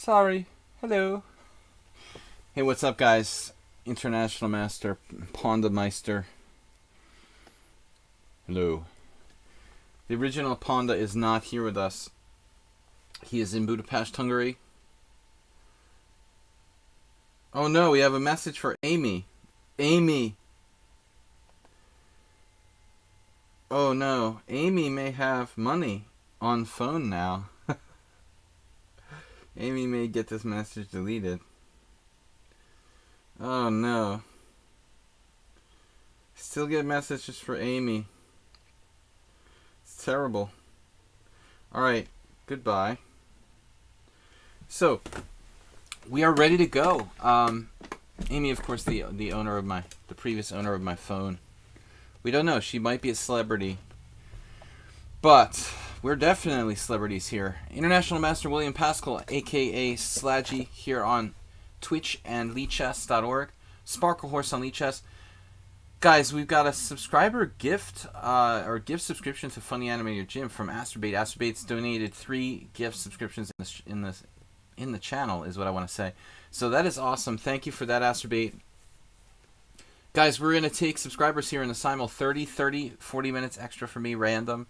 Sorry. Hello. Hey, what's up, guys? International Master Ponda Meister. Hello. The original Ponda is not here with us. He is in Budapest, Hungary. Oh no, we have a message for Amy. Amy. Oh no, Amy may have money on phone now. Amy may get this message deleted. Oh no. Still get messages for Amy. It's terrible. Alright, goodbye. So, we are ready to go. Amy, of course, the previous owner of my phone. We don't know. She might be a celebrity. But we're definitely celebrities here. International Master Will Paschall, a.k.a. Sladgie, here on Twitch and lichess.org. Sparkle Horse on lichess. Guys, we've got a subscriber gift, or gift subscription to Funny Animator Jim from Astrobate. Astrobate's donated 3 gift subscriptions in the channel, is what I want to say. So that is awesome. Thank you for that, Astrobate. Guys, we're going to take subscribers here in the Simul. 30, 40 minutes extra for me, random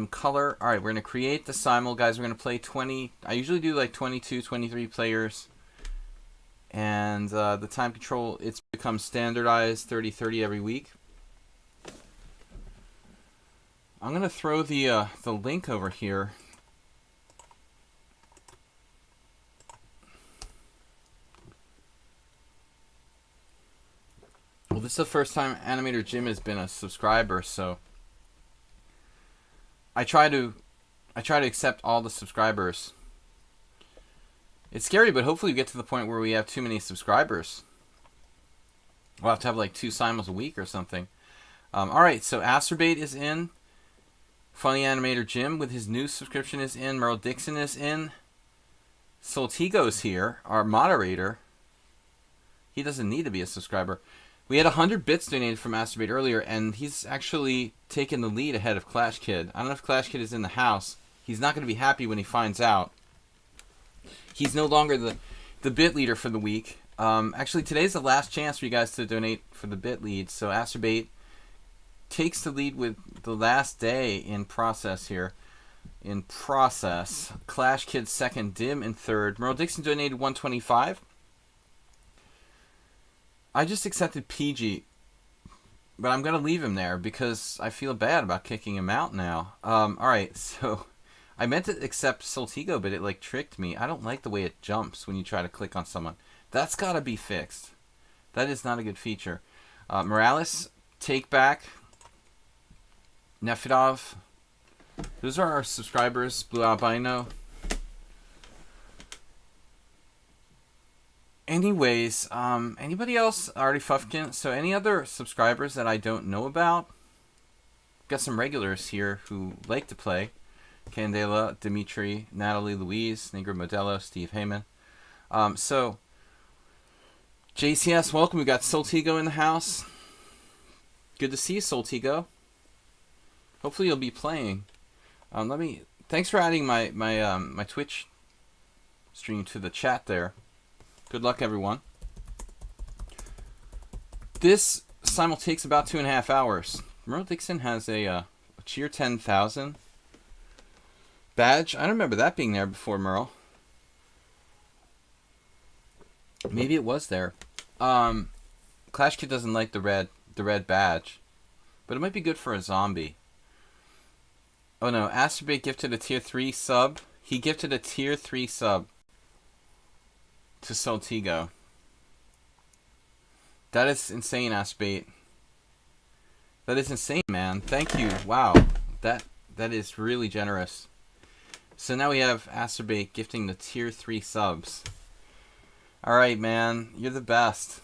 color. All right, we're going to create the Simul. Guys, we're going to play 20. I usually do like 22, 23 players. And the time control, it's become standardized 30 every week. I'm going to throw the link over here. Well, this is the first time Animator Jim has been a subscriber, so I try to accept all the subscribers. It's scary, but hopefully we get to the point where we have too many subscribers. We'll have to have like 2 Simuls a week or something. Alright, so Astrobate is in. Funny Animator Jim with his new subscription is in. Merle Dixon is in. Soltigo's here, our moderator. He doesn't need to be a subscriber. We had 100 bits donated from Astrobate earlier, and he's actually taken the lead ahead of Clash Kid. I don't know if Clash Kid is in the house. He's not going to be happy when he finds out. He's no longer the bit leader for the week. Actually, today's the last chance for you guys to donate for the bit lead. So Astrobate takes the lead with the last day in process here. In process. Clash Kid second, Dim in third. Merle Dixon donated 125. I just accepted PG, but I'm going to leave him there because I feel bad about kicking him out now. Alright, so I meant to accept Soltigo, but it like tricked me. I don't like the way it jumps when you try to click on someone. That's got to be fixed. That is not a good feature. Morales, Take Back, Nefidov. Those are our subscribers. Blue Albino. Anyways, anybody else? Artie Fufkin. So any other subscribers that I don't know about? Got some regulars here who like to play. Candela, Dimitri, Natalie Louise, Negro Modelo, Steve Heyman. So, JCS, welcome. We got Soltigo in the house. Good to see you, Soltigo. Hopefully you'll be playing. Thanks for adding my Twitch stream to the chat there. Good luck, everyone. This Simul takes about 2.5 hours. Merle Dixon has a Cheer 10,000 badge. I don't remember that being there before, Merle. Maybe it was there. Clash Kid doesn't like the red badge, but it might be good for a zombie. Oh no, Astrobate gifted a tier 3 sub. He gifted a tier 3 sub to Soltigo. That is insane, Astrobate. That is insane, man. Thank you. Wow. That is really generous. So now we have Astrobate gifting the tier 3 subs. Alright, man. You're the best.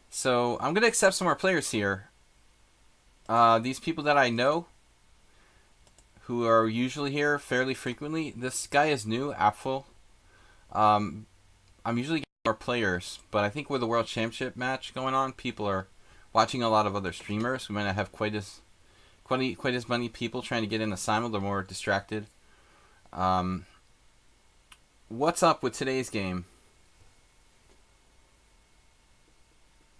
So I'm going to accept some more players here. These people that I know who are usually here fairly frequently. This guy is new, Apfel. I'm usually getting more players, but I think with the World Championship match going on, people are watching a lot of other streamers. We might not have quite as many people trying to get in the Simul. They're more distracted what's up with today's game?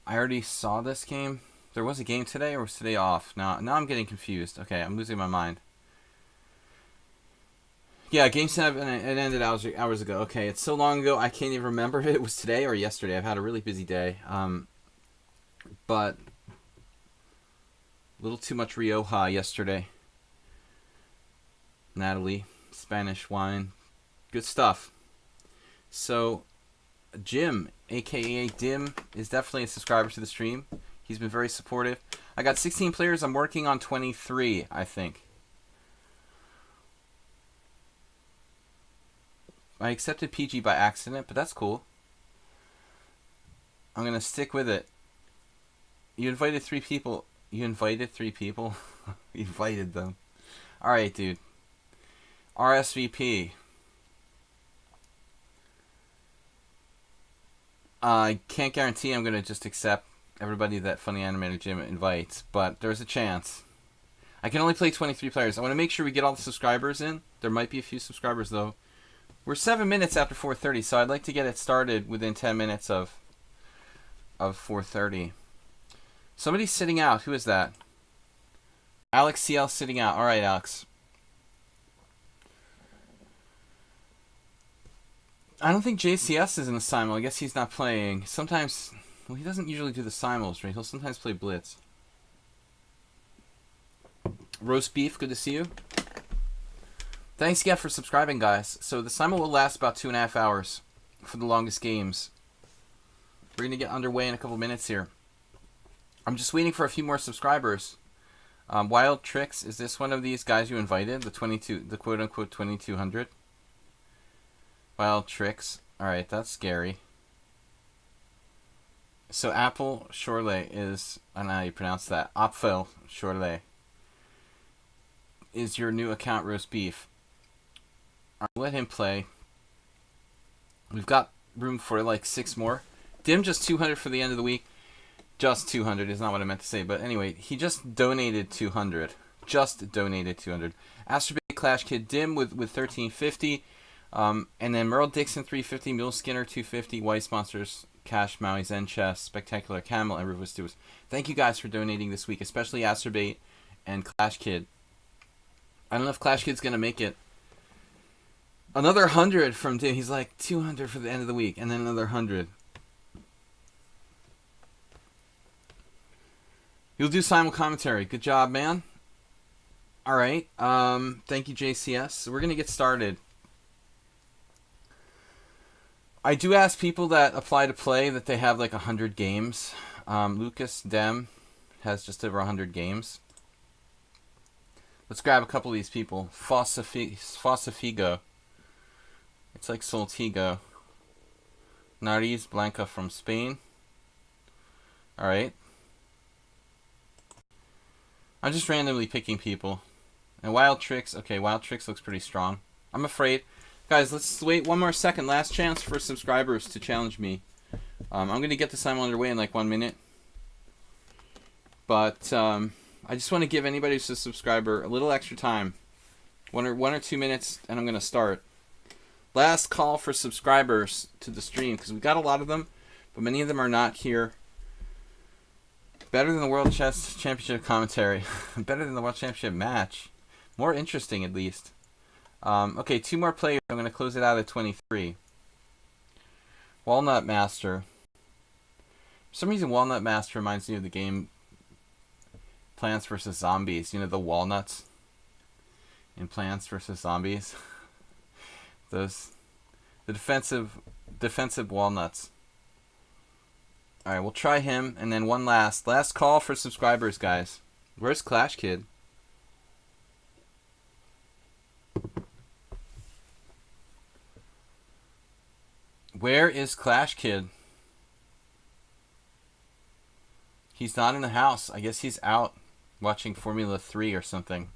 I already saw this game. There was a game today, or was today off? Now I'm getting confused. Okay, I'm losing my mind. Yeah, Game 7, it ended hours ago. Okay, it's so long ago, I can't even remember if it was today or yesterday. I've had a really busy day. But a little too much Rioja yesterday. Natalie, Spanish wine. Good stuff. So, Jim, a.k.a. Dim, is definitely a subscriber to the stream. He's been very supportive. I got 16 players. I'm working on 23, I think. I accepted PG by accident, but that's cool. I'm going to stick with it. You invited 3 people. You invited 3 people? You invited them. Alright, dude. RSVP. I can't guarantee I'm going to just accept everybody that Funny Animator Jim invites, but there's a chance. I can only play 23 players. I want to make sure we get all the subscribers in. There might be a few subscribers, though. We're 7 minutes after 4:30, so I'd like to get it started within 10 minutes of 4:30. Somebody's sitting out. Who is that? Alex CL sitting out. All right, Alex. I don't think JCS is in the simul. I guess he's not playing. Sometimes, well, he doesn't usually do the simuls, right? He'll sometimes play Blitz. Roast Beef, good to see you. Thanks again for subscribing, guys. So the simul will last about 2.5 hours for the longest games. We're going to get underway in a couple minutes here. I'm just waiting for a few more subscribers. Wild Tricks, is this one of these guys you invited? The quote-unquote 2200? Wild Tricks. Alright, that's scary. So Apple Shorley is, I don't know how you pronounce that. Apfel Shorley is your new account, Roast Beef. I'll let him play. We've got room for like 6 more. Dim just 200 for the end of the week. Just 200 is not what I meant to say, but anyway, he just donated 200. Just donated 200. Astrobait Clash Kid Dim with 1350. And then Merle Dixon 350, Mule Skinner 250, Weiss Monsters, Cash Maui Zen Chess, Spectacular Camel, and River Stewards. Thank you guys for donating this week, especially Astrobait and Clash Kid. I don't know if Clash Kid's gonna make it. Another 100 from Dim. He's like 200 for the end of the week, and then another 100. You'll do simul commentary. Good job, man. All right. Thank you, JCS. So we're gonna get started. I do ask people that apply to play that they have like 100 games. Lucas Dem has just over 100 games. Let's grab a couple of these people. Fosafigo. It's like Soltigo. Nariz Blanca from Spain. Alright. I'm just randomly picking people. And Wild Tricks. Okay, Wild Tricks looks pretty strong. I'm afraid. Guys, let's wait one more second. Last chance for subscribers to challenge me. I'm going to get the simul underway in like 1 minute. But I just want to give anybody who's a subscriber a little extra time. One or 2 minutes, and I'm going to start. Last call for subscribers to the stream, because we got a lot of them, but many of them are not here. Better than the World Chess Championship commentary. Better than the World Championship match. More interesting, at least. Okay, 2 more players. I'm going to close it out at 23. Walnut Master. For some reason, Walnut Master reminds me of the game Plants vs. Zombies. You know, the walnuts in Plants vs. Zombies. The defensive walnuts. Alright, we'll try him, and then one last call for subscribers, guys. Where's Clash Kid? Where is Clash Kid? He's not in the house. I guess he's out watching Formula 3 or something.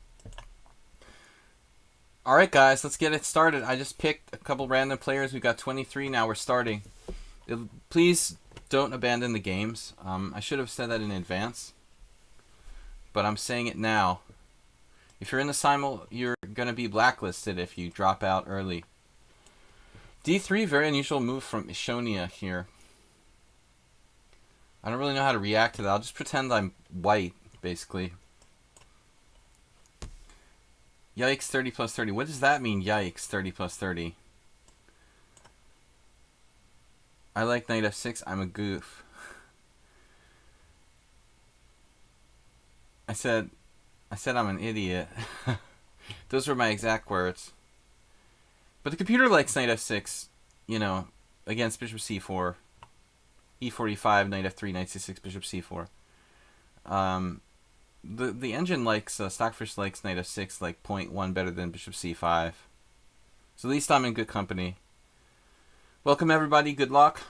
Alright guys, let's get it started. I just picked a couple random players. We've got 23 now. We're starting. Please don't abandon the games. I should have said that in advance, but I'm saying it now. If you're in the simul, you're going to be blacklisted if you drop out early. D3, very unusual move from Ishonia here. I don't really know how to react to that. I'll just pretend I'm white, basically. Yikes, 30 plus 30. What does that mean, yikes, 30 plus 30? I like knight f6. I'm a goof. I said I'm an idiot. Those were my exact words. But the computer likes knight f6, you know, against bishop c4, e45, knight f3, knight c6, bishop c4. The engine likes, Stockfish likes knight f6 like 0.1 better than bishop c5. So at least I'm in good company. Welcome everybody, good luck.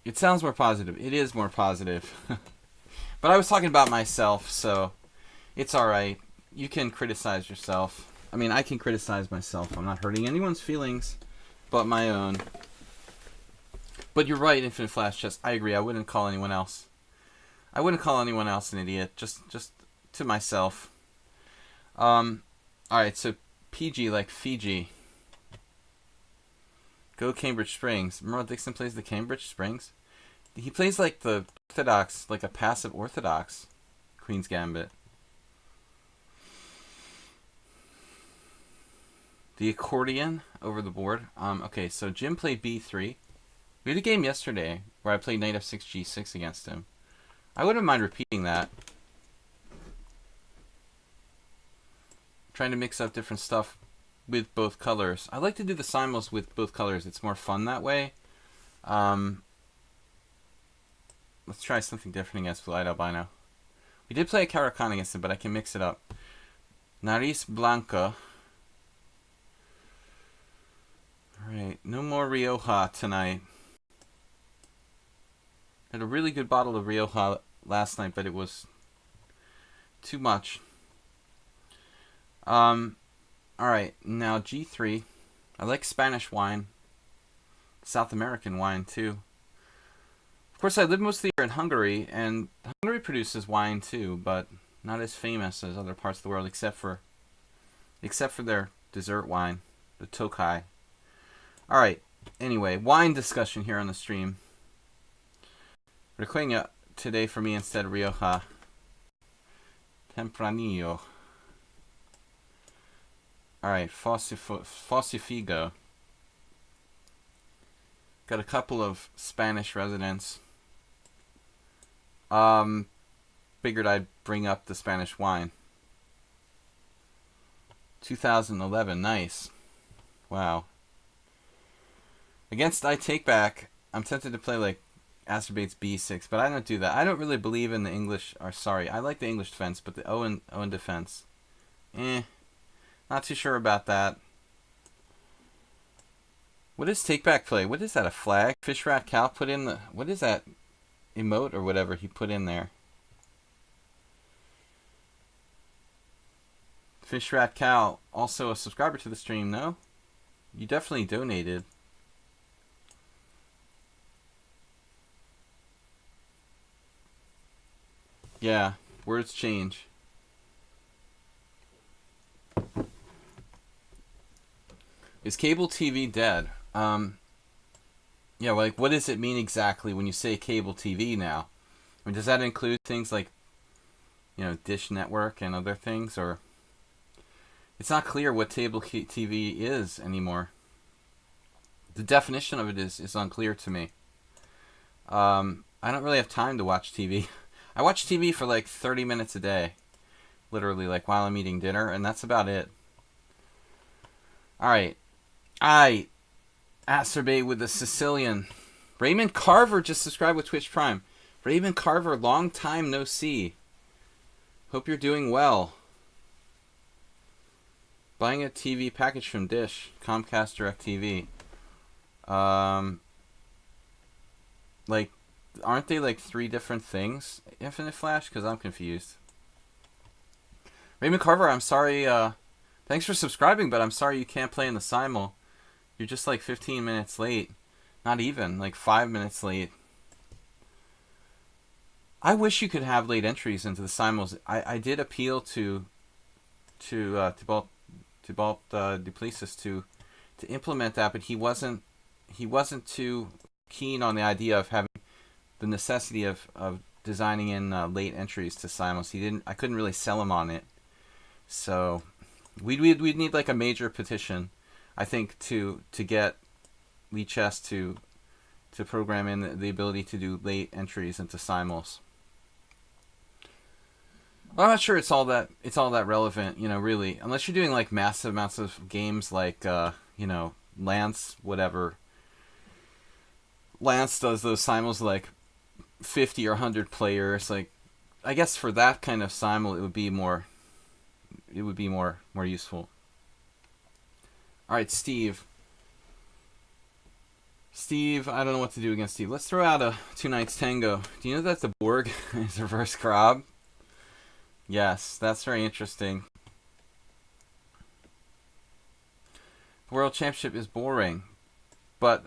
It sounds more positive. It is more positive. But I was talking about myself, so it's alright. You can criticize yourself. I mean, I can criticize myself. I'm not hurting anyone's feelings but my own. But you're right, Infinite Flash Chess. I agree. I wouldn't call anyone else. I wouldn't call anyone else an idiot. Just to myself. Alright, so PG like Fiji. Go Cambridge Springs. Merle Dixon plays the Cambridge Springs. He plays like the orthodox, like a passive orthodox Queen's Gambit. The accordion over the board. Okay, so Jim played b3. We had a game yesterday where I played knight f6, g6 against him. I wouldn't mind repeating that. Trying to mix up different stuff with both colors. I like to do the simuls with both colors. It's more fun that way. Let's try something different against Blue Eyed Albino. We did play a Caracan against him, but I can mix it up. Nariz Blanca. Alright, no more Rioja tonight. Had a really good bottle of Rioja last night, but it was too much. Alright, now G3. I like Spanish wine. South American wine, too. Of course, I live most of the year in Hungary, and Hungary produces wine, too, but not as famous as other parts of the world, except for their dessert wine, the Tokai. Alright, anyway, wine discussion here on the stream. Requena today for me instead of Rioja. Tempranillo. Alright, Fossifigo. Got a couple of Spanish residents. Figured I'd bring up the Spanish wine. 2011, nice. Wow. Against I Take Back, I'm tempted to play like Acerbates B6, but I don't do that. I don't really believe in the English, or sorry, I like the English defense, but the Owen defense. Not too sure about that. What is Take Back play? What is that, a flag? Fish Rat Cow put in the, what is that emote or whatever he put in there? Fish Rat Cow, also a subscriber to the stream, no? You definitely donated. Yeah, words change. Is cable TV dead? Yeah, like, what does it mean exactly when you say cable TV now? I mean, does that include things like, you know, Dish Network and other things, or... It's not clear what cable TV is anymore. The definition of it is unclear to me. I don't really have time to watch TV. I watch TV for like 30 minutes a day. Literally, like while I'm eating dinner, and that's about it. Alright. I acerbate with the Sicilian. Raymond Carver just subscribed with Twitch Prime. Raymond Carver, long time no see. Hope you're doing well. Buying a TV package from Dish. Comcast DirecTV. Like, aren't they like 3 different things? Infinite Flash? Because I'm confused. Raymond Carver, I'm sorry. Thanks for subscribing, but I'm sorry you can't play in the Simul. You're just like 15 minutes late. Not even, like 5 minutes late. I wish you could have late entries into the Simuls. I did appeal to Duplessis to implement that, but he wasn't too keen on the idea of having the necessity of designing in late entries to Simul's. I couldn't really sell him on it. So we'd need like a major petition, I think, to get lichess to program in the ability to do late entries into Simuls. Well, I'm not sure it's all that relevant, really, unless you're doing like massive amounts of games like Lance, whatever. Lance does those Simuls like 50 or 100 players. Like, I guess for that kind of Simul, it would be more useful. All right, Steve, I don't know what to do against Steve. Let's throw out a 2 Knights Tango. Do you know that the Borg is reverse Grob? Yes, that's very interesting. The World Championship is boring, but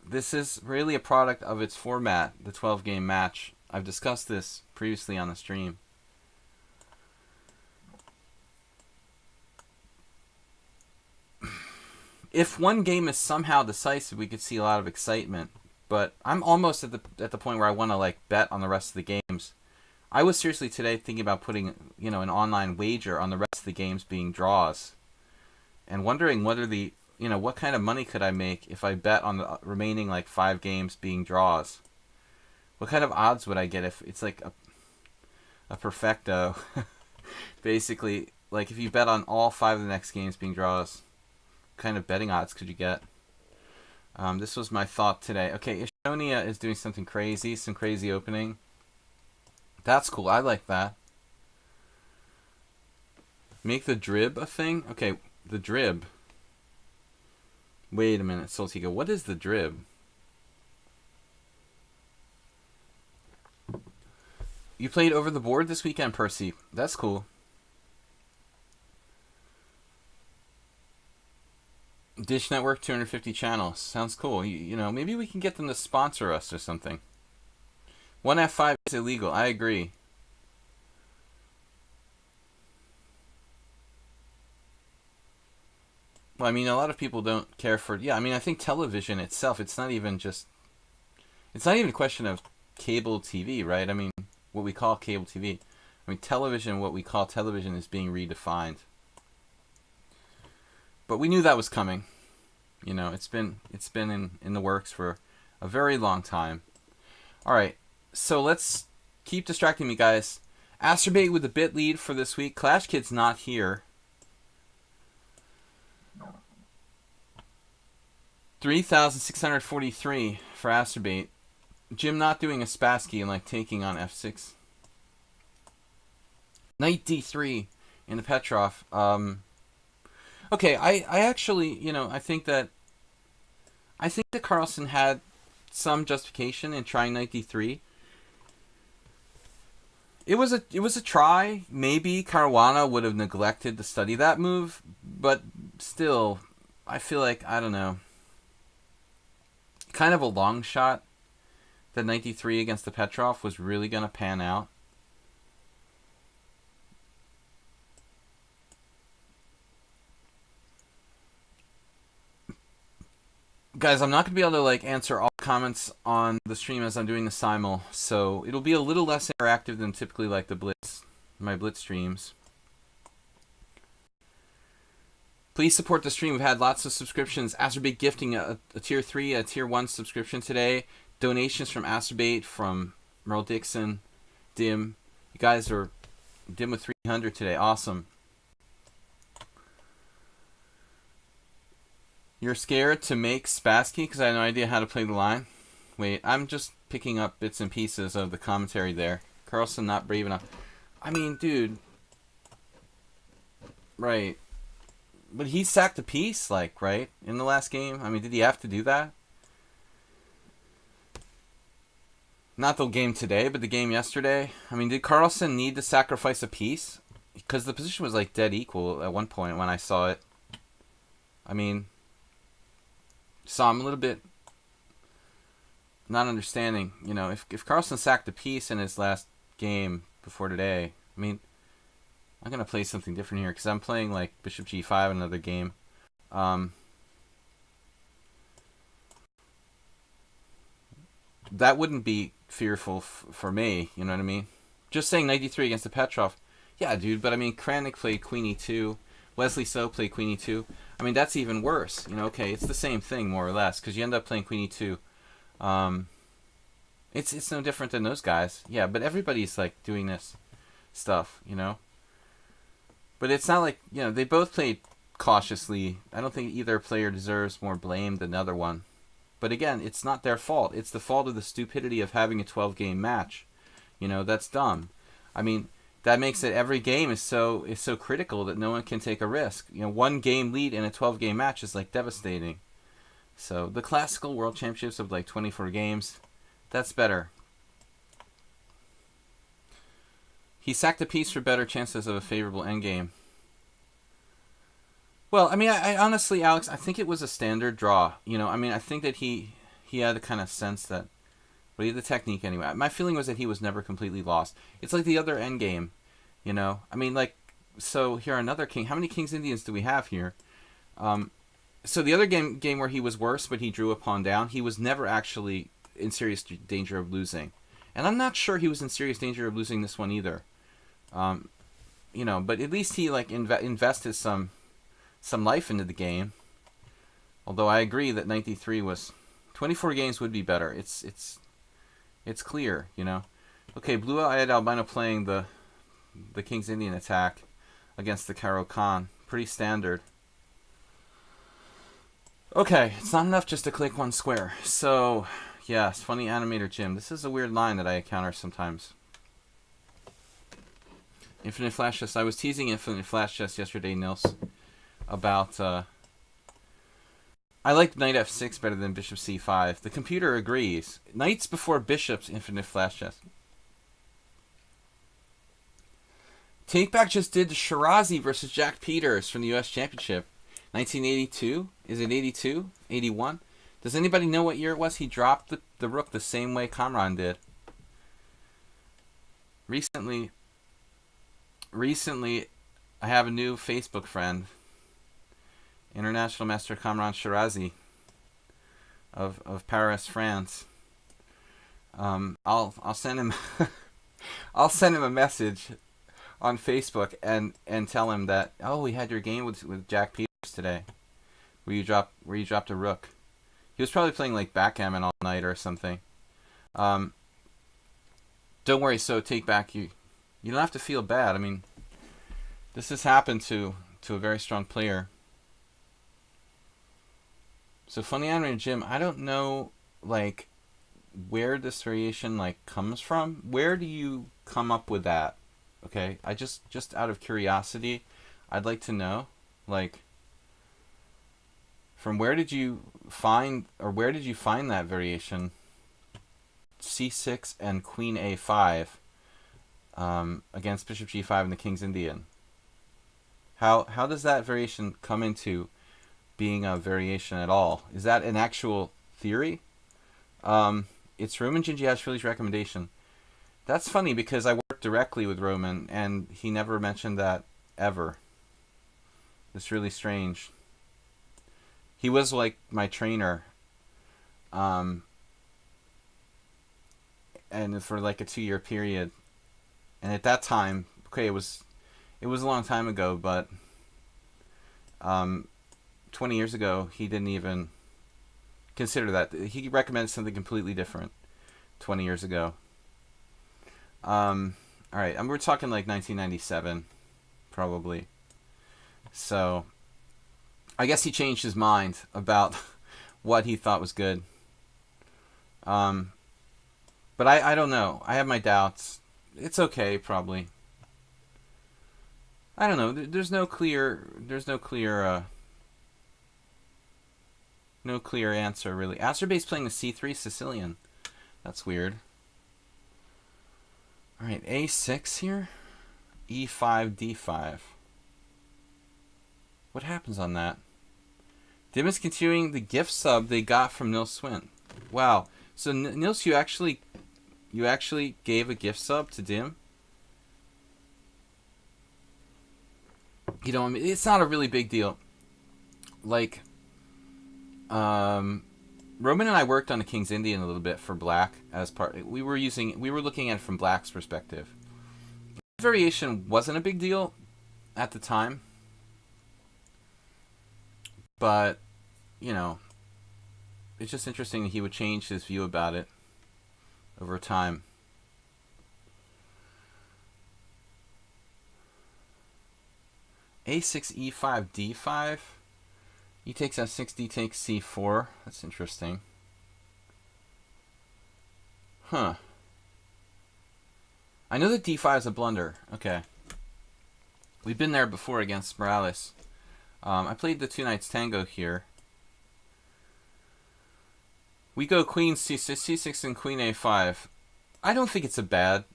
this is really a product of its format, the 12-game match. I've discussed this previously on the stream. If one game is somehow decisive, we could see a lot of excitement. But I'm almost at the point where I want to like bet on the rest of the games. I was seriously today thinking about putting an online wager on the rest of the games being draws, and wondering whether what kind of money could I make if I bet on the remaining like 5 games being draws. What kind of odds would I get if it's like a perfecto? Basically, like if you bet on all 5 of the next games being draws, what kind of betting odds could you get? This was my thought today. Okay, Ishonia is doing something crazy, some crazy opening. That's cool. I like that. Make the drib a thing? Okay, the drib. Wait a minute, Soltigo. What is the drib? You played over the board this weekend, Percy. That's cool. Dish Network, 250 channels. Sounds cool. Maybe we can get them to sponsor us or something. 1F5 is illegal. I agree. Well, I mean, a lot of people don't care for... Yeah, I mean, I think television itself, it's not even a question of cable TV, right? I mean, what we call cable TV. I mean, television, what we call television is being redefined. But we knew that was coming. It's been in the works for a very long time. All right. So let's keep distracting me, guys. Astrobate with the bit lead for this week. Clash Kid's not here. 3,643 for Astrobate. Jim not doing a Spassky and like taking on F6. Knight D3 in the Petrov. Okay, I actually, I think that Carlsen had some justification in trying Knight D3. It was a try. Maybe Caruana would have neglected to study that move, but still, I feel like, I don't know, kind of a long shot that Knight D3 against the Petrov was really going to pan out. Guys, I'm not going to be able to like answer all comments on the stream as I'm doing the simul, so it'll be a little less interactive than typically like my Blitz streams. Please support the stream. We've had lots of subscriptions. Astrobate gifting a tier 3, a tier 1 subscription today. Donations from Astrobate, from Merle Dixon, Dim. You guys are Dim with 300 today. Awesome. You're scared to make Spassky because I have no idea how to play the line? Wait, I'm just picking up bits and pieces of the commentary there. Carlsen not brave enough. I mean, dude. Right. But he sacked a piece, like, right? In the last game? I mean, did he have to do that? Not the game today, but the game yesterday. I mean, did Carlsen need to sacrifice a piece? Because the position was, like, dead equal at one point when I saw it. I mean... So I'm a little bit not understanding, if Carlsen sacked a piece in his last game before today, I mean, I'm going to play something different here because I'm playing like bishop g5 another game. That wouldn't be fearful for me, you know what I mean? Just saying knight d3 against the Petrov. Yeah, dude, but I mean, Kranich played queen e2. Wesley So played queen e2. I mean, that's even worse. You know, okay, it's the same thing, more or less, because you end up playing queen e2. It's no different than those guys. Yeah, but everybody's, like, doing this stuff, you know? But it's not like, you know, they both played cautiously. I don't think either player deserves more blame than the other one. But again, it's not their fault. It's the fault of the stupidity of having a 12-game match. You know, that's dumb. I mean, that makes it every game is so critical that no one can take a risk. You know, 1-game lead in a 12-game match is like devastating. So the classical world championships of like 24 games, that's better. He sacked a piece for better chances of a favorable endgame. Well, I mean, I honestly, Alex, I think it was a standard draw. You know, I mean, I think that he had a kind of sense that, well, he had the technique anyway. My feeling was that he was never completely lost. It's like the other endgame, you know. I mean, like, so here another king. How many Kings Indians do we have here? So the other game where he was worse, but he drew a pawn down, he was never actually in serious danger of losing. And I'm not sure he was in serious danger of losing this one either. You know, but at least he, like, invested some life into the game. Although I agree that 93 was 24 games would be better. It's clear, you know. Okay, blue-eyed albino playing the King's Indian attack against the Caro Khan. Pretty standard. Okay, it's not enough just to click one square. So, yes, funny animator Jim. This is a weird line that I encounter sometimes. Infinite Flash Chess. I was teasing Infinite Flash Chess yesterday, Nils, about I like knight f6 better than bishop c5. The computer agrees. Knights before bishops, Infinite Flash Chess. Takeback just did Shirazi versus Jack Peters from the U.S. Championship. 1982? Is it 82? 81? Does anybody know what year it was? He dropped the rook the same way Kamran did. Recently, I have a new Facebook friend, International Master Kamran Shirazi of Paris, France. I'll send him I'll send him a message on Facebook and tell him that, oh, we had your game with Jack Peters today, where you dropped a rook. He was probably playing like backgammon all night or something. Don't worry. So take back, you don't have to feel bad. I mean, this has happened to a very strong player. So funny animator Jim, I don't know like where this variation like comes from. Where do you come up with that? Okay, I just out of curiosity, I'd like to know, like, from where did you find that variation? C6 and Queen A5 against Bishop G5 and the King's Indian. How does that variation come into being a variation at all? Is that an actual theory? It's Roman Gingiashvili's recommendation. That's funny because I worked directly with Roman and he never mentioned that ever. It's really strange. He was like my trainer, and for like a 2-year period. And at that time, okay, it was a long time ago, but 20 years ago, he didn't even consider that. He recommended something completely different 20 years ago. All right, we're talking like 1997, probably. So, I guess he changed his mind about what he thought was good. But I don't know. I have my doubts. It's okay, probably. I don't know. There's no clear answer really. Azerbai's playing the C3 Sicilian. That's weird. All right, A6 here. E5, D5. What happens on that? Dim is continuing the gift sub they got from Nils Swint. Wow. So Nils, you actually gave a gift sub to Dim? You know, I mean, it's not a really big deal. Like, Roman and I worked on the King's Indian a little bit for Black as part. We were looking at it from Black's perspective. Variation wasn't a big deal at the time, but you know, it's just interesting that he would change his view about it over time. A6, E5, D5. E takes F6, D takes C4. That's interesting. Huh. I know that D5 is a blunder. Okay. We've been there before against Morales. I played the two knights tango here. We go queen C6 and queen A5. I don't think it's a bad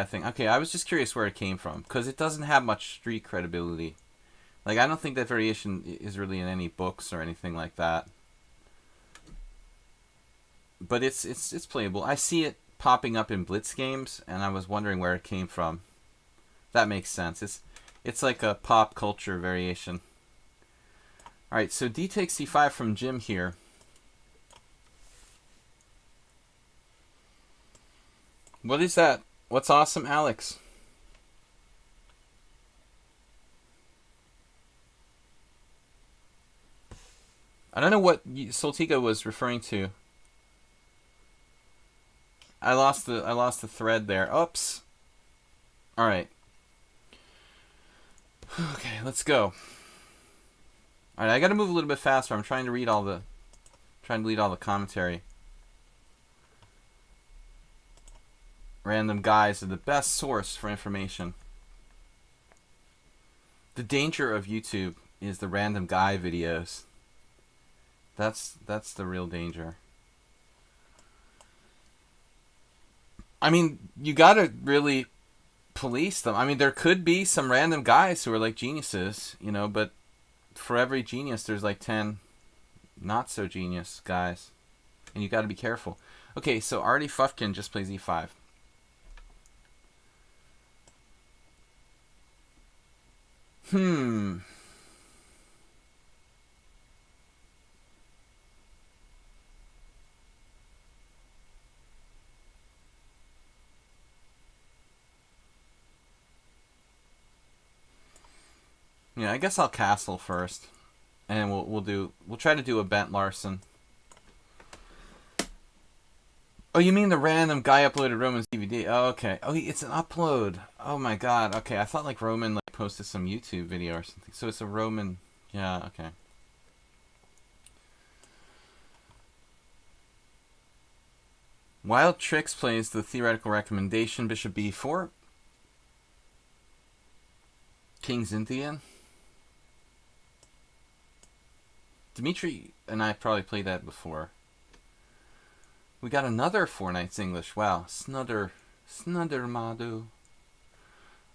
thing. Okay, I was just curious where it came from, because it doesn't have much street credibility. Like, I don't think that variation is really in any books or anything like that. But it's playable. I see it popping up in Blitz games, and I was wondering where it came from. That makes sense. It's like a pop culture variation. Alright, so D takes C5 from Jim here. What is that? What's awesome, Alex? I don't know what Soltiga was referring to. I lost the thread there. Oops. All right. Okay, let's go. All right, I got to move a little bit faster. I'm trying to read all the commentary. Random guys are the best source for information. The danger of YouTube is the random guy videos. That's the real danger. I mean, you gotta really police them. I mean, there could be some random guys who are like geniuses, you know, but for every genius, there's like 10 not so genius guys, and you gotta be careful. Okay, so Artie Fufkin just plays E5. Yeah, I guess I'll castle first, and we'll try to do a Bent Larson. Oh, you mean the random guy uploaded Roman's DVD? Oh, okay. Oh, it's an upload. Oh my God. Okay, I thought like Roman like posted some YouTube video or something. So it's a Roman. Yeah. Okay. Wild Tricks plays the theoretical recommendation Bishop B4. King's Indian. Dimitri and I probably played that before. We got another 4 Knights English. Wow. Snudder Madu.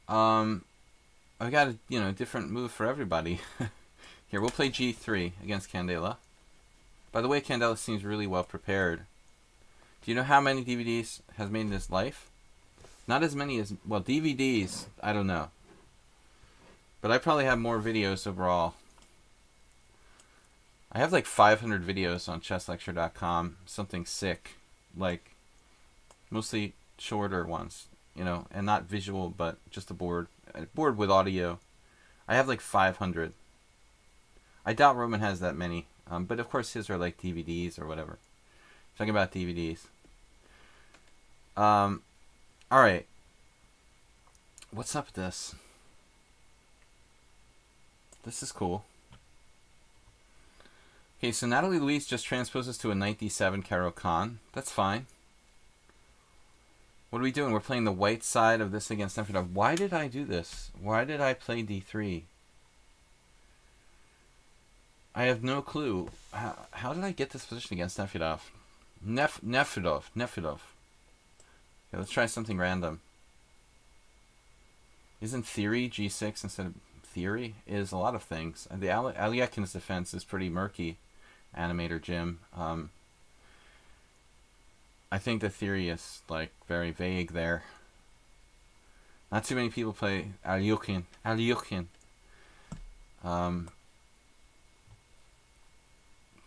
I got a different move for everybody. Here, we'll play G3 against Candela. By the way, Candela seems really well prepared. Do you know how many DVDs has made in his life? Not as many as, well, DVDs, I don't know. But I probably have more videos overall. I have like 500 videos on chesslecture.com, something sick. Like, mostly shorter ones, you know, and not visual, but just a board with audio. I have like 500. I doubt Roman has that many, but of course his are like DVDs or whatever. Talking about DVDs. All right. What's up with this? This is cool. Okay, so Natalie Louise just transposes to a knight d7 Caro-Kann. That's fine. What are we doing? We're playing the white side of this against Nefedov. Why did I do this? Why did I play d3? I have no clue. How did I get this position against Nefedov? Nefedov. Okay, let's try something random. Isn't theory g6 instead of theory? Is a lot of things. The Aliekin's defense is pretty murky. Animator Jim. I think the theory is like very vague there. Not too many people play Aliekin.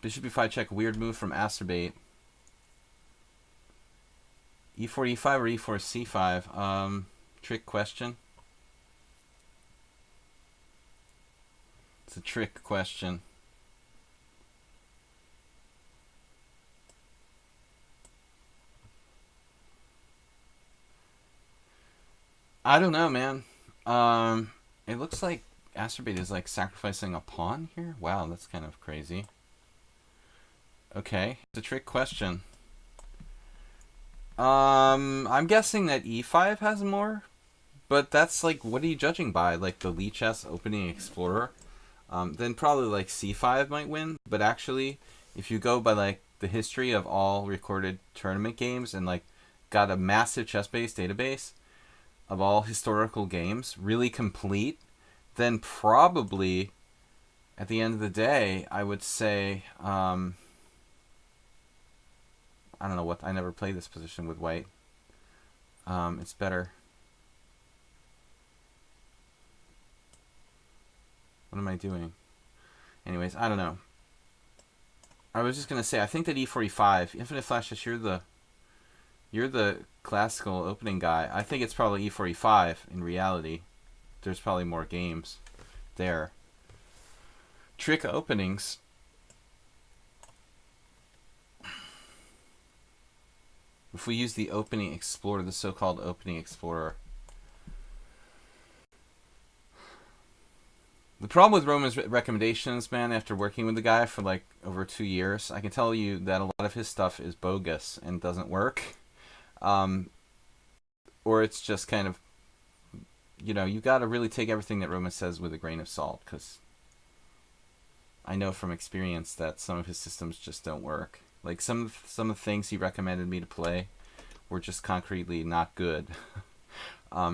Bishop e5 check, weird move from Asterbate. E4 e5 or e4 c5? Trick question. It's a trick question. I don't know, man. It looks like Asterbate is like sacrificing a pawn here. Wow, that's kind of crazy. Okay, it's a trick question. I'm guessing that e5 has more, but that's like, what are you judging by? Like the lichess opening explorer? Then probably like c5 might win. But actually, if you go by like the history of all recorded tournament games and like got a massive chess-based database of all historical games, really complete, then probably at the end of the day, I would say, I don't know what, I never played this position with white. It's better. What am I doing? Anyways, I don't know. I was just gonna say, I think that e4 e5, Infinite Flashes, you're the classical opening guy. I think it's probably e4 e5 in reality. There's probably more games there. Trick openings. If we use the opening explorer, the so-called opening explorer. The problem with Roman's recommendations, man, after working with the guy for like over 2 years, I can tell you that a lot of his stuff is bogus and doesn't work. Or it's just kind of, you know, you got to really take everything that Roman says with a grain of salt, because I know from experience that some of his systems just don't work. Like some of the things he recommended me to play were just concretely not good.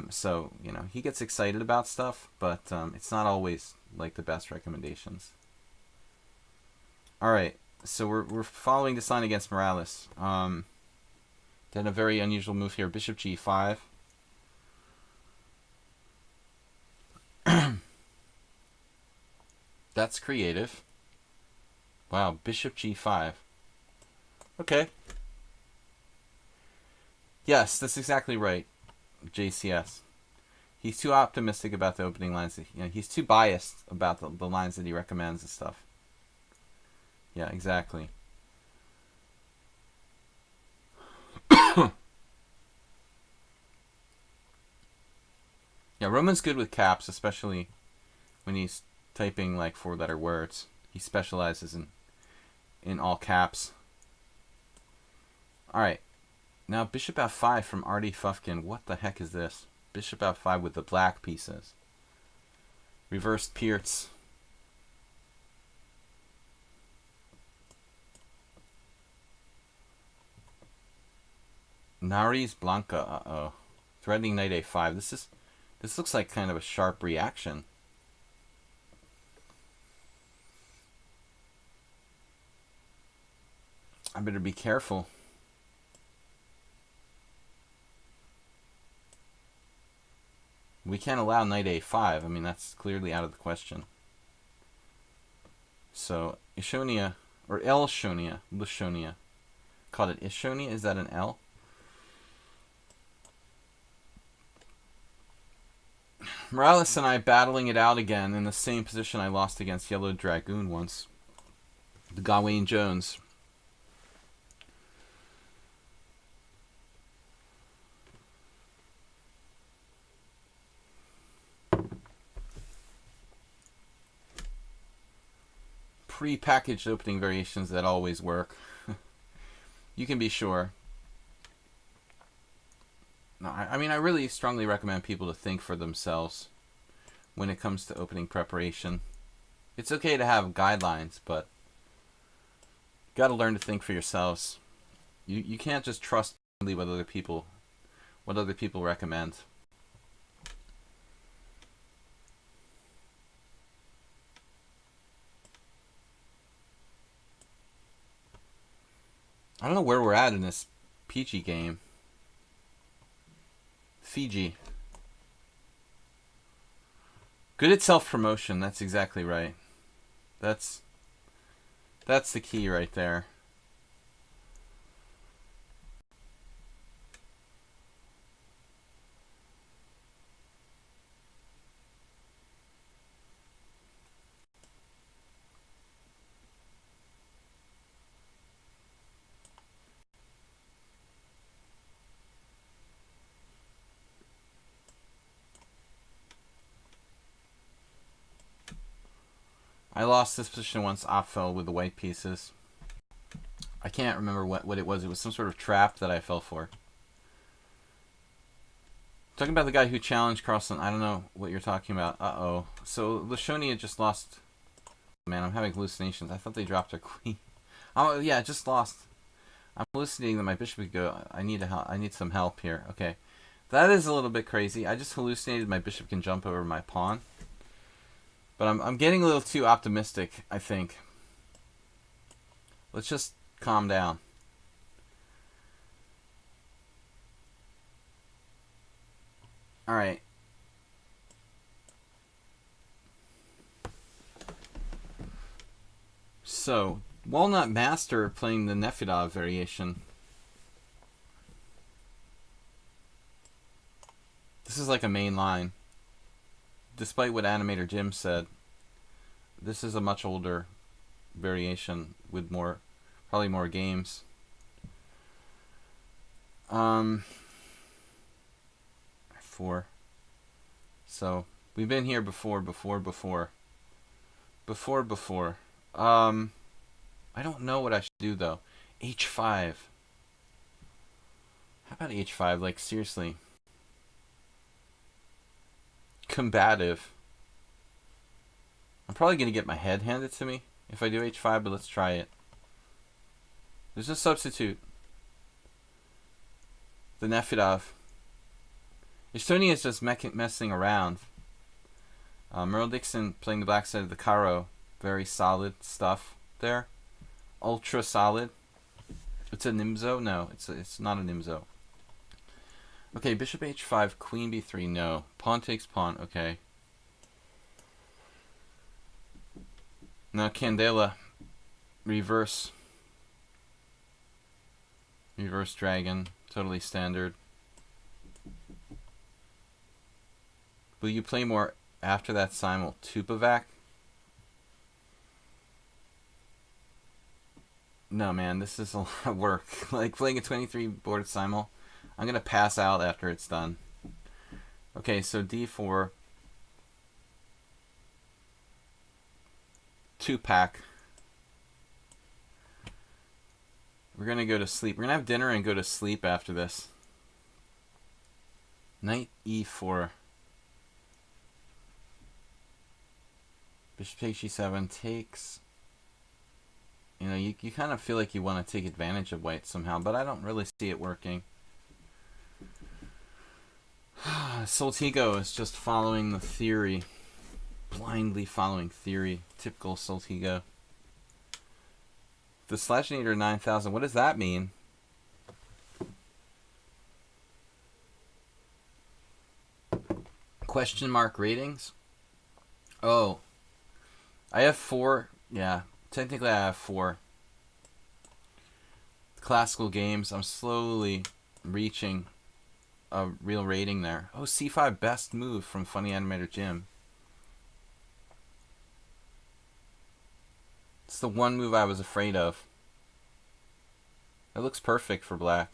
So, you know, he gets excited about stuff, but it's not always like the best recommendations. All right, so we're following this line against Morales. Then a very unusual move here, Bishop G5. That's creative. Wow, Bishop G5. Okay. Yes, that's exactly right, JCS. He's too optimistic about the opening lines. You know, he's too biased about the lines that he recommends and stuff. Yeah, exactly. Yeah, Roman's good with caps, especially when he's typing like 4-letter words. He specializes in all caps. All right. Now Bishop F5 from Artie Fufkin. What the heck is this? Bishop F5 with the black pieces. Reversed Pierce. Nariz Blanca. Uh-oh. Threatening knight A5. This looks like kind of a sharp reaction. I better be careful. We can't allow knight A5. I mean, that's clearly out of the question. So, Ishonia, or Elshonia, Lishonia. Called it Ishonia? Is that an L? Morales and I battling it out again in the same position I lost against Yellow Dragoon once. The Gawain Jones. Pre-packaged opening variations that always work. You can be sure. No, I mean, I really strongly recommend people to think for themselves when it comes to opening preparation. It's okay to have guidelines, but you got to learn to think for yourselves. You can't just trust what other people recommend. I don't know where we're at in this PG game. Fiji. Good at self-promotion. That's exactly right. That's the key right there. I lost this position once. Op fell with the white pieces. I can't remember what it was. It was some sort of trap that I fell for. Talking about the guy who challenged Carlsen. I don't know what you're talking about. Uh-oh. So Lashoni had just lost. Man, I'm having hallucinations. I thought they dropped their queen. Oh, yeah, just lost. I'm hallucinating that my bishop could go. I need some help here. Okay. That is a little bit crazy. I just hallucinated my bishop can jump over my pawn. But I'm getting a little too optimistic, I think. Let's just calm down. Alright. So, Walnut Master playing the Nefedov variation. This is like a main line. Despite what Animator Jim said, this is a much older variation with probably more games. Four. So we've been here before. I don't know what I should do though. H5. How about H5? Like seriously. Combative. I'm probably going to get my head handed to me if I do H5, but let's try it. There's a substitute. The Nefedov. Estonia is just messing around. Merle Dixon playing the black side of the Caro. Very solid stuff there. Ultra solid. It's a Nimzo? No, it's not a Nimzo. Okay, bishop h5, queen b3, no. Pawn takes pawn, okay. Now Candela, reverse. Reverse dragon, totally standard. Will you play more after that Simul? Tupovac? No, man, this is a lot of work. Like playing a 23 board Simul. I'm going to pass out after it's done. Okay, so d4. 2-pack. We're going to go to sleep. We're going to have dinner and go to sleep after this. Knight e4. Bishop takes g7 takes. You know, you kind of feel like you want to take advantage of white somehow, but I don't really see it working. Soltigo is just following the theory. Blindly following theory. Typical Soltigo. The Slashinator 9000, what does that mean? Question mark ratings? Oh. I have 4. Yeah, technically I have 4. Classical games. I'm slowly reaching a real rating there. Oh, c5 best move from Funny Animator Jim. It's the one move I was afraid of. It looks perfect for black.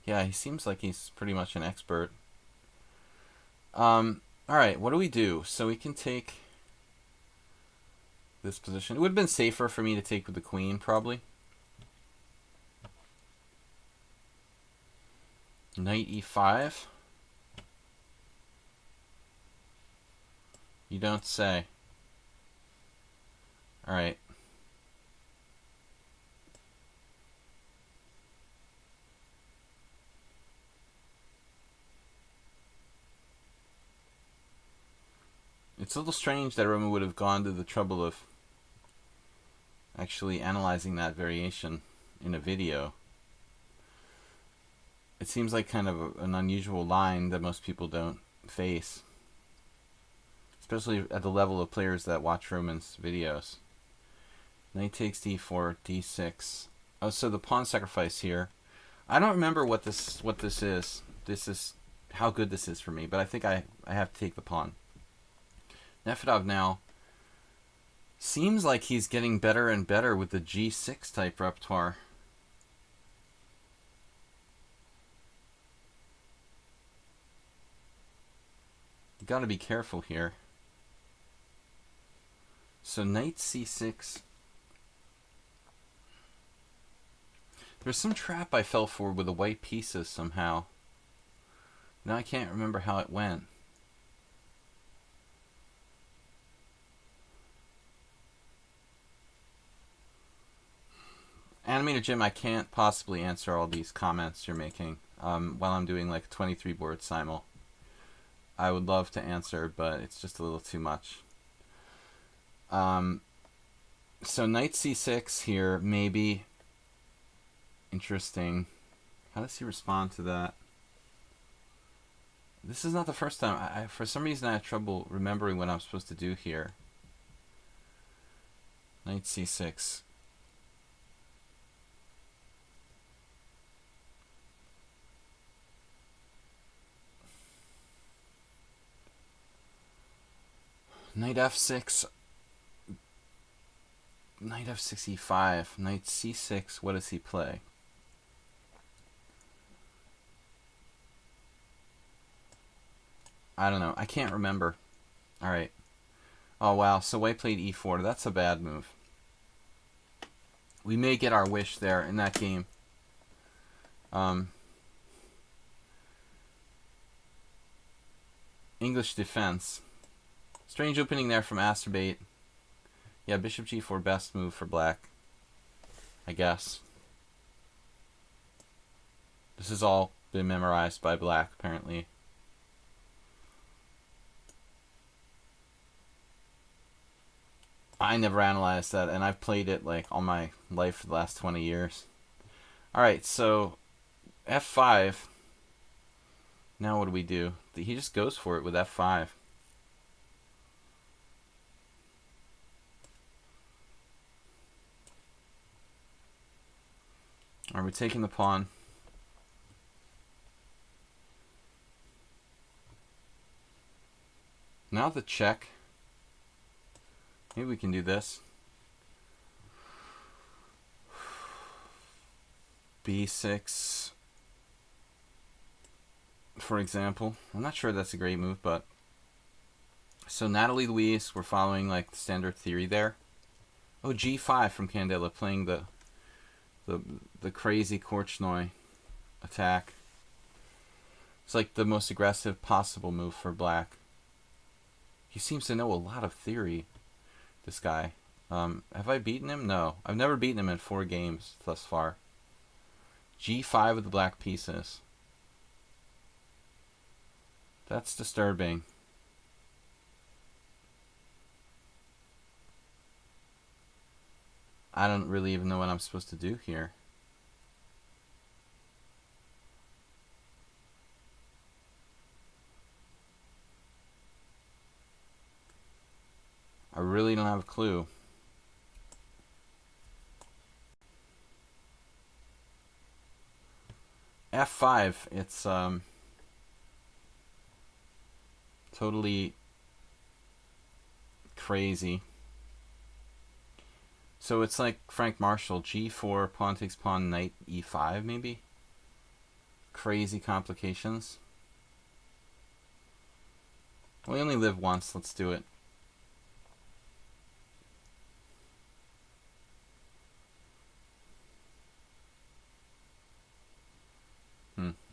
Yeah, he seems like he's pretty much an expert. Alright, what do we do? So we can take this position. It would have been safer for me to take with the queen, probably. Knight e5. You don't say. Alright. It's a little strange that Roman would have gone to the trouble of actually analyzing that variation in a video. It seems like kind of an unusual line that most people don't face. especially at the level of players that watch Roman's videos. Knight takes d4, d6. Oh, so the pawn sacrifice here. I don't remember what this is. This is how good this is for me, but I think I have to take the pawn. Nefedov now seems like he's getting better and better with the g6 type repertoire. You got to be careful here. So knight c6. There's some trap I fell for with the white pieces somehow. Now I can't remember how it went. Animator Jim, I can't possibly answer all these comments you're making while I'm doing like a 23 board simul. I would love to answer, but it's just a little too much. So knight c6 here, maybe. Interesting. How does he respond to that? This is not the first time. For some reason I had trouble remembering what I'm supposed to do here. Knight c6. Knight f6. Knight f6, e5. Knight c6. What does he play? I don't know. I can't remember. Alright. Oh, wow. So white played e4. That's a bad move. We may get our wish there in that game. English defense. Strange opening there from Asterbait. Yeah, bishop g4, best move for black, I guess. This has all been memorized by black, apparently. I never analyzed that, and I've played it like all my life for the last 20 years. Alright, so f5. Now what do we do? He just goes for it with f5. Are we taking the pawn? Now the check. Maybe we can do this. b6, for example. I'm not sure that's a great move, but... So Natalie Louise, we're following like the standard theory there. Oh, g5 from Candela, playing the crazy Korchnoi attack. It's like the most aggressive possible move for black. He seems to know a lot of theory, this guy. Have I beaten him? No. I've never beaten him in 4 games thus far. g5 with the black pieces. That's disturbing. I don't really even know what I'm supposed to do here. I really don't have a clue. f5, it's totally crazy. So it's like Frank Marshall, g4, pawn takes pawn, knight e5 maybe? Crazy complications. We only live once, let's do it.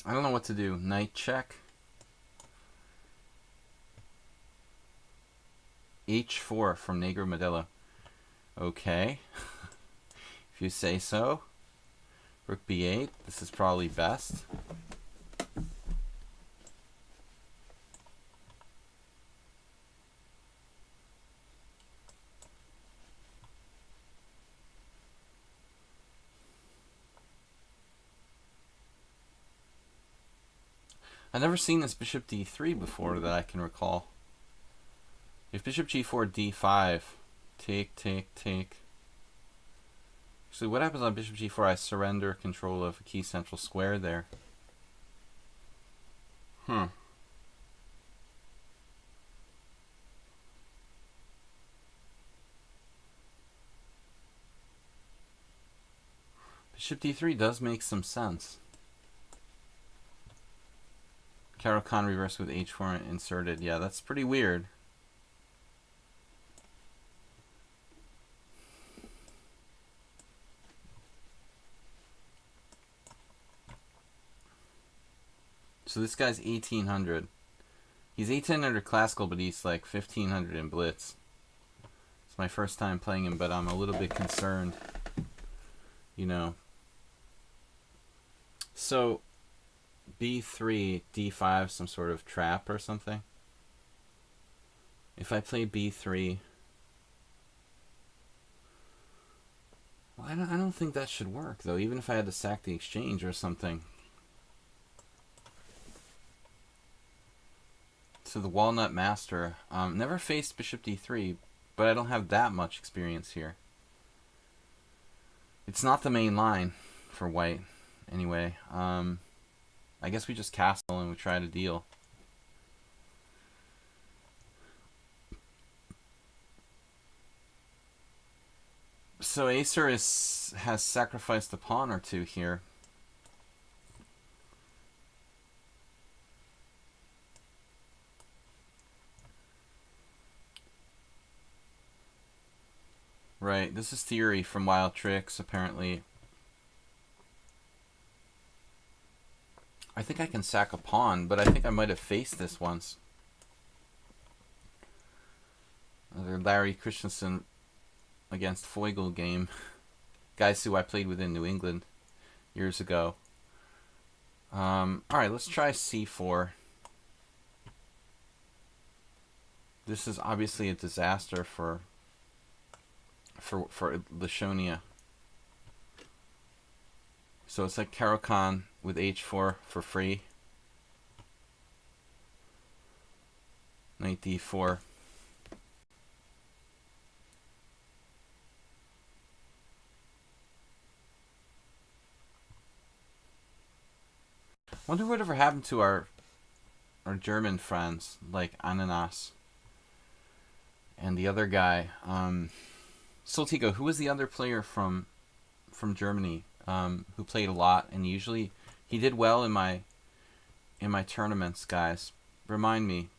I don't know what to do. Knight check. h4 from Negro Modelo. Okay. If you say so. Rook b8. This is probably best. I've never seen this bishop d3 before that I can recall. If bishop g4, d5, take, take, take. Actually, what happens on bishop g4? I surrender control of a key central square there. Bishop d3 does make some sense. Caro-Kann reversed with h4 inserted. Yeah, that's pretty weird. So this guy's 1800. He's 1800 classical, but he's like 1500 in blitz. It's my first time playing him, but I'm a little bit concerned. You know. So b3, d5, some sort of trap or something. If I play b3, well, I don't think that should work though. Even if I had to sack the exchange or something. So the Walnut Master, never faced bishop d3, but I don't have that much experience here. It's not the main line for white, anyway. I guess we just castle and we try to deal. So Acer has sacrificed a pawn or two here. Right, this is theory from Wild Tricks, apparently. I think I can sack a pawn, but I think I might have faced this once. Another Larry Christensen against Feugl game. Guys who I played with in New England years ago. Alright, let's try c4. This is obviously a disaster for Lishonia. So it's like Caro-Kann with h4 for free. Knight d4. Wonder whatever happened to our German friends like Ananas and the other guy. Soltigo, who was the other player from Germany who played a lot and usually he did well in my tournaments, guys. Remind me.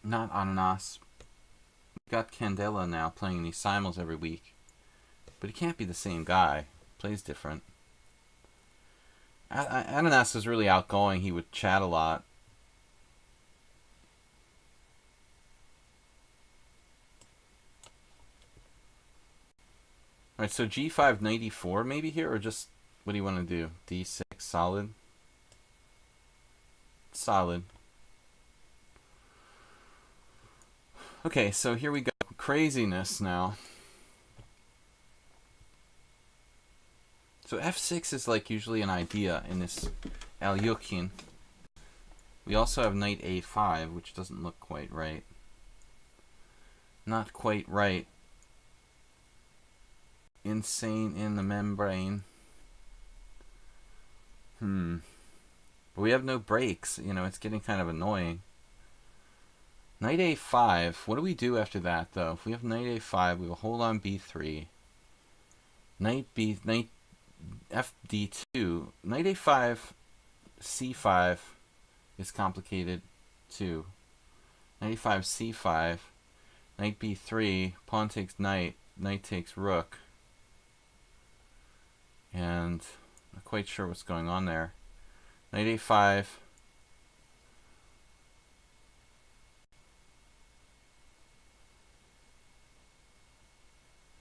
Not Ananas. We've got Candela now playing these simuls every week. But he can't be the same guy. Plays different. Ananas was really outgoing. He would chat a lot. Alright, so g5, knight e4 maybe here, or just, what do you want to do? d6, solid? Solid. Okay, so here we go. Craziness now. So f6 is like usually an idea in this Alyokhin. We also have knight a5, which doesn't look quite right. Not quite right. Insane in the membrane. But we have no breaks. You know, it's getting kind of annoying. Knight a5. What do we do after that, though? If we have knight a5, we will hold on b3. Knight fd2. Knight a5, c5 is complicated too. Knight a5, c5. Knight b3. Pawn takes knight. Knight takes rook. And I'm not quite sure what's going on there. Knight a5.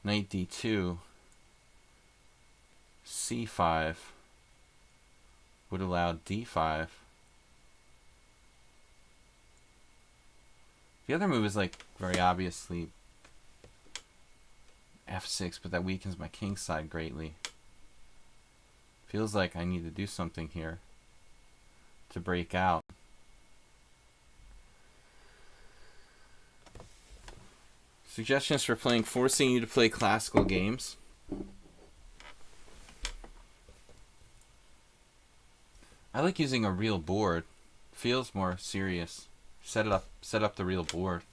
Knight d2. c5 would allow d5. The other move is like very obviously f6, but that weakens my king side greatly. Feels like I need to do something here to break out. Suggestions for playing, forcing you to play classical games. I like using a real board. Feels more serious. Set up the real board.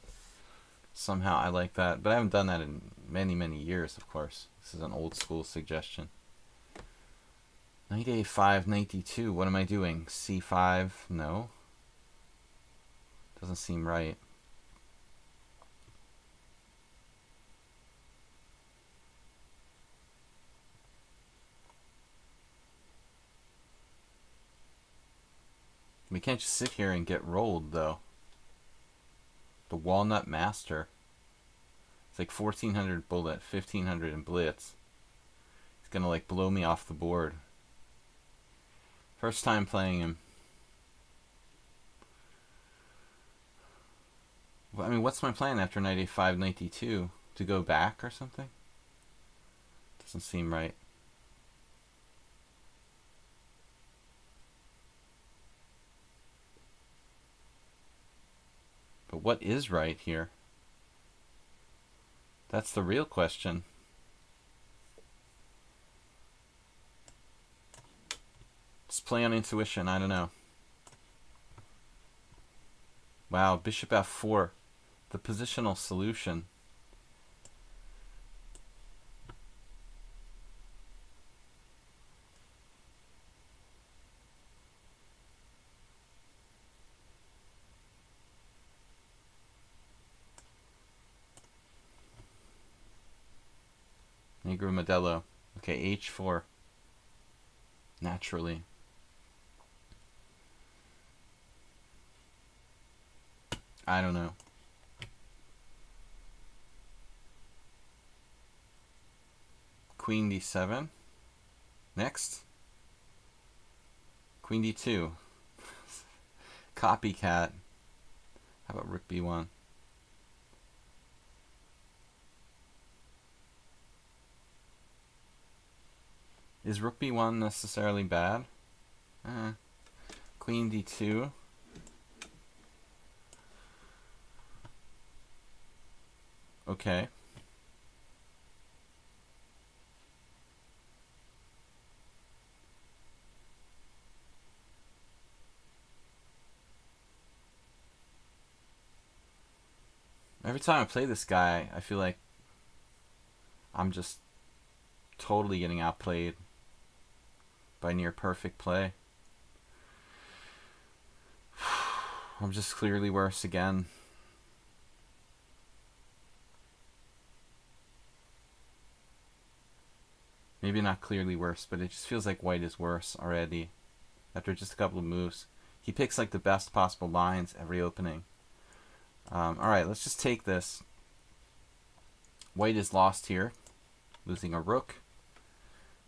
Somehow I like that, but I haven't done that in many, many years, of course. This is an old school suggestion. Knight a5, knight d2. What am I doing? c5? No. Doesn't seem right. We can't just sit here and get rolled, though. The Walnut Master. It's like 1400 bullet, 1500 in blitz. He's gonna like blow me off the board. First time playing him. I mean, what's my plan after knight a5, knight d2? To go back or something? Doesn't seem right. But what is right here? That's the real question. Just play on intuition, I don't know. Wow, bishop f4. The positional solution. Negro Modelo. Okay, h4. Naturally. I don't know. Queen d7. Next. Queen d2. Copycat. How about rook b1? Is rook b1 necessarily bad? Queen d2. Okay. Every time I play this guy, I feel like I'm just totally getting outplayed by near perfect play. I'm just clearly worse again. Maybe not clearly worse, but it just feels like white is worse already. After just a couple of moves. He picks like the best possible lines every opening. Alright, let's just take this. White is lost here. Losing a rook.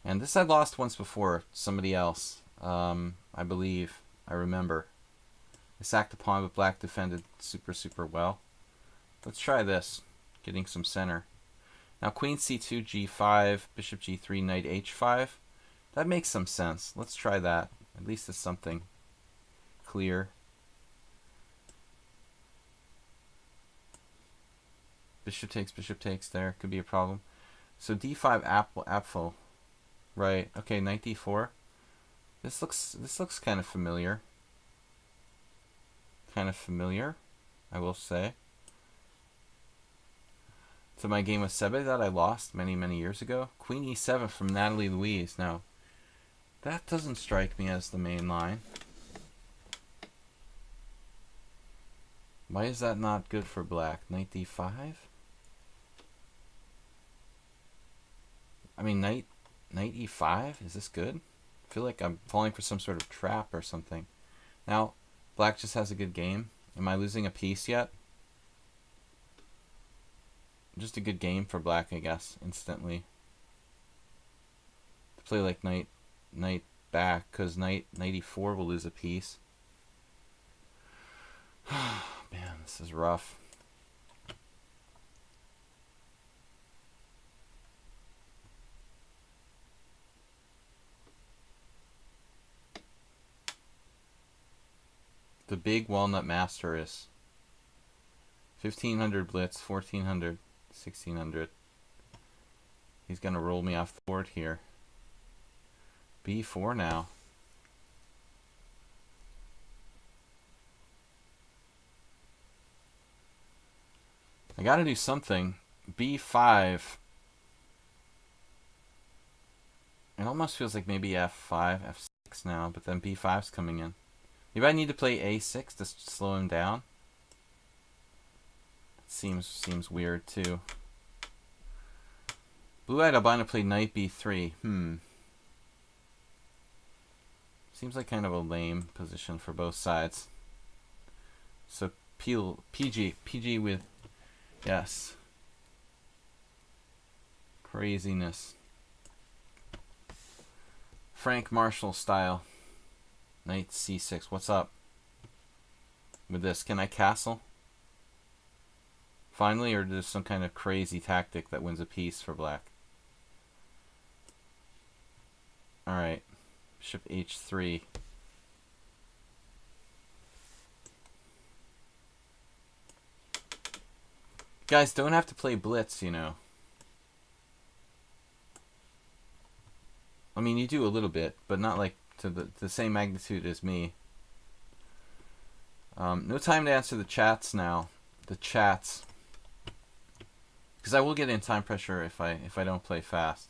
And this I lost once before. Somebody else. I believe. I remember. I sacked the pawn, but black defended super well. Let's try this. Getting some center. Now queen c2, g5, bishop g3, knight h5. That makes some sense. Let's try that. At least it's something clear. Bishop takes there. Could be a problem. So d5 apfel. Right. Okay, knight d4. This looks kind of familiar. I will say. To my game with Sebe that I lost many years ago. Queen e7 from Natalie Louise. Now, that doesn't strike me as the main line. Why is that not good for black? Knight d5? I mean, knight e5? Is this good? I feel like I'm falling for some sort of trap or something. Now, black just has a good game. Am I losing a piece yet? Just a good game for black, I guess, instantly. To play like knight back, because knight e4 will lose a piece. Man, this is rough. The big Walnut Master is 1500 blitz, 1400 1600. He's gonna roll me off the board here. B4 now. I gotta do something. B5. It almost feels like maybe F5, F6 now, but then B5's coming in. Maybe I need to play A6 to slow him down. Seems weird too. Blue-eyed albino played knight B3. Seems like kind of a lame position for both sides. So PG with, yes. Craziness. Frank Marshall style. Knight C6. What's up with this? Can I castle? Finally, or is there some kind of crazy tactic that wins a piece for black? Alright. Bishop H3. Guys, don't have to play blitz, you know. I mean, you do a little bit, but not like to the same magnitude as me. No time to answer the chats now. The chats. Because I will get in time pressure if I don't play fast.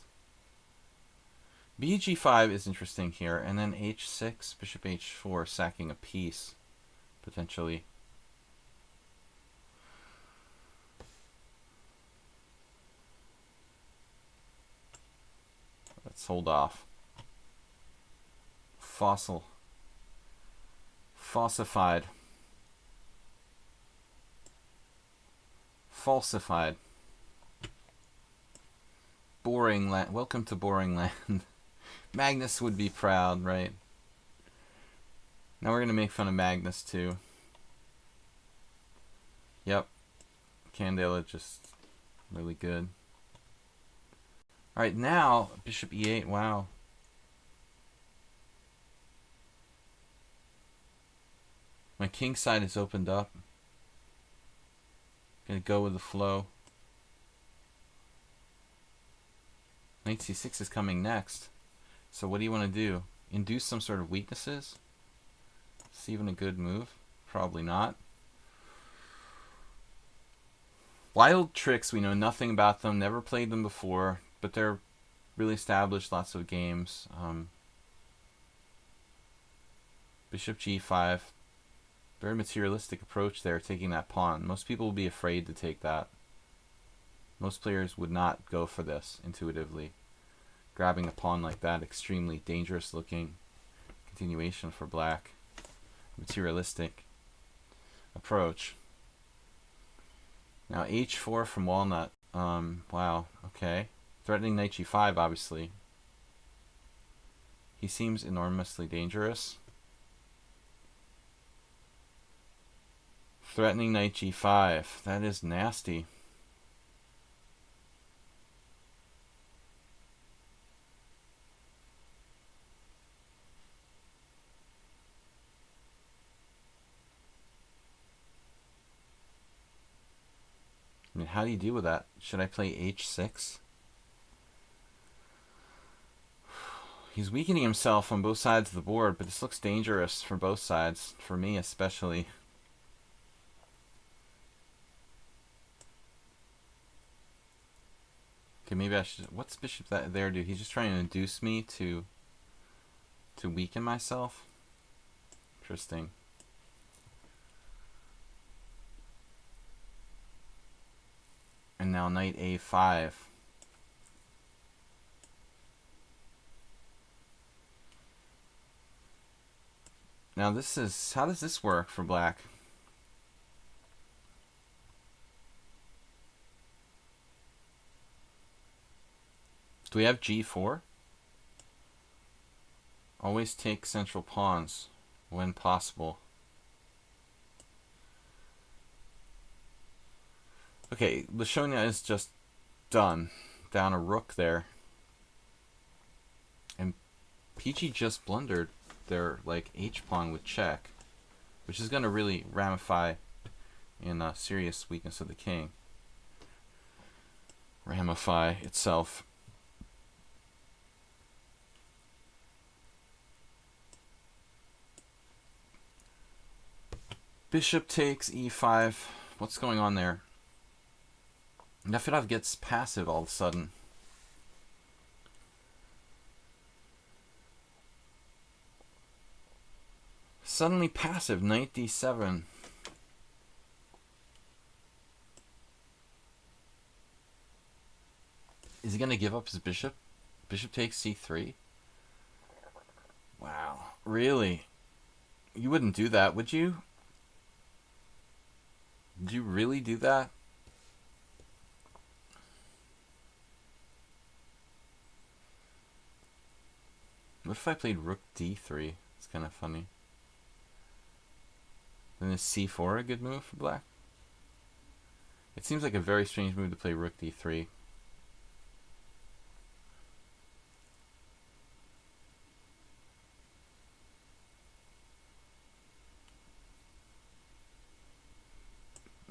BG5 is interesting here, and then H6, Bishop H4, sacking a piece, potentially. Let's hold off. Falsified. Boring land. Welcome to boring land. Magnus would be proud, right? Now we're going to make fun of Magnus too. Yep. Candela just really good. Alright, now Bishop E8. Wow. My king side is opened up. Gonna go with the flow. Knight C6 is coming next. So what do you want to do? Induce some sort of weaknesses? Is this even a good move? Probably not. Wild tricks, we know nothing about them, never played them before, but they're really established, lots of games. Bishop G5. Very materialistic approach there, taking that pawn. Most people would be afraid to take that. Most players would not go for this intuitively. Grabbing a pawn like that, extremely dangerous looking continuation for black. Materialistic approach. Now H4 from Walnut. Wow, okay. Threatening Knight G5, obviously. He seems enormously dangerous. Threatening Knight G5. That is nasty. I mean, how do you deal with that? Should I play H6? He's weakening himself on both sides of the board, but this looks dangerous for both sides. For me, especially. Okay, maybe I should... What's Bishop that there do? He's just trying to induce me to weaken myself? Interesting. And now Knight A5. Now this is... How does this work for black? Do we have G4? Always take central pawns when possible. Okay, Lishonia is just done. Down a rook there. And PG just blundered their like H-pawn with check, which is going to really ramify in a serious weakness of the king. MFI itself. Bishop takes e5. What's going on there? Nefedov gets passive all of a sudden. Suddenly passive, knight d7. Is he going to give up his bishop? Bishop takes c3? Wow, really? You wouldn't do that, would you? Did you really do that? What if I played rook d3? It's kind of funny. Then is c4 a good move for black? It seems like a very strange move to play rook d3.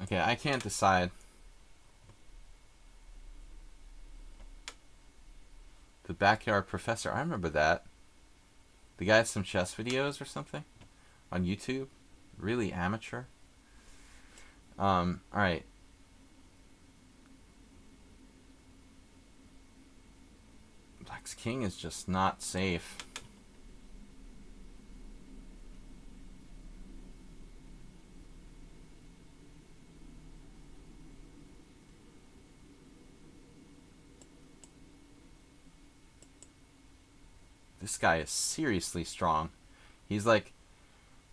Okay, I can't decide. The Backyard Professor, I remember that. The guy had some chess videos or something on YouTube. Really amateur. Alright. Black's king is just not safe. This guy is seriously strong. He's like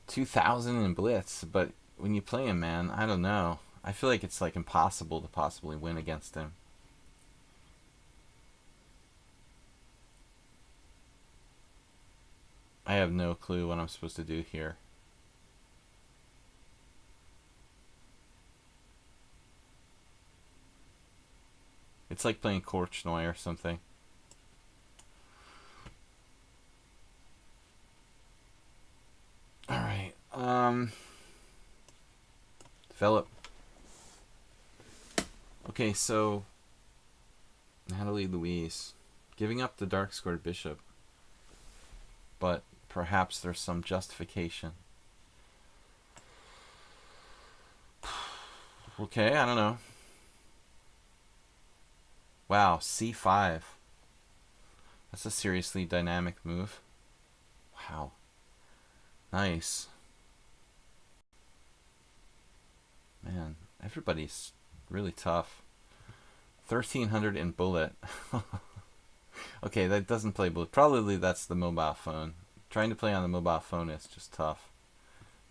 2000 in blitz, but when you play him, man, I don't know. I feel like it's like impossible to possibly win against him. I have no clue what I'm supposed to do here. It's like playing Korchnoi or something. Alright, develop. Okay, so Natalie Louise giving up the dark squared bishop, but perhaps there's some justification. Okay, I don't know. Wow, c5. That's a seriously dynamic move. Wow. Nice. Man, everybody's really tough. 1300 in bullet. Okay, that doesn't play bullet. Probably that's the mobile phone. Trying to play on the mobile phone is just tough.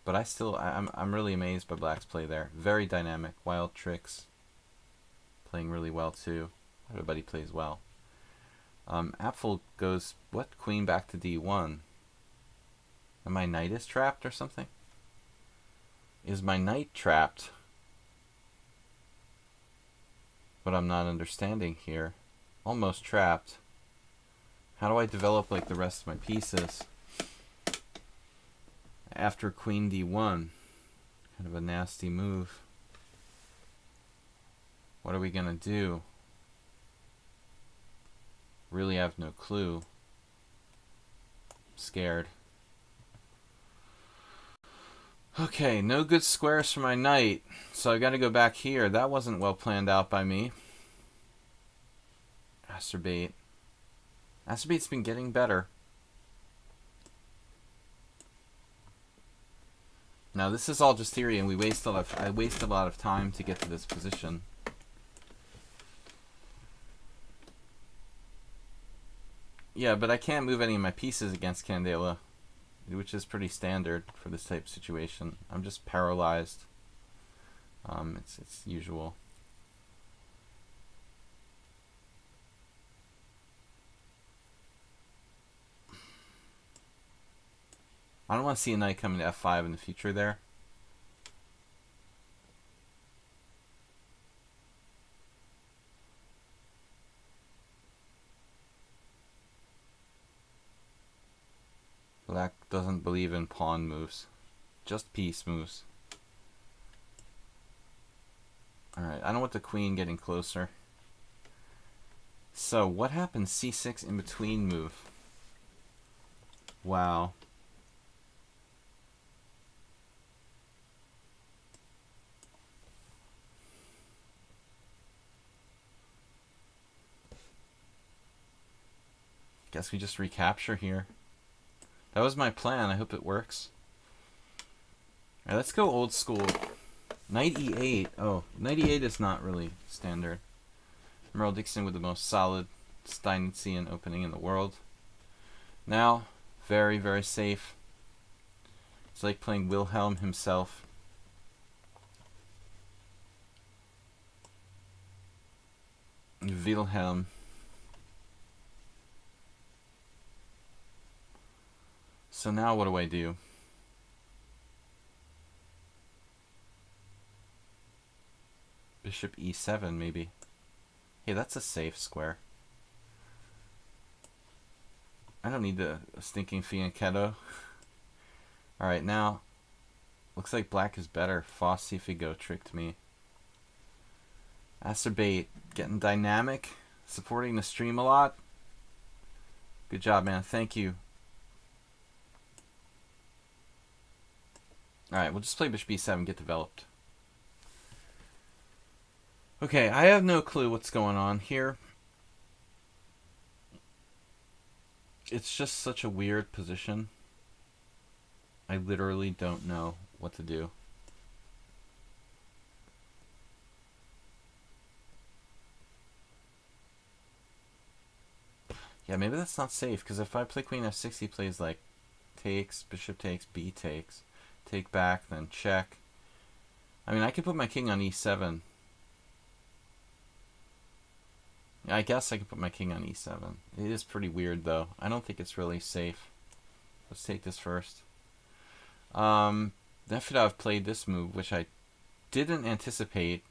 But I'm really amazed by Black's play there. Very dynamic, wild tricks. Playing really well too. Everybody plays well. Apfel goes, what? Queen back to d1. And my knight is trapped or something? Is my knight trapped? What I'm not understanding here. Almost trapped. How do I develop like the rest of my pieces? After queen d1. Kind of a nasty move. What are we gonna do? Really have no clue. I'm scared. Okay, no good squares for my knight, so I gotta go back here. That wasn't well planned out by me. Asterbait. Asterbait's been getting better. Now this is all just theory, and I waste a lot of time to get to this position. Yeah, but I can't move any of my pieces against Candela, which is pretty standard for this type of situation. I'm just paralyzed. It's usual. I don't want to see a knight coming to f5 in the future there. Black doesn't believe in pawn moves, just piece moves. Alright, I don't want the queen getting closer. So what happens c6 in between move? Wow. Guess we just recapture here. That was my plan. I hope it works. Alright, let's go old school. Knight e8. Oh, knight e8 is not really standard. Merle Dixon with the most solid Steinitzian opening in the world. Now, very, very safe. It's like playing Wilhelm himself. Wilhelm. So now what do I do? Bishop e7 maybe. Hey, that's a safe square. I don't need a stinking fianchetto. Alright, now looks like black is better. Fossifigo tricked me. Acerbate getting dynamic, supporting the stream a lot. Good job, man. Thank you. Alright, we'll just play bishop e7, get developed. Okay, I have no clue what's going on here. It's just such a weird position. I literally don't know what to do. Yeah, maybe that's not safe, because if I play queen f6, he plays like takes, bishop takes, b takes, take back, then check. I mean, I could put my king on e7. I guess I could put my king on e7. It is pretty weird, though. I don't think it's really safe. Let's take this first. Nefedov played this move, which I didn't anticipate,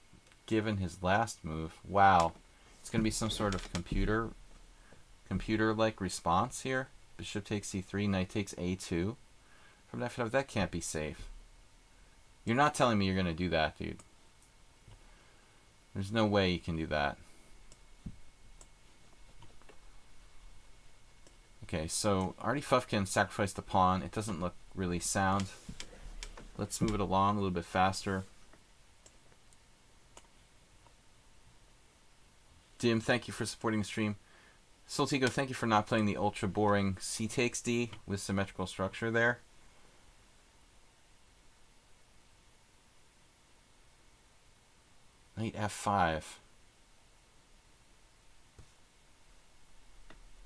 given his last move. Wow. It's going to be some sort of computer-like response here. Bishop takes c3, knight takes a2. From Nefedov, that can't be safe. You're not telling me you're going to do that, dude. There's no way you can do that. Okay, so Artie Fufkin sacrificed the pawn. It doesn't look really sound. Let's move it along a little bit faster. Dim, thank you for supporting the stream. Soltigo, thank you for not playing the ultra boring c takes d with symmetrical structure there. Knight f5.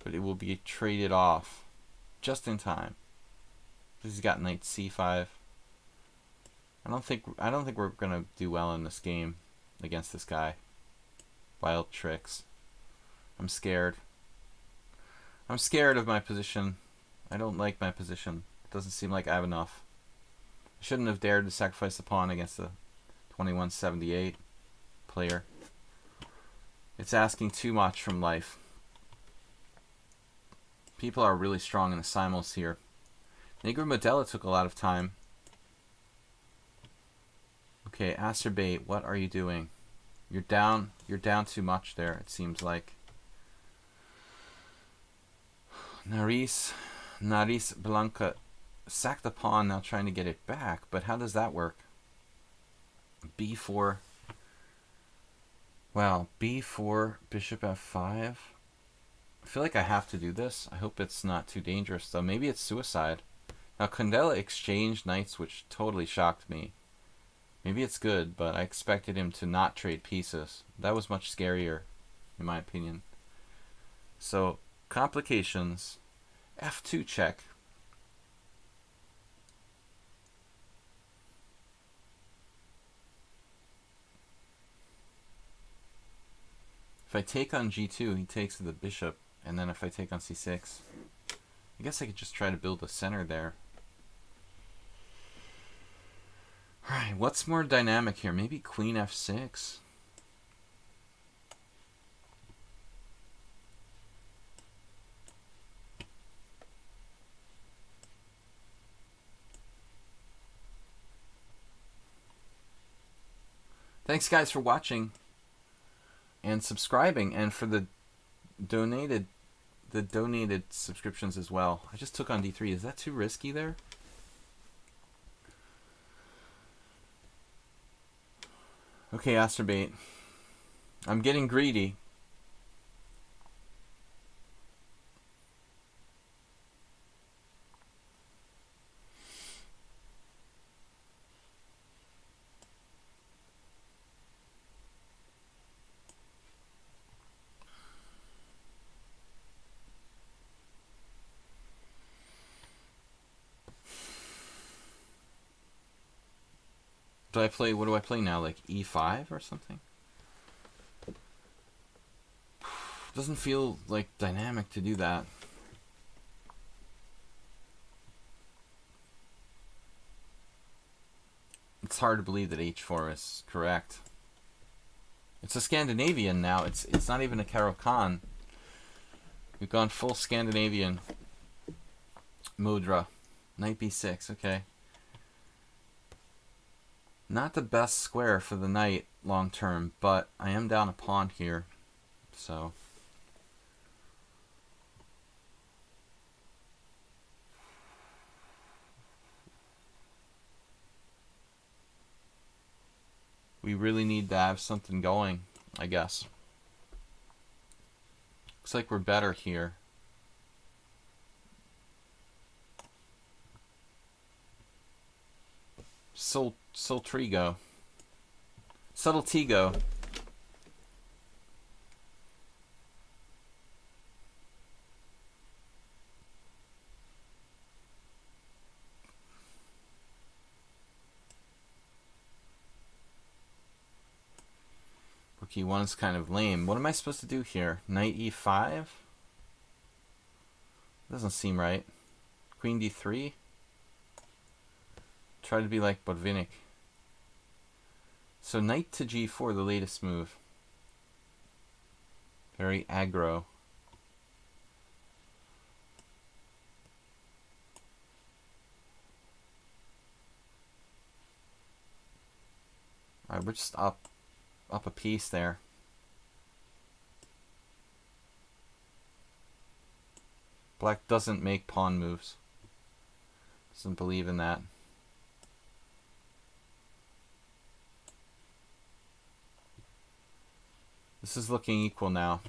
But it will be traded off just in time. He's got knight c5. I don't think we're gonna do well in this game against this guy. Wild tricks. I'm scared. I'm scared of my position. I don't like my position. It doesn't seem like I have enough. I shouldn't have dared to sacrifice the pawn against the 2178 player. It's asking too much from life. People are really strong in the simuls here. Negro Modella took a lot of time. Okay, Acerbate, what are you doing? You're down too much there, it seems like. Nariz Blanca sacked the pawn, now trying to get it back, but how does that work? b4. Wow, b4, bishop f5. I feel like I have to do this. I hope it's not too dangerous, though. Maybe it's suicide. Now, Condella exchanged knights, which totally shocked me. Maybe it's good, but I expected him to not trade pieces. That was much scarier, in my opinion. So, complications. f2 check. If I take on g2, he takes the bishop. And then if I take on c6, I guess I could just try to build a center there. Alright, what's more dynamic here? Maybe queen f6. Thanks guys for watching and subscribing, and for the donated the donated subscriptions as well. I just took on d3. Is that too risky there? Okay, Asterbait. I'm getting greedy. Do I play, what do I play now? Like e5 or something? Doesn't feel like dynamic to do that. It's hard to believe that h4 is correct. It's a Scandinavian now. It's not even a Caro-Kann. We've gone full Scandinavian mudra. Knight b6, okay. Not the best square for the knight long term, but I am down a pawn here, so. We really need to have something going, I guess. Looks like we're better here. Sultrigo. Subtletigo. Rook e1 is kind of lame. What am I supposed to do here? Knight e5? Doesn't seem right. Queen d3? Try to be like Botvinnik. So knight to g4, the latest move. Very aggro. Alright, we're just up a piece there. Black doesn't make pawn moves. Doesn't believe in that. This is looking equal now.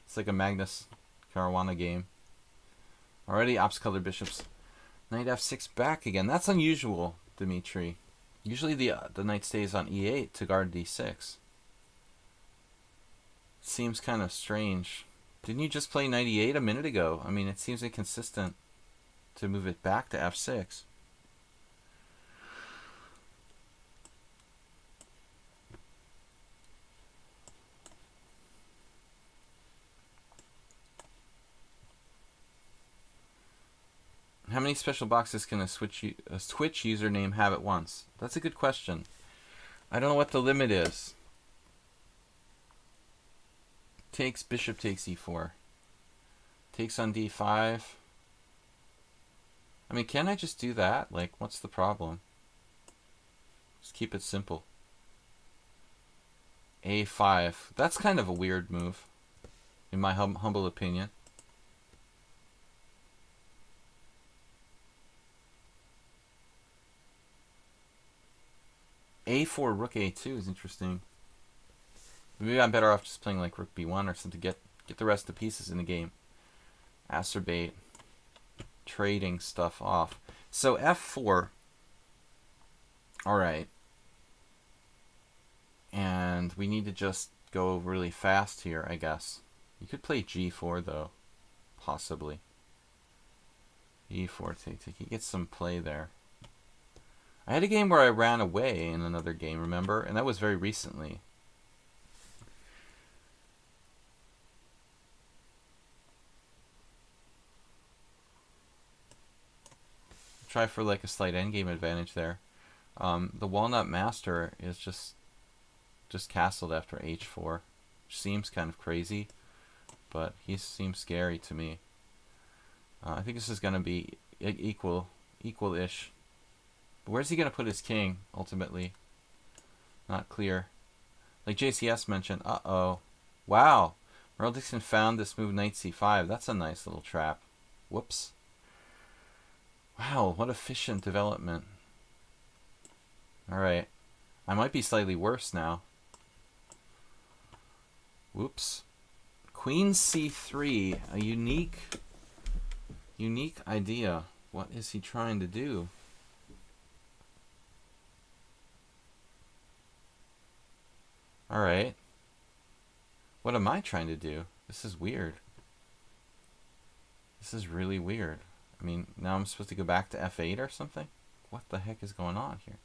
It's like a Magnus Caruana game. Already ops color bishops. Knight f6 back again. That's unusual, Dimitri. Usually the knight stays on e8 to guard d6. Seems kind of strange. Didn't you just play knight e8 a minute ago? I mean, it seems inconsistent to move it back to f6. How many special boxes can a Twitch username have at once? That's a good question. I don't know what the limit is. Takes, bishop takes e4. Takes on d5. I mean, can I just do that? Like, what's the problem? Just keep it simple. a5. That's kind of a weird move, in my humble opinion. a4, rook a2 is interesting. Maybe I'm better off just playing like rook b1 or something to get the rest of the pieces in the game. Acerbate. Trading stuff off. So f4. Alright. And we need to just go really fast here, I guess. You could play g4 though. Possibly. e4 take. You get some play there. I had a game where I ran away in another game, remember? And that was very recently. Try for like a slight endgame advantage there. The Walnut Master is just castled after h4, which seems kind of crazy, but he seems scary to me. I think this is going to be equal-ish. But where's he going to put his king, ultimately? Not clear. Like JCS mentioned, uh-oh. Wow. Merle Dixon found this move knight c5. That's a nice little trap. Whoops. Wow, what efficient development. Alright. I might be slightly worse now. Whoops. Queen c3. A unique idea. What is he trying to do? Alright. What am I trying to do? This is weird. This is really weird. I mean, now I'm supposed to go back to f8 or something? What the heck is going on here?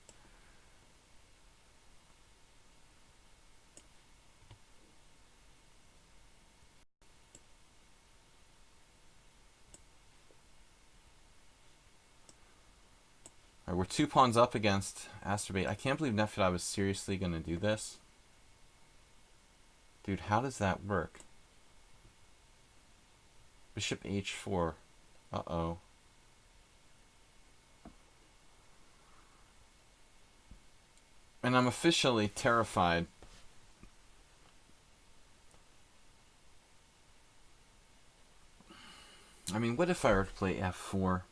Alright, we're 2 pawns up against Astrobate. I can't believe Nefedov was seriously going to do this. Dude, how does that work? Bishop h4. Uh-oh. And I'm officially terrified. I mean, what if I were to play f4?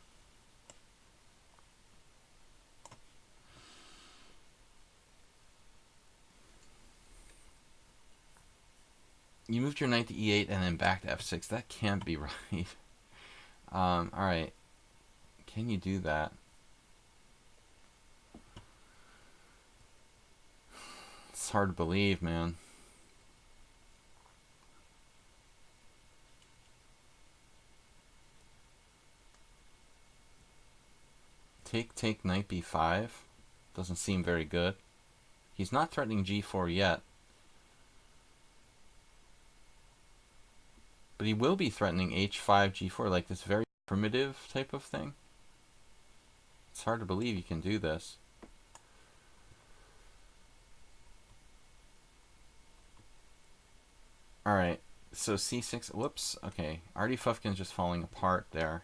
You moved your knight to e8 and then back to f6. That can't be right. Alright. Can you do that? It's hard to believe, man. Take knight b5. Doesn't seem very good. He's not threatening g4 yet. But he will be threatening h5, g4, like this very primitive type of thing. It's hard to believe you can do this. Alright, so c6, whoops, okay. Artie Fufkin's just falling apart there.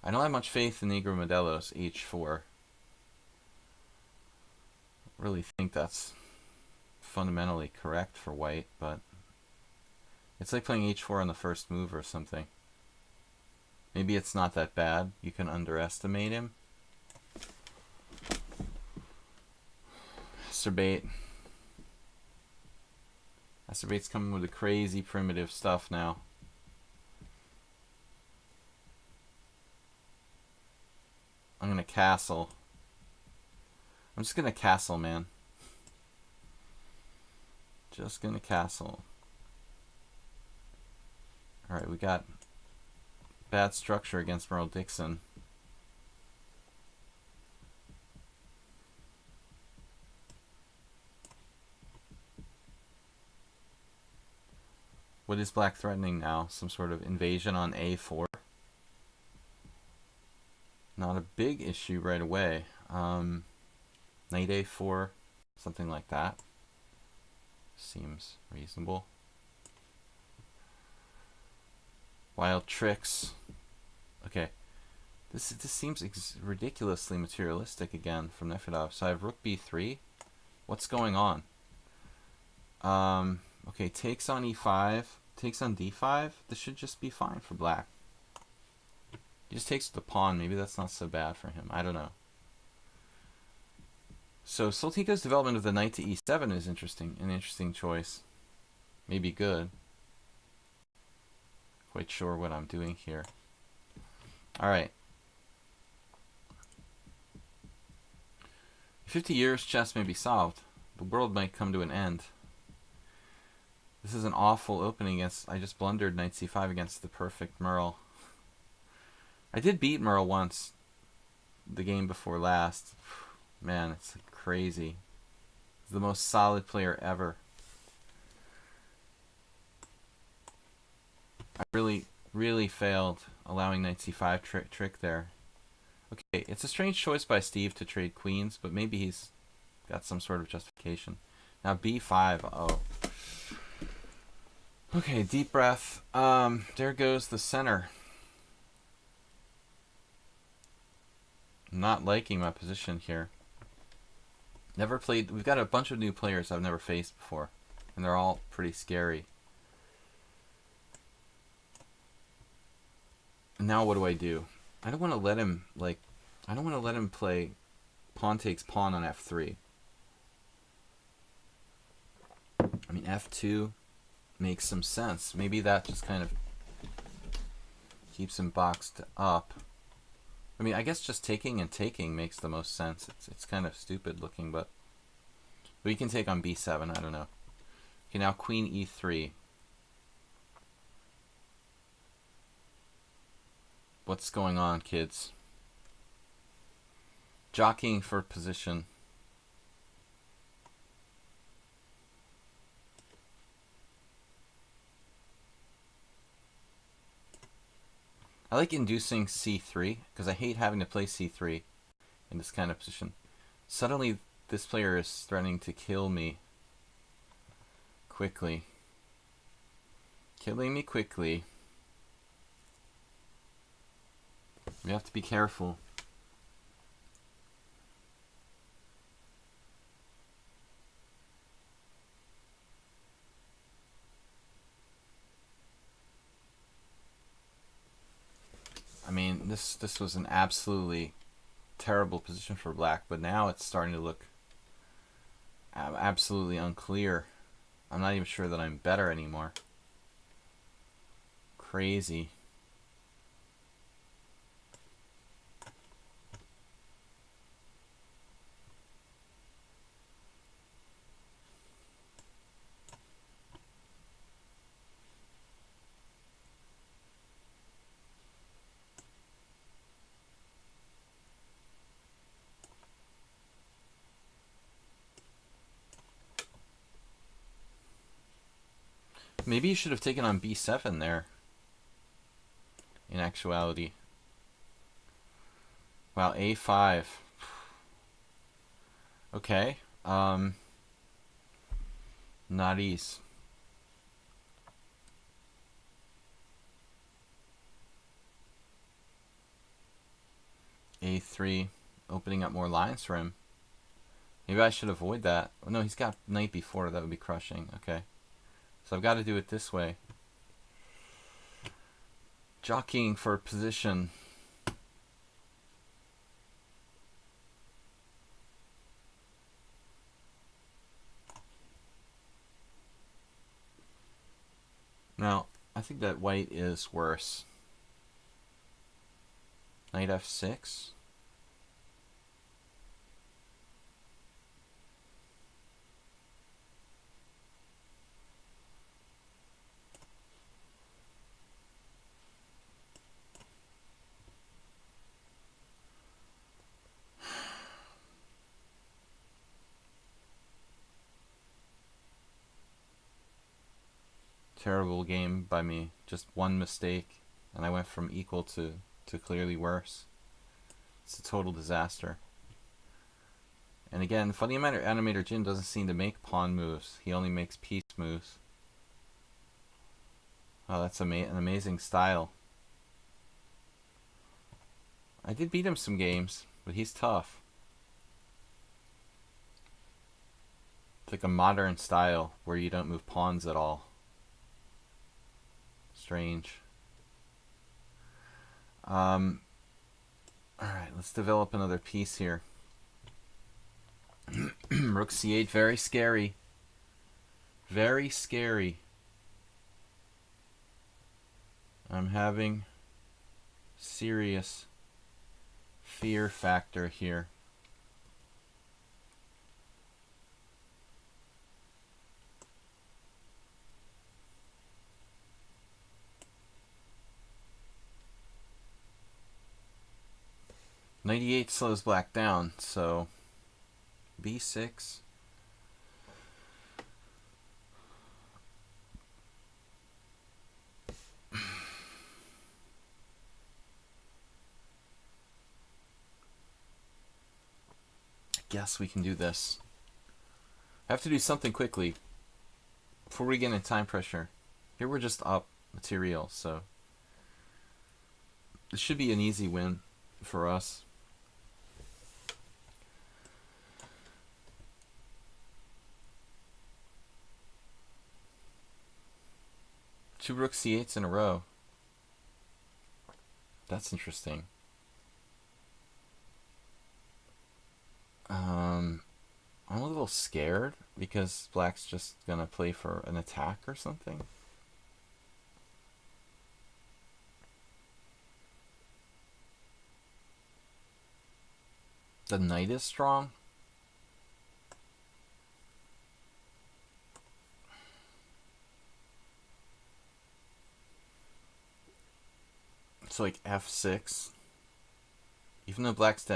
I don't have much faith in Negro Modelo's h4. I really think that's fundamentally correct for white, but it's like playing h4 on the first move or something. Maybe it's not that bad. You can underestimate him. Astrobate. Astrobate's coming with the crazy primitive stuff now. I'm gonna castle. I'm just gonna castle, man. Just gonna castle. Alright, we got bad structure against Merle Dixon. What is black threatening now? Some sort of invasion on a4? Not a big issue right away. Knight a4, something like that. Seems reasonable. Wild tricks. Okay. This seems ridiculously materialistic again from Nefedov. So I have rook b3. What's going on? Okay, takes on e5, takes on d5. This should just be fine for black. He just takes the pawn. Maybe that's not so bad for him. I don't know. So Soltiko's development of the knight to e7 is interesting. An interesting choice. Maybe good. Quite sure what I'm doing here. Alright. 50 years, chess may be solved. The world might come to an end. This is an awful opening against... I just blundered knight c5 against the perfect Merle. I did beat Merle once. The game before last. Man, it's crazy. He's the most solid player ever. I really failed allowing knight c5 trick there. Okay, it's a strange choice by Steve to trade queens, but maybe he's got some sort of justification. Now b5, oh. Okay, deep breath. There goes the center. I'm not liking my position here. Never played. We've got a bunch of new players I've never faced before, and they're all pretty scary. Now what do? I don't want to let him, like, I don't want to let him play pawn takes pawn on f3. I mean, f2 makes some sense. Maybe that just kind of keeps him boxed up. I mean, I guess just taking and taking makes the most sense. It's kind of stupid looking, but we can take on b7. I don't know. Okay, now queen e3. What's going on, kids? Jockeying for position. I like inducing c3 because I hate having to play c3 in this kind of position. Suddenly, this player is threatening to kill me quickly. Killing me quickly. We have to be careful. I mean, this was an absolutely terrible position for black, but now it's starting to look absolutely unclear. I'm not even sure that I'm better anymore. Crazy. Maybe you should have taken on b7 there. In actuality. Wow, a5. Okay. Not easy. a3, opening up more lines for him. Maybe I should avoid that. Oh, no, he's got knight b4. That would be crushing. Okay. So I've got to do it this way. Jockeying for position. Now, I think that white is worse. Knight f6. Terrible game by me. Just one mistake, and I went from equal to clearly worse. It's a total disaster. And again, funny animator Jin doesn't seem to make pawn moves. He only makes piece moves. Oh, that's an amazing style. I did beat him some games, but he's tough. It's like a modern style where you don't move pawns at all. Strange. Alright, let's develop another piece here. Rook c8, very scary. Very scary. I'm having serious fear factor here. Knight e8 slows black down, so b6. I guess we can do this. I have to do something quickly before we get into time pressure. Here we're just up material, so this should be an easy win for us. Two rook c8s in a row. That's interesting. I'm a little scared because black's just gonna play for an attack or something. The knight is strong. It's like f6. Even though black's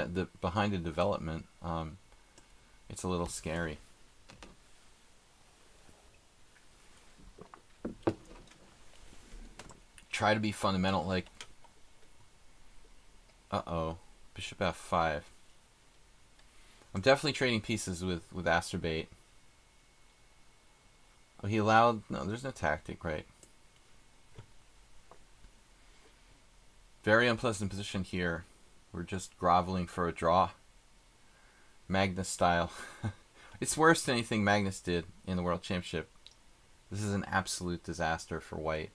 behind in development, it's a little scary. Try to be fundamental, like... Uh-oh. Bishop f5. I'm definitely trading pieces with Asterbait. Oh, he allowed... No, there's no tactic, right? Very unpleasant position here. We're just groveling for a draw. Magnus style. It's worse than anything Magnus did in the World Championship. This is an absolute disaster for white.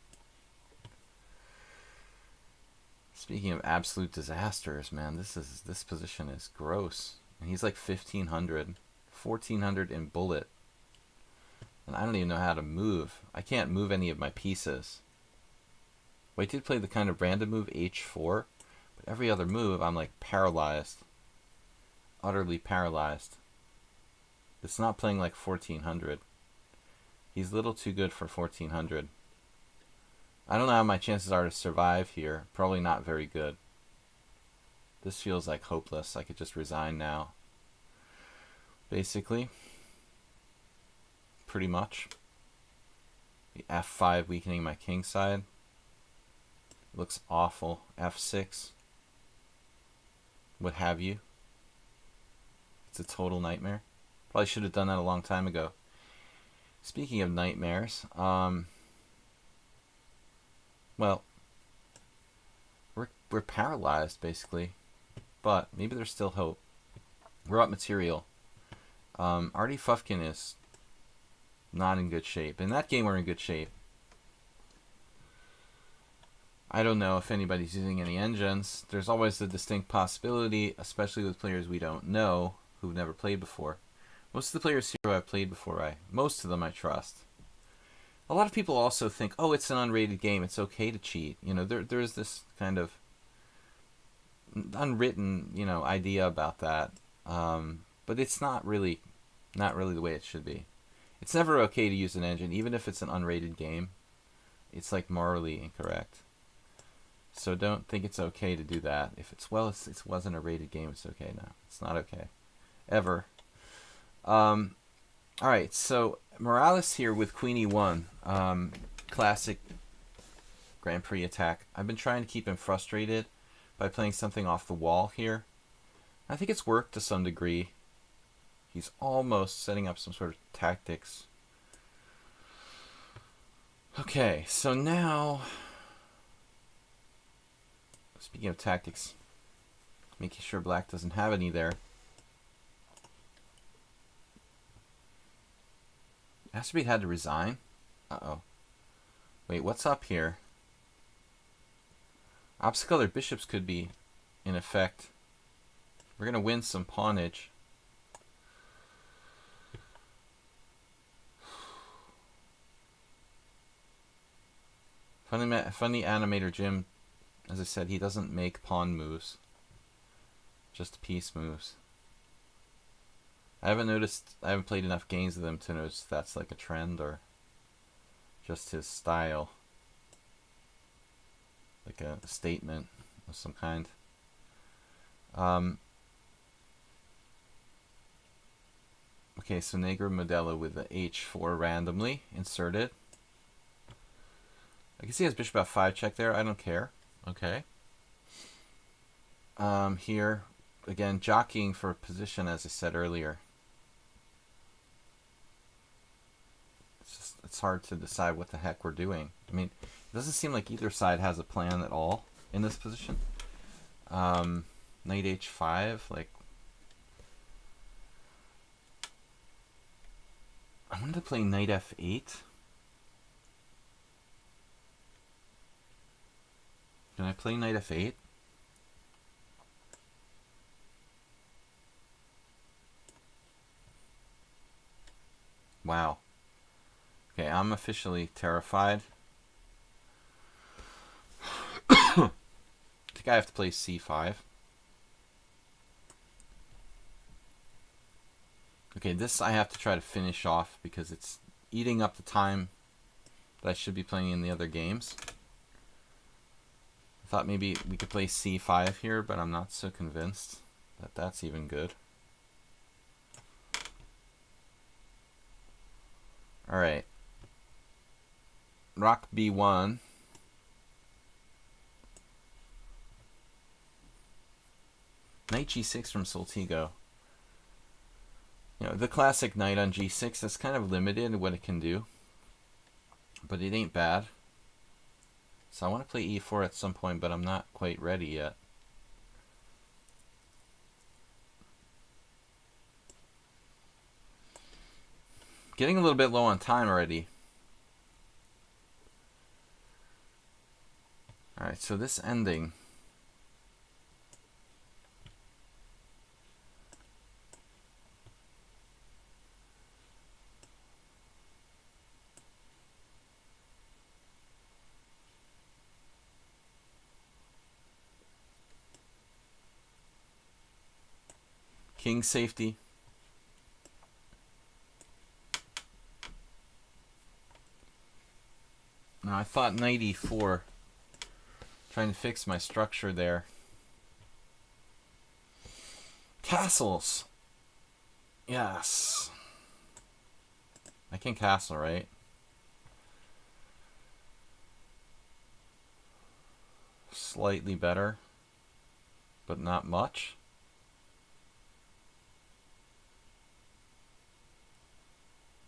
Speaking of absolute disasters, man, this position is gross. And he's like 1500, 1400 in bullet. And I don't even know how to move. I can't move any of my pieces. White did play the kind of random move h4, but every other move I'm like paralyzed. Utterly paralyzed. It's not playing like 1400. He's a little too good for 1400. I don't know how my chances are to survive here. Probably not very good. This feels like hopeless. I could just resign now. Basically. Pretty much. The f5 weakening my king side. Looks awful. f6. What have you. It's a total nightmare. Probably should have done that a long time ago. Speaking of nightmares, well, we're paralyzed basically, but maybe there's still hope. We're up material. Artie Fufkin is not in good shape. In that game, we're in good shape. I don't know if anybody's using any engines. There's always the distinct possibility, especially with players we don't know, who've never played before. Most of the players here who I've played before, most of them I trust. A lot of people also think, oh, it's an unrated game, it's okay to cheat. You know, there's this kind of unwritten, you know, idea about that. But it's not really the way it should be. It's never okay to use an engine, even if it's an unrated game. It's like morally incorrect. So don't think it's okay to do that. If it wasn't a rated game, it's okay. No, it's not okay. Ever. Alright, so Morales here with Queen E1. Classic Grand Prix attack. I've been trying to keep him frustrated by playing something off the wall here. I think it's worked to some degree. He's almost setting up some sort of tactics. Okay, so now... Speaking of tactics, making sure black doesn't have any there. Asterbait had to resign? Uh-oh. Wait, what's up here? Opposite colored bishops could be in effect. We're going to win some pawnage. Funny animator Jim, as I said, he doesn't make pawn moves. Just piece moves. I haven't played enough games of them to notice if that's like a trend or just his style. Like a statement of some kind. Okay, so Negro Modelo with the h4 randomly inserted. I can see he has bishop f5 check there. I don't care. Okay. Here, again, jockeying for position, as I said earlier. It's hard to decide what the heck we're doing. I mean, it doesn't seem like either side has a plan at all in this position. Knight h5, like... I wanted to play knight f8. Can I play knight f8? I'm officially terrified. I think I have to play c5. Okay, this I have to try to finish off because it's eating up the time that I should be playing in the other games. I thought maybe we could play c5 here, but I'm not so convinced that that's even good. Alright. Rock b1. Knight g6 from Soltigo. You know, the classic knight on g6 is kind of limited in what it can do, but it ain't bad. So I want to play e4 at some point, but I'm not quite ready yet. Getting a little bit low on time already. Alright, so this ending. King safety. Now I thought knight e4. Trying to fix my structure there. Castles. Yes. I can castle, right? Slightly better, but not much.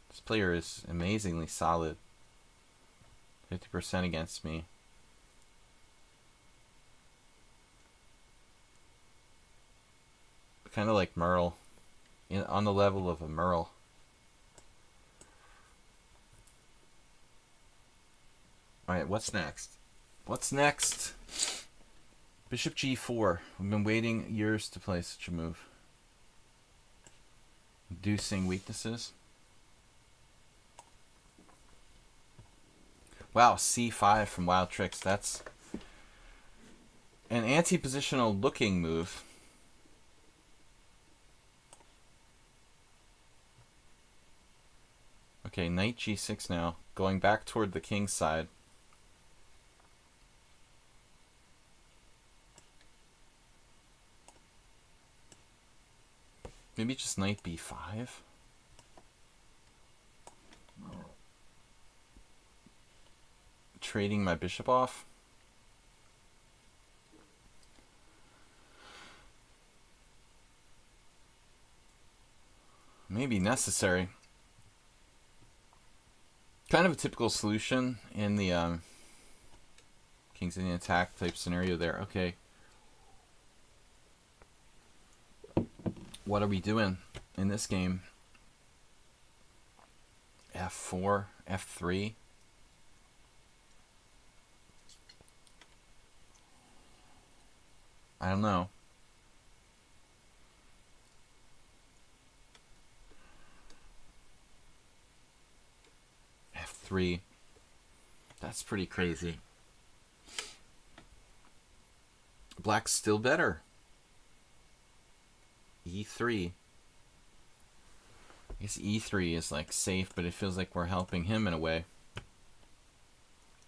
This player is amazingly solid. 50% against me. Kind of like Merle, on the level of a Merle. Alright, what's next? What's next? Bishop g4. We've been waiting years to play such a move. Reducing weaknesses. Wow, c5 from Wild Tricks. That's an anti-positional looking move. Okay, knight g6 now. Going back toward the king's side. Maybe just knight b5. Trading my bishop off. Maybe necessary. Kind of a typical solution in the King's Indian attack type scenario there. Okay. What are we doing in this game? F4, F3. I don't know. F3. That's pretty crazy. Black's still better. E3. I guess E3 is like safe, but it feels like we're helping him in a way.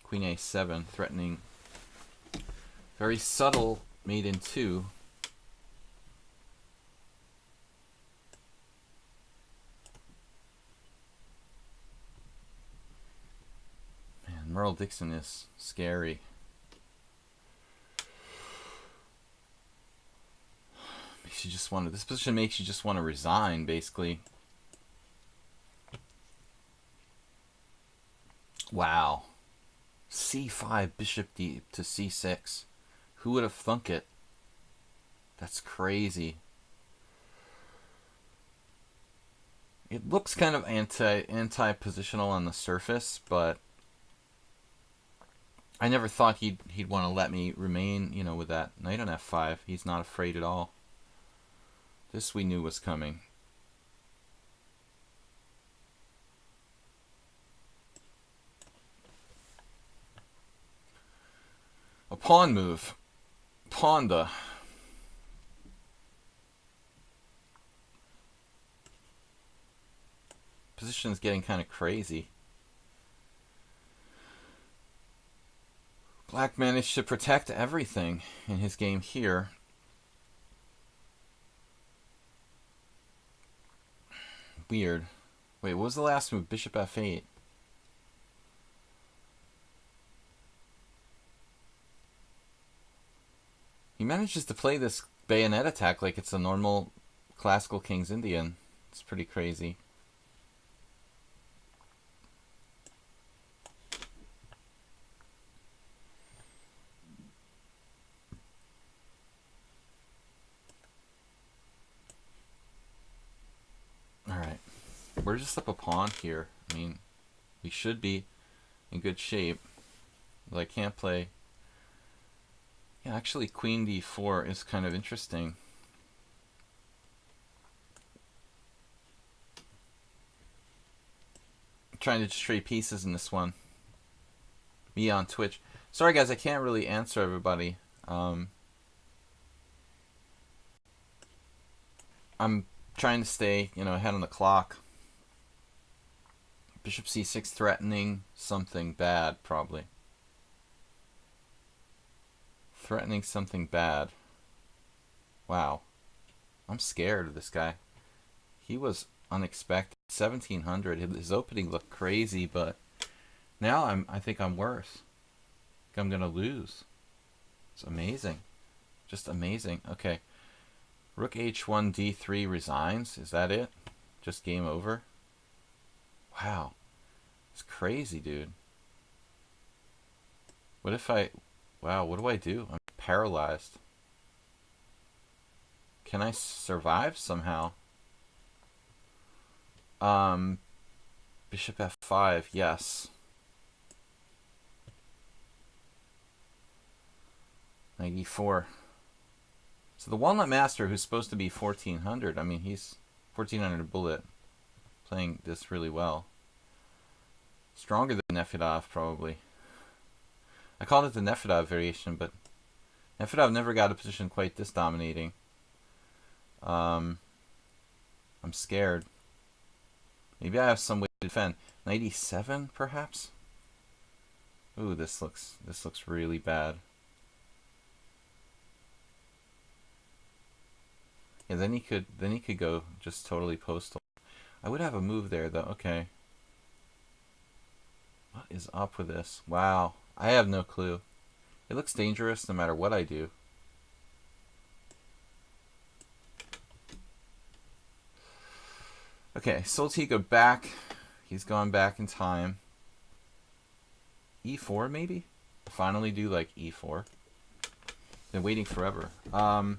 Queen A7, threatening. Very subtle, mate in 2. Man, Merle Dixon is scary. Makes you just want to, this position makes you just want to resign, basically. Wow. C5, bishop D to C6. Who would have thunk it? That's crazy. It looks kind of anti-positional on the surface, but I never thought he'd want to let me remain, you know, with that knight on F5. He's not afraid at all. This we knew was coming. pawn move. Pawn the. Position is getting kind of crazy. Black managed to protect everything in his game here. Weird. Wait, what was the last move? Bishop f8. He manages to play this bayonet attack like it's a normal classical King's Indian. It's pretty crazy. Alright. We're just up a pawn here. I mean, we should be in good shape. But I can't play. Yeah, actually queen d4 is kind of interesting. I'm trying to just trade pieces in this one. Me on Twitch. Sorry guys, I can't really answer everybody. I'm trying to stay, ahead on the clock. Bishop c6 threatening something bad, probably. Threatening something bad. Wow. I'm scared of this guy. He was unexpected. 1700. His opening looked crazy, but now I think I'm worse. I think I'm gonna lose. It's amazing. Just amazing. Okay. Rook h1 d3 resigns. Is that it? Just game over? Wow. It's crazy, dude. What if I... Wow, what do I do? I'm paralyzed. Can I survive somehow? Bishop f5, yes. Knight e4. So the Walnut Master, who's supposed to be 1400, I mean, he's 1400 bullet, playing this really well. Stronger than Nefedov, probably. I called it the Nefedov variation, but Nefedov never got a position quite this dominating. I'm scared. Maybe I have some way to defend. Knight e7, perhaps? Ooh, this looks really bad. Yeah, then he could go just totally postal. I would have a move there though. Okay. What is up with this? Wow. I have no clue. It looks dangerous no matter what I do. Okay, Soltiga back. He's gone back in time. E4 maybe? Finally do like E4. Been waiting forever. Alright,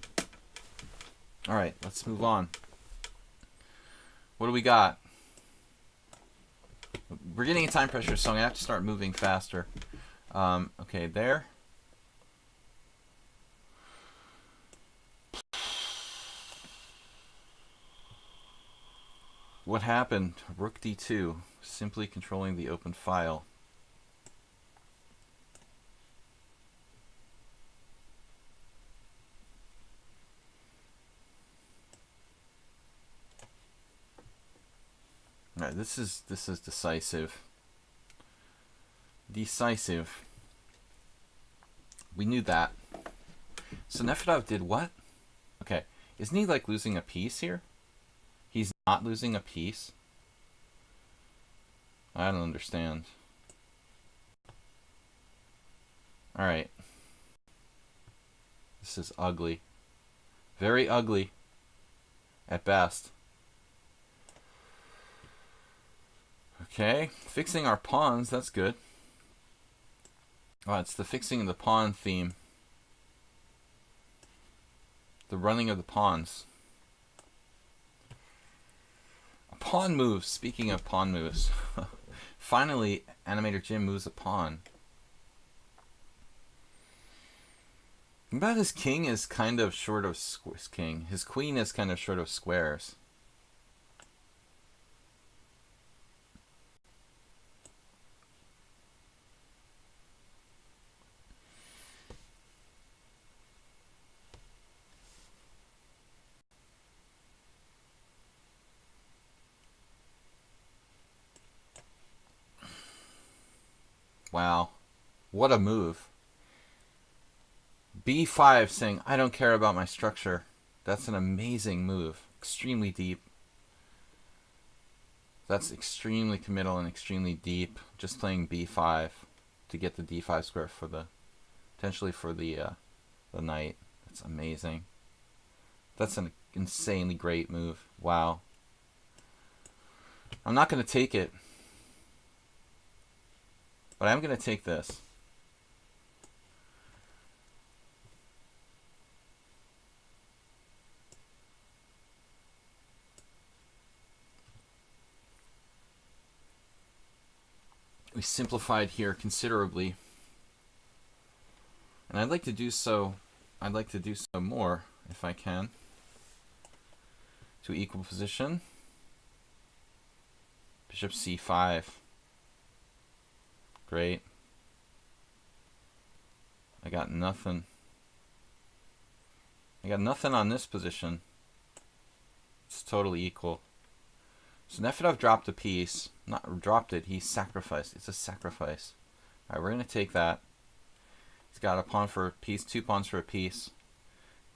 let's move on. What do we got? We're getting a time pressure, so I'm gonna have to start moving faster. Okay, there. What happened? Rook d2, simply controlling the open file. All right, this is decisive. Decisive. We knew that. So Nefedov did what? Okay, isn't he like losing a piece here? He's not losing a piece. I don't understand. All right. This is ugly. Very ugly. At best. Okay, fixing our pawns, that's good. Oh, it's the fixing of the pawn theme. The running of the pawns. A pawn move, speaking of pawn moves. Finally, Animator Jim moves a pawn. About his king is kind of short of king. His queen is kind of short of squares. Wow. What a move. B5 saying, I don't care about my structure. That's an amazing move. Extremely deep. That's extremely committal and extremely deep. Just playing B5 to get the D5 square for the potentially for the knight. That's amazing. That's an insanely great move. Wow. I'm not going to take it, but I'm going to take this. We simplified here considerably, and I'd like to do so. I'd like to do so more if I can. To equal position. Bishop c5. Great. I got nothing. I got nothing on this position. It's totally equal. So Nefedov dropped a piece. Not dropped it, he sacrificed. It's a sacrifice. Alright, we're going to take that. He's got a pawn for a piece, 2 pawns for a piece.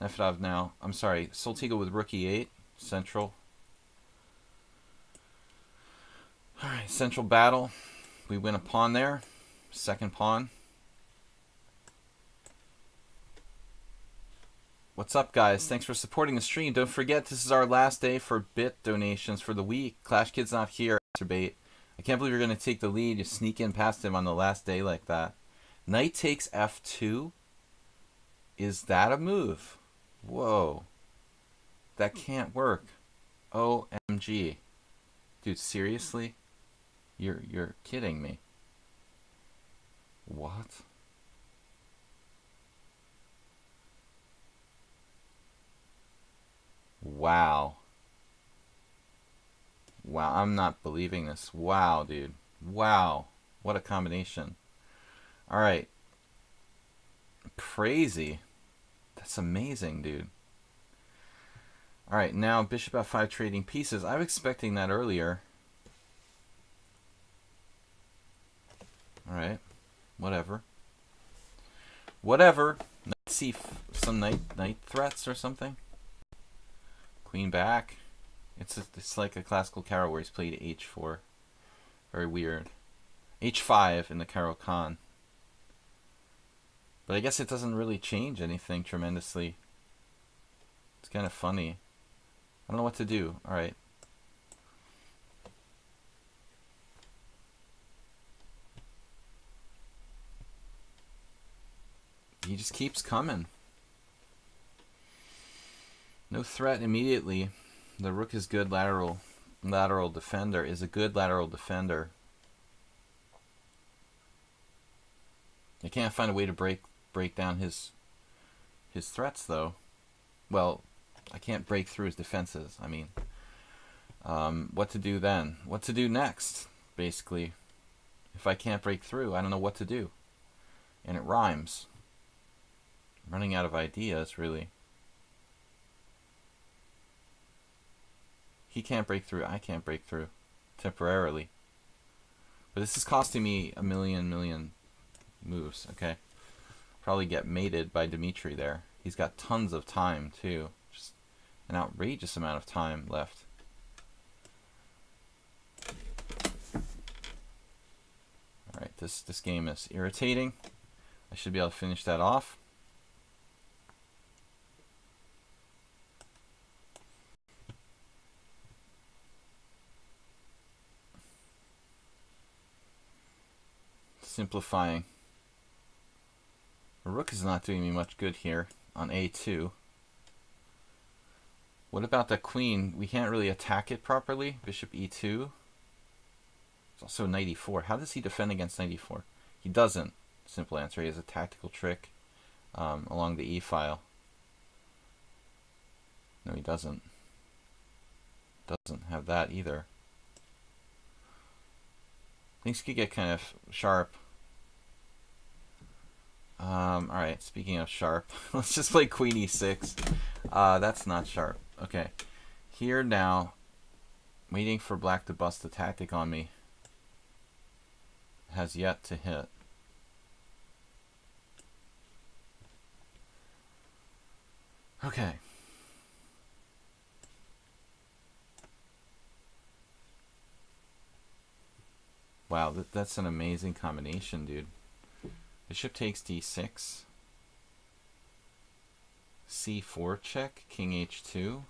Nefedov now, I'm sorry, Soltiga with rook e8, central. Alright, central battle. We win a pawn there. Second pawn. What's up, guys? Thanks for supporting the stream. Don't forget, this is our last day for bit donations for the week. Clash Kid's not here, Bait. I can't believe you're going to take the lead. You sneak in past him on the last day like that. Knight takes f2? Is that a move? Whoa. That can't work. OMG. Dude, seriously? You're kidding me. What? Wow. Wow, I'm not believing this. Wow, dude. Wow. What a combination. Alright. Crazy. That's amazing, dude. Alright, now bishop f5 trading pieces. I was expecting that earlier. Alright. Whatever. Whatever. Let's see some knight threats or something. Queen back. It's like a classical Caro where he's played h4. Very weird. h5 in the Caro Khan. But I guess it doesn't really change anything tremendously. It's kind of funny. I don't know what to do. Alright. He just keeps coming. No threat immediately. The rook is good lateral defender. Is a good lateral defender. I can't find a way to break down his threats though. Well, I can't break through his defenses. I mean, what to do then? What to do next? Basically, if I can't break through, I don't know what to do. And it rhymes. I'm running out of ideas, really. He can't break through. I can't break through. Temporarily. But this is costing me a million moves. Okay. Probably get mated by Dmitry there. He's got tons of time, too. Just an outrageous amount of time left. Alright, this game is irritating. I should be able to finish that off. Simplifying. The rook is not doing me much good here on a2. What about the queen? We can't really attack it properly. Bishop e2. It's also knight e4. How does he defend against knight e4? He doesn't. Simple answer. He has a tactical trick along the e file. No, he doesn't. Doesn't have that either. Things could get kind of sharp. Alright, speaking of sharp, let's just play queen e6. That's not sharp. Okay. Here now, waiting for black to bust the tactic on me. Has yet to hit. Okay. Wow, that's an amazing combination, dude. Bishop takes d6. c4 check, king h2.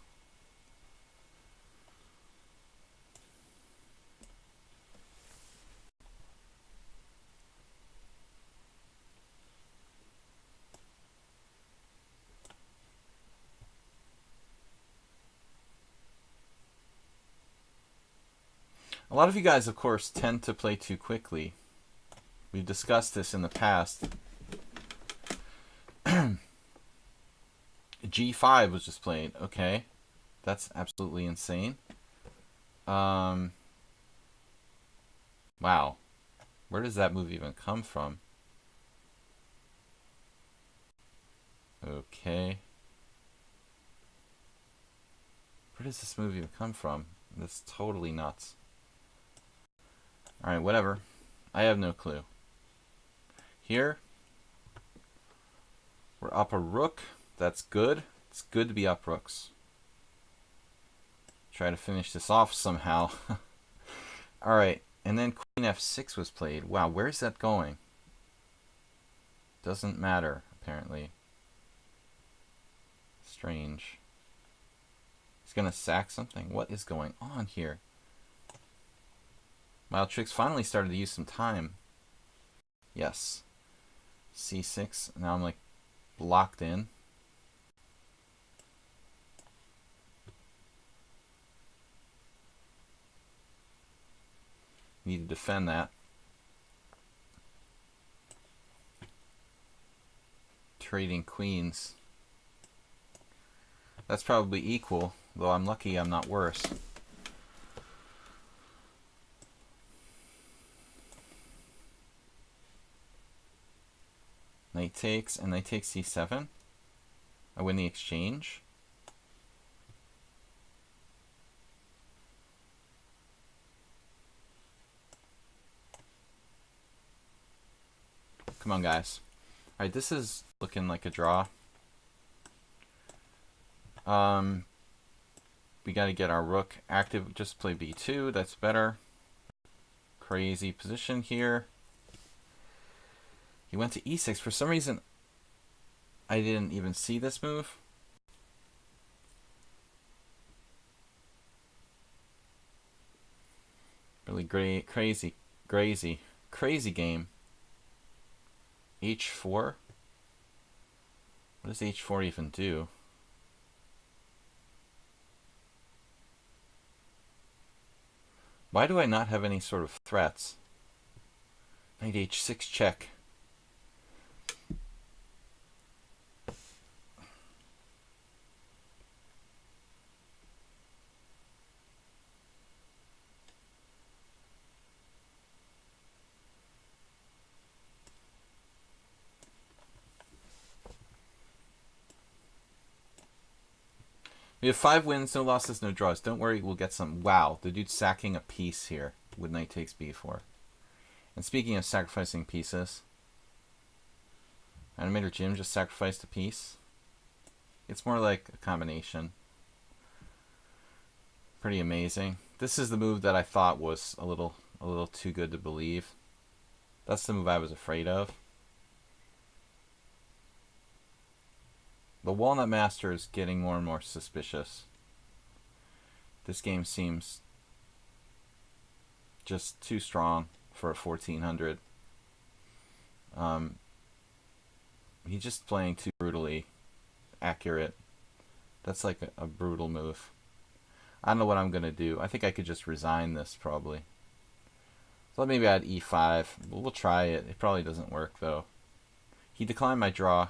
A lot of you guys, of course, tend to play too quickly. We've discussed this in the past. G5 was just played. Okay. That's absolutely insane. Wow. Where does that move even come from? Okay. Where does this move even come from? That's totally nuts. Alright, whatever. I have no clue. Here, we're up a rook. That's good. It's good to be up rooks. Try to finish this off somehow. Alright, and then queen f6 was played. Wow, where's that going? Doesn't matter, apparently. Strange. He's gonna sack something? What is going on here? Wild Tricks finally started to use some time. Yes. c6. Now I'm like locked in. Need to defend that. Trading queens. That's probably equal, though I'm lucky I'm not worse. Knight takes, and knight takes c7. I win the exchange. Come on, guys. Alright, this is looking like a draw. We got to get our rook active. Just play b2. That's better. Crazy position here. He went to e6. For some reason, I didn't even see this move. Really great, crazy game. h4. What does h4 even do? Why do I not have any sort of threats? Knight h6 check. We have 5 wins, no losses, no draws. Don't worry, we'll get some. Wow, the dude's sacking a piece here with knight takes b4. And speaking of sacrificing pieces, Animator Jim just sacrificed a piece. It's more like a combination. Pretty amazing. This is the move that I thought was a little too good to believe. That's the move I was afraid of. The Walnut Master is getting more and more suspicious. This game seems just too strong for a 1400. He's just playing too brutally accurate. That's like a brutal move. I don't know what I'm going to do. I think I could just resign this probably. So maybe add e5. We'll try it. It probably doesn't work though. He declined my draw.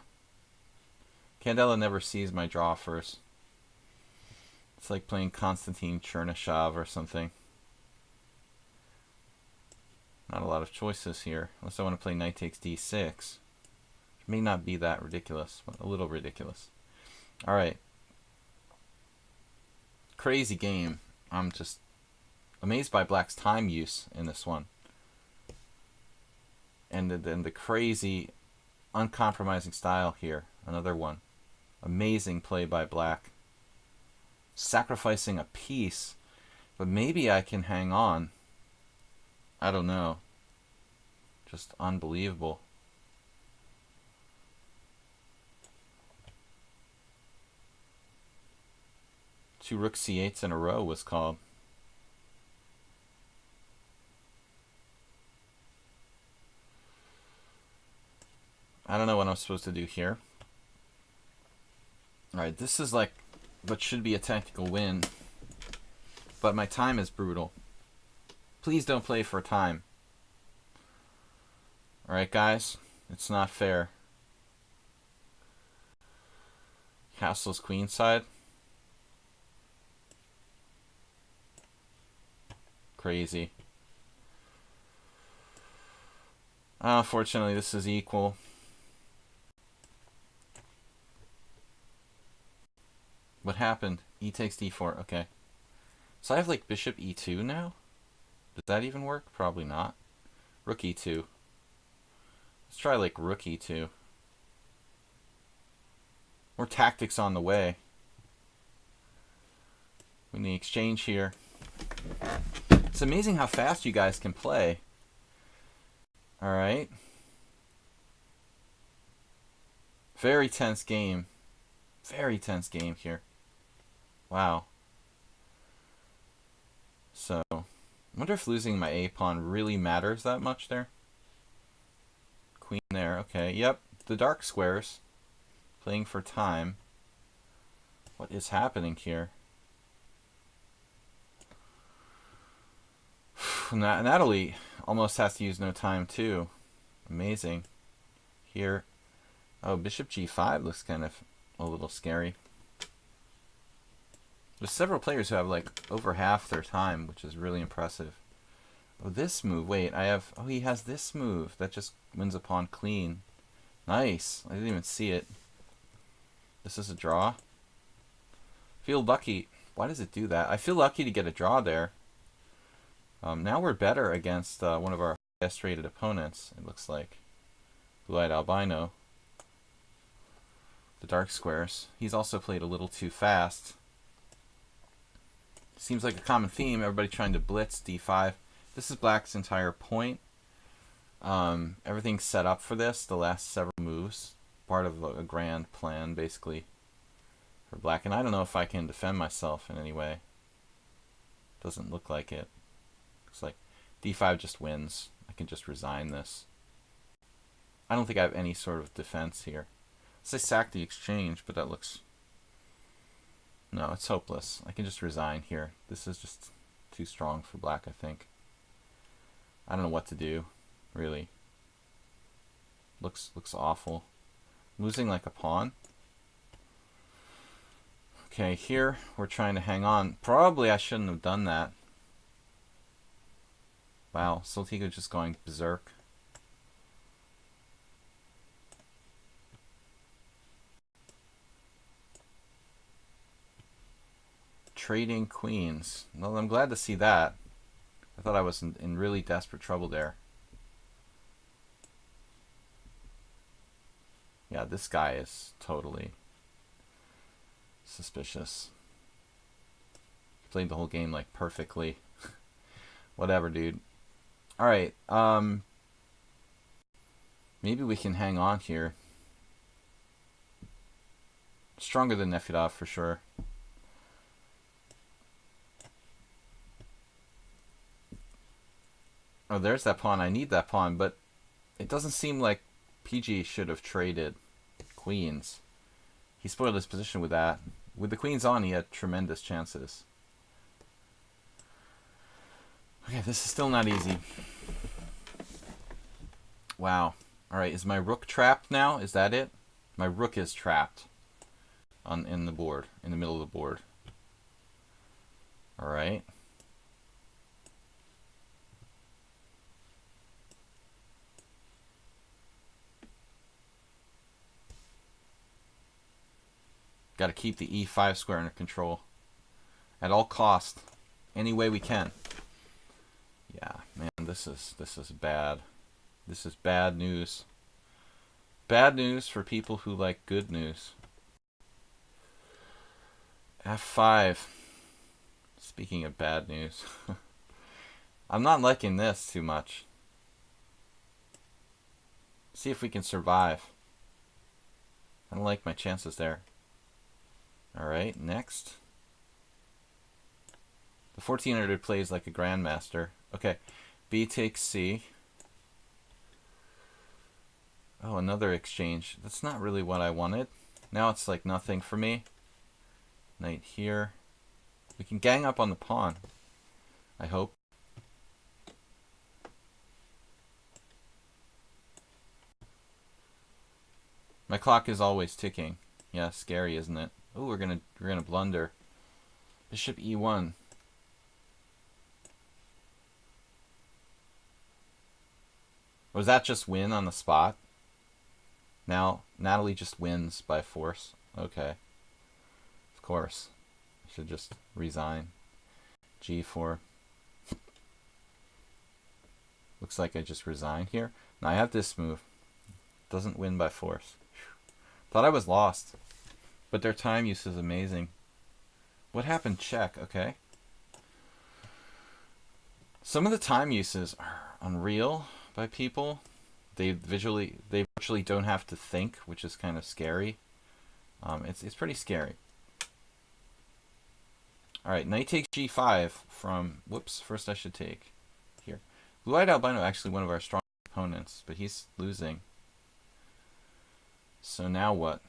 Candela never sees my draw first. It's like playing Konstantin Chernyshov or something. Not a lot of choices here, unless I want to play knight takes d6. Which may not be that ridiculous, but a little ridiculous. Alright. Crazy game. I'm just amazed by Black's time use in this one. And then the crazy, uncompromising style here. Another one. Amazing play by black. Sacrificing a piece. But maybe I can hang on. I don't know. Just unbelievable. Two rook c8s in a row was called. I don't know what I'm supposed to do here. Alright, this is like what should be a technical win. But my time is brutal. Please don't play for time. Alright, guys. It's not fair. Castle's queenside. Crazy. Unfortunately, this is equal. What happened? E takes d4. Okay. So I have like bishop e2 now? Does that even work? Probably not. Rook e2. Let's try like rook e2. More tactics on the way. We need exchange here. It's amazing how fast you guys can play. Alright. Very tense game. Very tense game here. Wow. So, I wonder if losing my A pawn really matters that much there. Queen there. Okay, yep. The dark squares. Playing for time. What is happening here? Natalie almost has to use no time too. Amazing. Here. Oh, bishop g5 looks kind of a little scary. There's several players who have like over half their time, which is really impressive. Oh, this move. Wait, I have... Oh, he has this move that just wins a pawn clean. Nice. I didn't even see it. This is a draw. Feel lucky. Why does it do that? I feel lucky to get a draw there. Now we're better against one of our highest rated opponents, it looks like. Blue-eyed albino. The dark squares. He's also played a little too fast. Seems like a common theme. Everybody trying to blitz d5. This is black's entire point. Everything's set up for this. The last several moves. Part of a grand plan, basically, for black. And I don't know if I can defend myself in any way. Doesn't look like it. Looks like d5 just wins. I can just resign this. I don't think I have any sort of defense here. Let's say sack the exchange, but that looks... No, it's hopeless. I can just resign here. This is just too strong for black, I think. I don't know what to do, really. Looks awful. Losing like a pawn. Okay, here we're trying to hang on. Probably I shouldn't have done that. Wow, Saltigo just going berserk. Trading queens. Well, I'm glad to see that. I thought I was in really desperate trouble there. Yeah, this guy is totally suspicious. Played the whole game like perfectly. Whatever, dude. Alright, maybe we can hang on here. Stronger than Nefedov for sure. Oh, there's that pawn. I need that pawn, but it doesn't seem like PG should have traded queens. He spoiled his position with that. With the queens on, he had tremendous chances. Okay, this is still not easy. Wow. Alright, is my rook trapped now? Is that it? My rook is trapped in the board, in the middle of the board. Alright. Got to keep the e5 square under control at all cost, any way we can. Yeah, man, this is bad. This is bad news. Bad news for people who like good news. F5. Speaking of bad news. I'm not liking this too much. See if we can survive. I don't like my chances there. Alright, next. The 1400 plays like a grandmaster. Okay, B takes C. Oh, another exchange. That's not really what I wanted. Now it's like nothing for me. Knight here. We can gang up on the pawn, I hope. My clock is always ticking. Yeah, scary, isn't it? Oh, we're gonna blunder. Bishop E1. Was that just win on the spot? Now Natalie just wins by force. Okay. Of course. I should just resign. G4. Looks like I just resigned here. Now I have this move. Doesn't win by force. Thought I was lost. But their time use is amazing. What happened? Check. Okay. Some of the time uses are unreal by people. They virtually don't have to think, which is kind of scary. It's pretty scary. All right, knight takes G5 from. Whoops. First I should take here. Blue-eyed albino actually one of our strong opponents, but he's losing. So now what?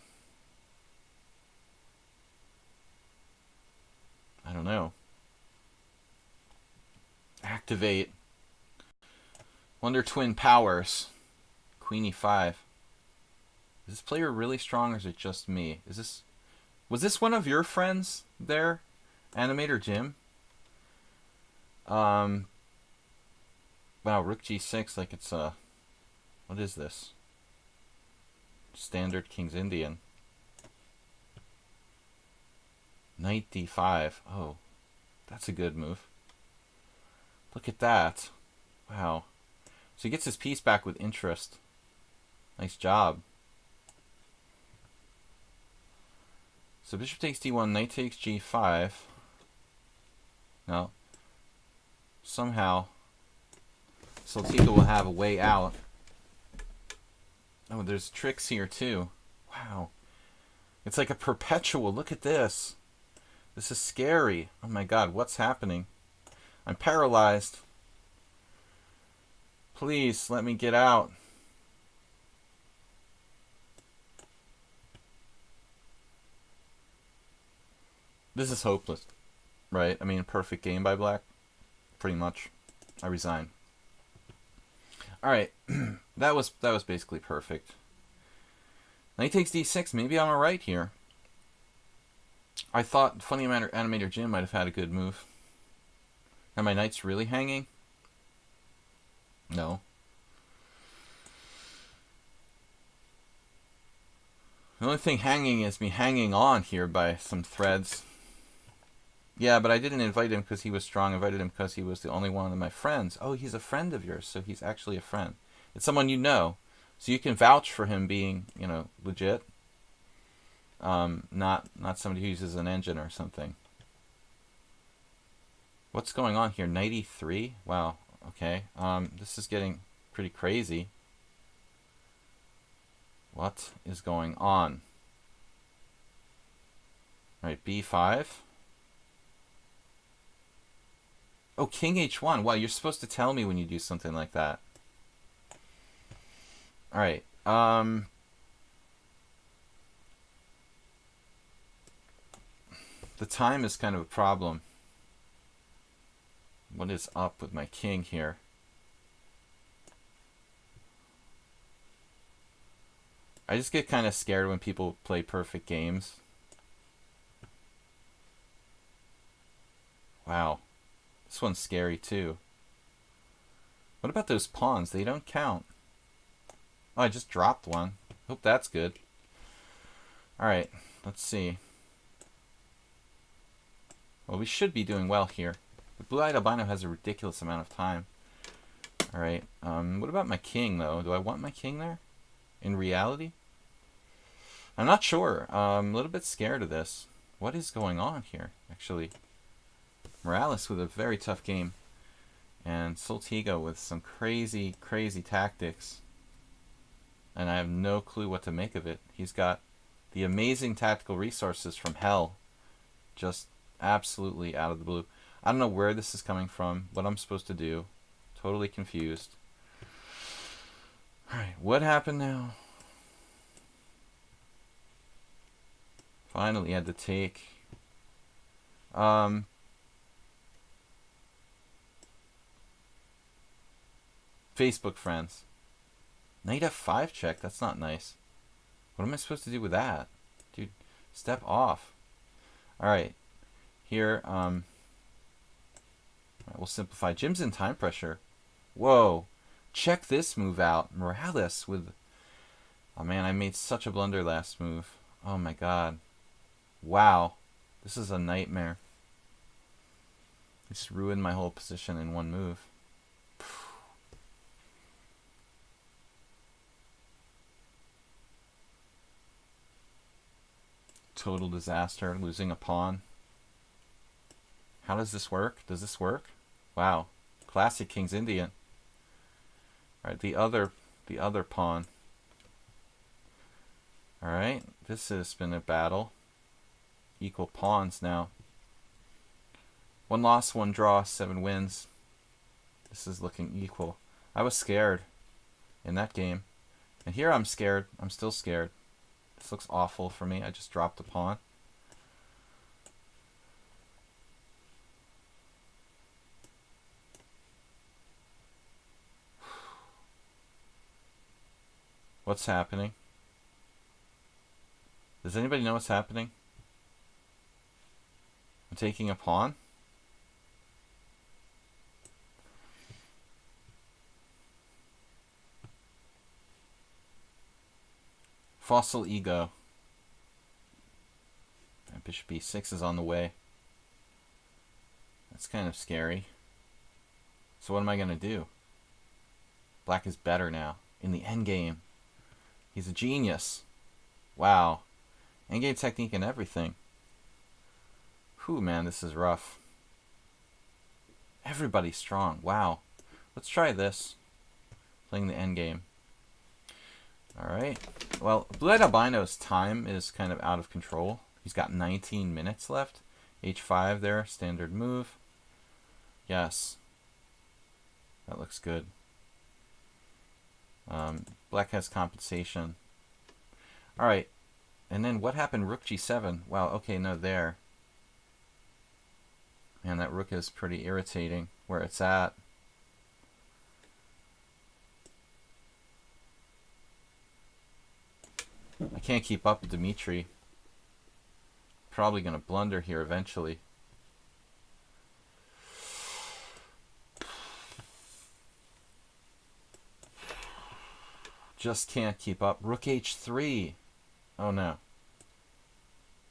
I don't know. Activate. Wonder Twin powers. Queen E5. Is this player really strong or is it just me? Was this one of your friends there? Animator Jim? Wow, Rook G6 like it's a... What is this? Standard King's Indian. Knight D5. Oh, that's a good move. Look at that. Wow. So he gets his piece back with interest. Nice job. So bishop takes D1, knight takes G5. Now, somehow, Saltika will have a way out. Oh, there's tricks here too. Wow. It's like a perpetual. Look at this. This is scary. Oh my god, what's happening? I'm paralyzed. Please, let me get out. This is hopeless, right? I mean, perfect game by black. Pretty much. I resign. Alright. that was basically perfect. Knight takes D6. Maybe I'm alright here. I thought Funny Animator Jim might have had a good move. Are my knights really hanging? No. The only thing hanging is me hanging on here by some threads. Yeah, but I didn't invite him because he was strong. I invited him because he was the only one of my friends. Oh, he's a friend of yours, so he's actually a friend. It's someone you know, so you can vouch for him being, you know, legit. Not somebody who uses an engine or something. What's going on here? Knight E3? Wow. Okay. This is getting pretty crazy. What is going on? All right, B5. Oh, King H1. Wow, you're supposed to tell me when you do something like that. All right. The time is kind of a problem. What is up with my king here? I just get kind of scared when people play perfect games. Wow. This one's scary too. What about those pawns? They don't count. Oh, I just dropped one. Hope that's good. Alright, let's see. Well, we should be doing well here. The blue-eyed albino has a ridiculous amount of time. Alright, what about my king, though? Do I want my king there? In reality? I'm not sure. I'm a little bit scared of this. What is going on here, actually? Morales with a very tough game. And Soltigo with some crazy, crazy tactics. And I have no clue what to make of it. He's got the amazing tactical resources from hell. Just absolutely out of the blue. I don't know where this is coming from, what I'm supposed to do. Totally confused. Alright, what happened now? Finally had to take... Facebook friends. Knight f5 check? That's not nice. What am I supposed to do with that? Dude, step off. Alright. Here, right, we'll simplify. Jim's in time pressure. Whoa. Check this move out. Morales with... Oh man, I made such a blunder last move. Oh my god. Wow. This is a nightmare. Just ruined my whole position in one move. Total disaster, losing a pawn. How does this work? Does this work? Wow. Classic King's Indian. Alright, the other pawn. Alright, this has been a battle. Equal pawns now. 1 loss, 1 draw, 7 wins. This is looking equal. I was scared in that game. And here I'm scared. I'm still scared. This looks awful for me. I just dropped a pawn. What's happening? Does anybody know what's happening? I'm taking a pawn. Fossil ego. And bishop b6 is on the way. That's kind of scary. So what am I going to do? Black is better now. In the endgame. He's a genius. Wow. Endgame technique and everything. Whew, man, this is rough. Everybody's strong. Wow. Let's try this. Playing the endgame. Alright. Well, Blue-Eyed Albino's time is kind of out of control. He's got 19 minutes left. H5 there, standard move. Yes. That looks good. Black has compensation. Alright. And then what happened? Rook g7. Wow, okay, no, there. Man, that rook is pretty irritating where it's at. I can't keep up with Dmitry. Probably going to blunder here eventually. Just can't keep up. Rook h3. Oh no.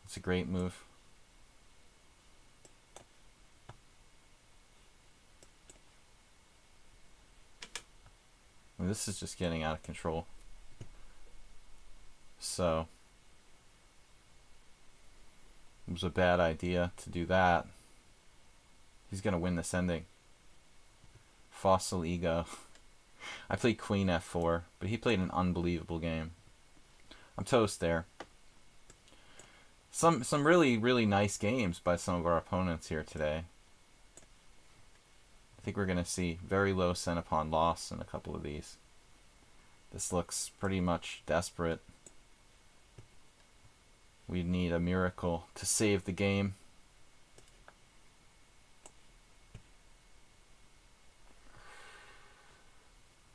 It's a great move. I mean, this is just getting out of control. So it was a bad idea to do that. He's going to win this ending. Fossil ego. I played queen f4, but he played an unbelievable game. I'm toast there. Some really, really nice games by some of our opponents here today. I think we're going to see very low centipon loss in a couple of these. This looks pretty much desperate. We need a miracle to save the game.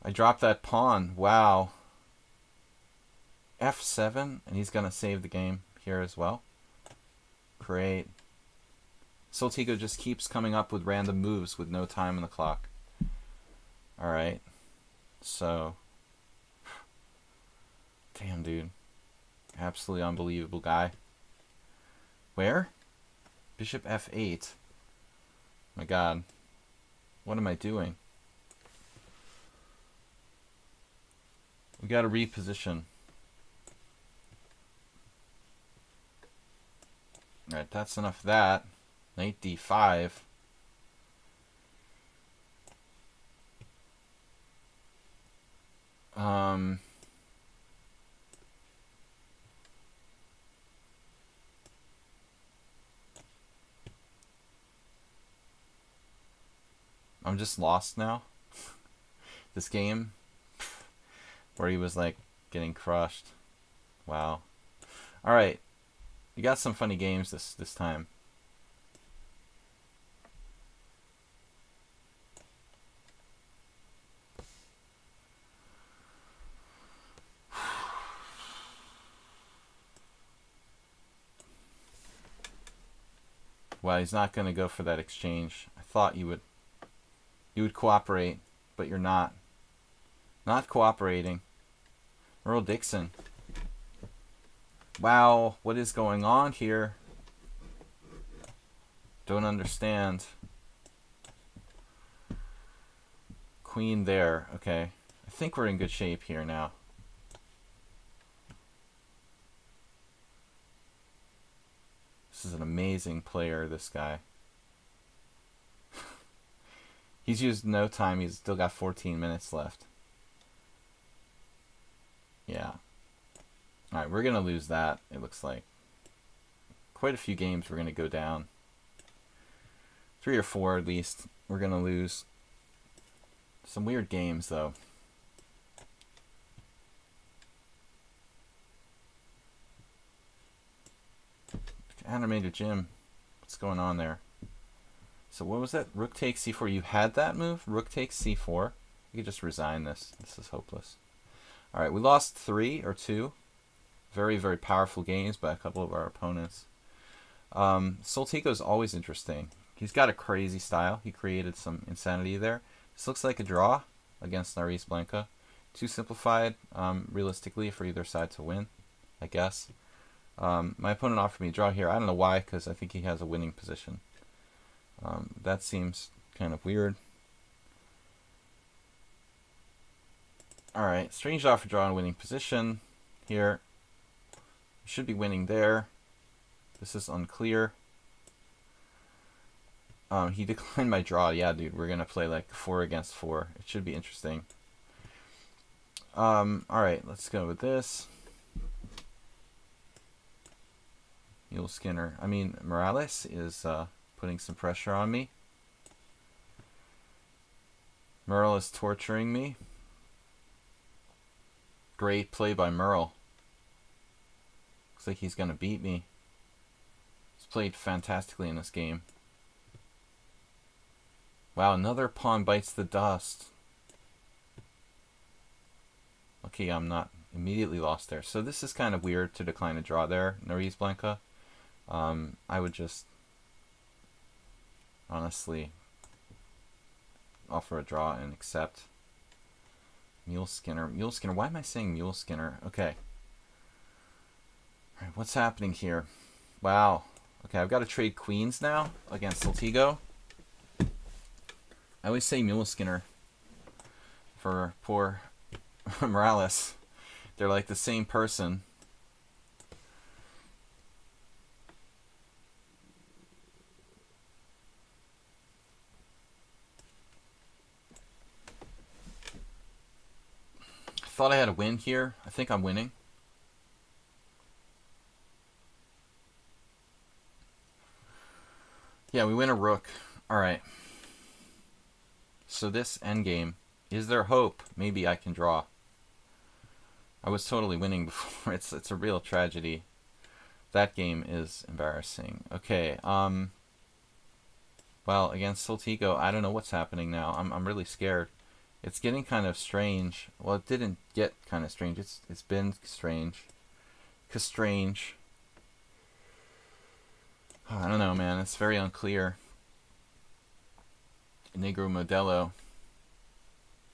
I dropped that pawn. Wow. F7, and he's going to save the game here as well. Great. Soltigo just keeps coming up with random moves with no time on the clock. Alright. So. Damn, dude. Absolutely unbelievable guy. Where? Bishop f8. My god. What am I doing? We got to reposition. Alright, that's enough of that. Knight d5. I'm just lost now. This game where he was like getting crushed. Wow. Alright. You got some funny games this time. Well, he's not going to go for that exchange. I thought you would cooperate, but you're not. Not cooperating. Earl Dixon. Wow, what is going on here? Don't understand. Queen there. Okay. I think we're in good shape here now. This is an amazing player, this guy. He's used no time. He's still got 14 minutes left. Yeah. Alright, we're going to lose that, it looks like. Quite a few games we're going to go down. 3 or 4 at least we're going to lose. Some weird games, though. Animated Jim. What's going on there? So what was that? Rook takes c4. You had that move? Rook takes c4. You could just resign this. This is hopeless. Alright, we lost 3 or 2. Very, very powerful games by a couple of our opponents. Soltico's always interesting. He's got a crazy style. He created some insanity there. This looks like a draw against Nariz Blanca. Too simplified, realistically, for either side to win, I guess. My opponent offered me a draw here. I don't know why, because I think he has a winning position. That seems kind of weird. Alright, strange offer, draw, and winning position here. Should be winning there. This is unclear. He declined my draw. Yeah, dude, we're going to play like 4 against 4. It should be interesting. Alright, let's go with this. Mule Skinner. I mean, Morales is putting some pressure on me. Merle is torturing me. Great play by Merle. Looks like he's going to beat me. He's played fantastically in this game. Wow, another pawn bites the dust. Okay, I'm not immediately lost there. So this is kind of weird to decline a draw there, Nariz Blanca. I would just honestly offer a draw and accept. Mule Skinner. Mule Skinner. Why am I saying Mule Skinner? Okay. Alright, what's happening here? Wow. Okay, I've got to trade queens now against Saltigo. I always say Mule Skinner for poor Morales. They're like the same person. I thought I had a win here. I think I'm winning. Yeah, we win a rook. Alright. So this endgame, is there hope? Maybe I can draw. I was totally winning before. It's a real tragedy. That game is embarrassing. Okay, well, against Soltigo, I don't know what's happening now. I'm really scared. It's getting kind of strange. Well, it didn't get kind of strange. It's been strange. Strange. Oh, I don't know, man. It's very unclear. Negro Modelo.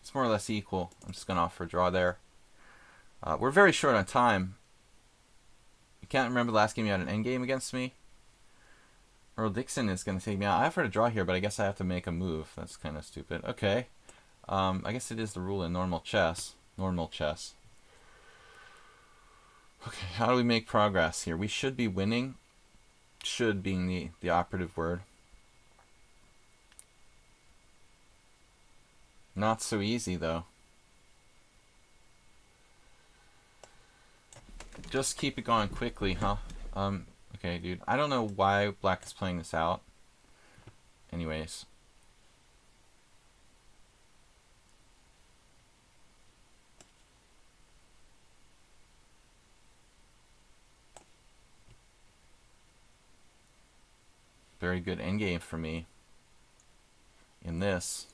It's more or less equal. I'm just going to offer a draw there. We're very short on time. You can't remember the last game you had an endgame against me? Earl Dixon is going to take me out. I offered a draw here, but I guess I have to make a move. That's kind of stupid. Okay. I guess it is the rule in normal chess. Normal chess. Okay, how do we make progress here? We should be winning. Should being the operative word. Not so easy, though. Just keep it going quickly, huh? Okay, dude. I don't know why black is playing this out. Anyways. Very good endgame for me in this.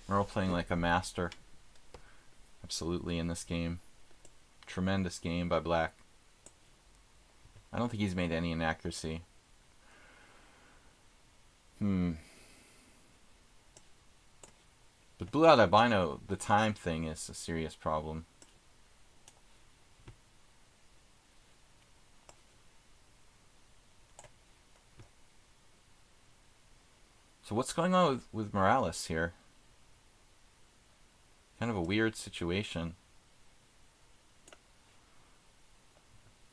Merle playing like a master. Absolutely in this game. Tremendous game by black. I don't think he's made any inaccuracy. But blue-out albino, the time thing is a serious problem. So what's going on with Morales here? Kind of a weird situation.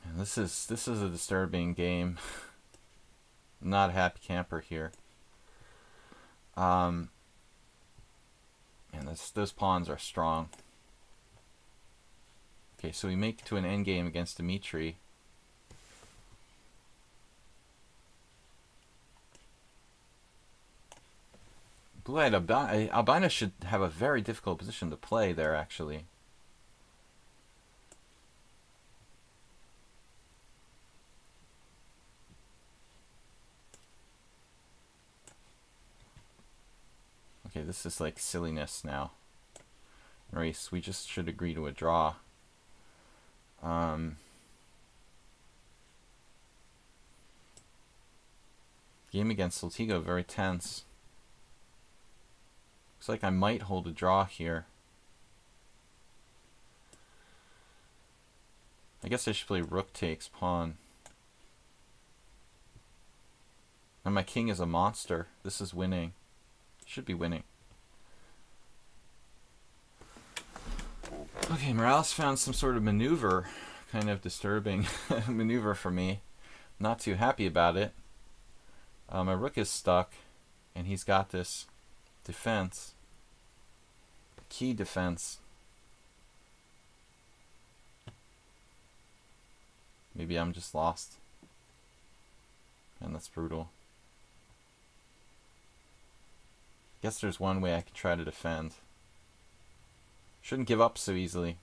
And this is a disturbing game. Not a happy camper here. And those pawns are strong. Okay, so we make it to an endgame against Dimitri. Blue-eyed albino should have a very difficult position to play there, actually. Okay, this is like silliness now. Race, we just should agree to a draw. Game against Saltigo, very tense. Looks like I might hold a draw here. I guess I should play rook takes pawn. And my king is a monster. This is winning. Should be winning. Okay, Morales found some sort of maneuver. Kind of disturbing maneuver for me. Not too happy about it. My rook is stuck. And he's got this defense. Key defense. Maybe I'm just lost. And that's brutal. Guess there's one way I could try to defend. Shouldn't give up so easily.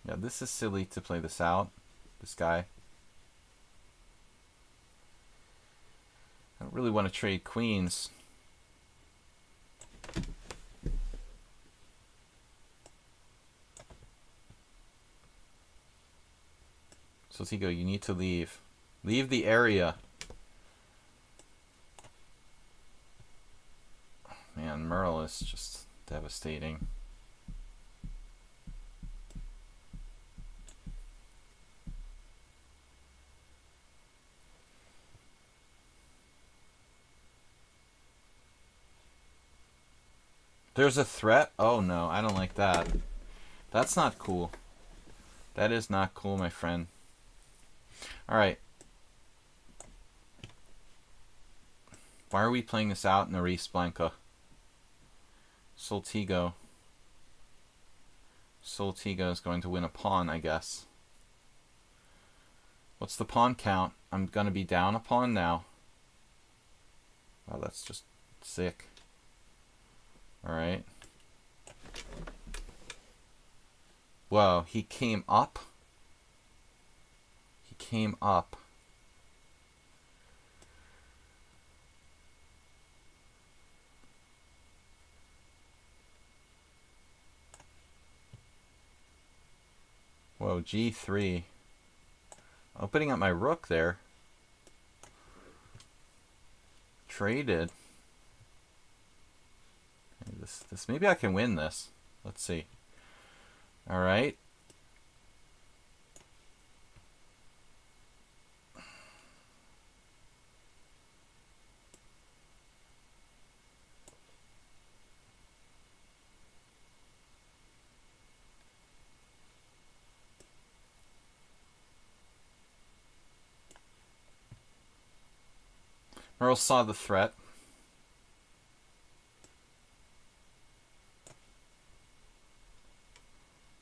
Yeah, this is silly to play this out. This guy. I don't really want to trade queens. So Tigo, you need to leave. Leave the area. Man, Merle is just devastating. There's a threat? Oh no, I don't like that. That's not cool. That is not cool, my friend. Alright. Why are we playing this out, Narice Blanca? Saltigo. Saltigo is going to win a pawn, I guess. What's the pawn count? I'm going to be down a pawn now. Wow, that's just sick. Alright. Whoa, he came up? He came up. Whoa, G3. Opening up my rook there. Traded. This maybe I can win this. Let's see. All right. Merle saw the threat.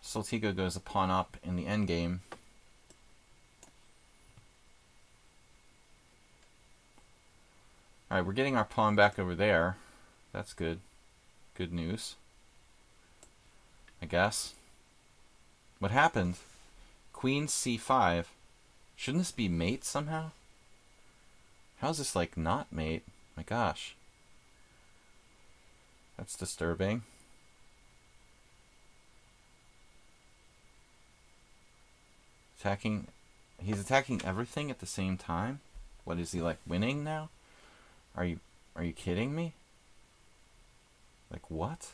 Soltigo goes a pawn up in the endgame. Alright, we're getting our pawn back over there. That's good. Good news, I guess. What happened? Queen c5. Shouldn't this be mate somehow? How's this like not mate? My gosh. That's disturbing. Attacking. He's attacking everything at the same time? What is he like winning now? Are you kidding me? Like what?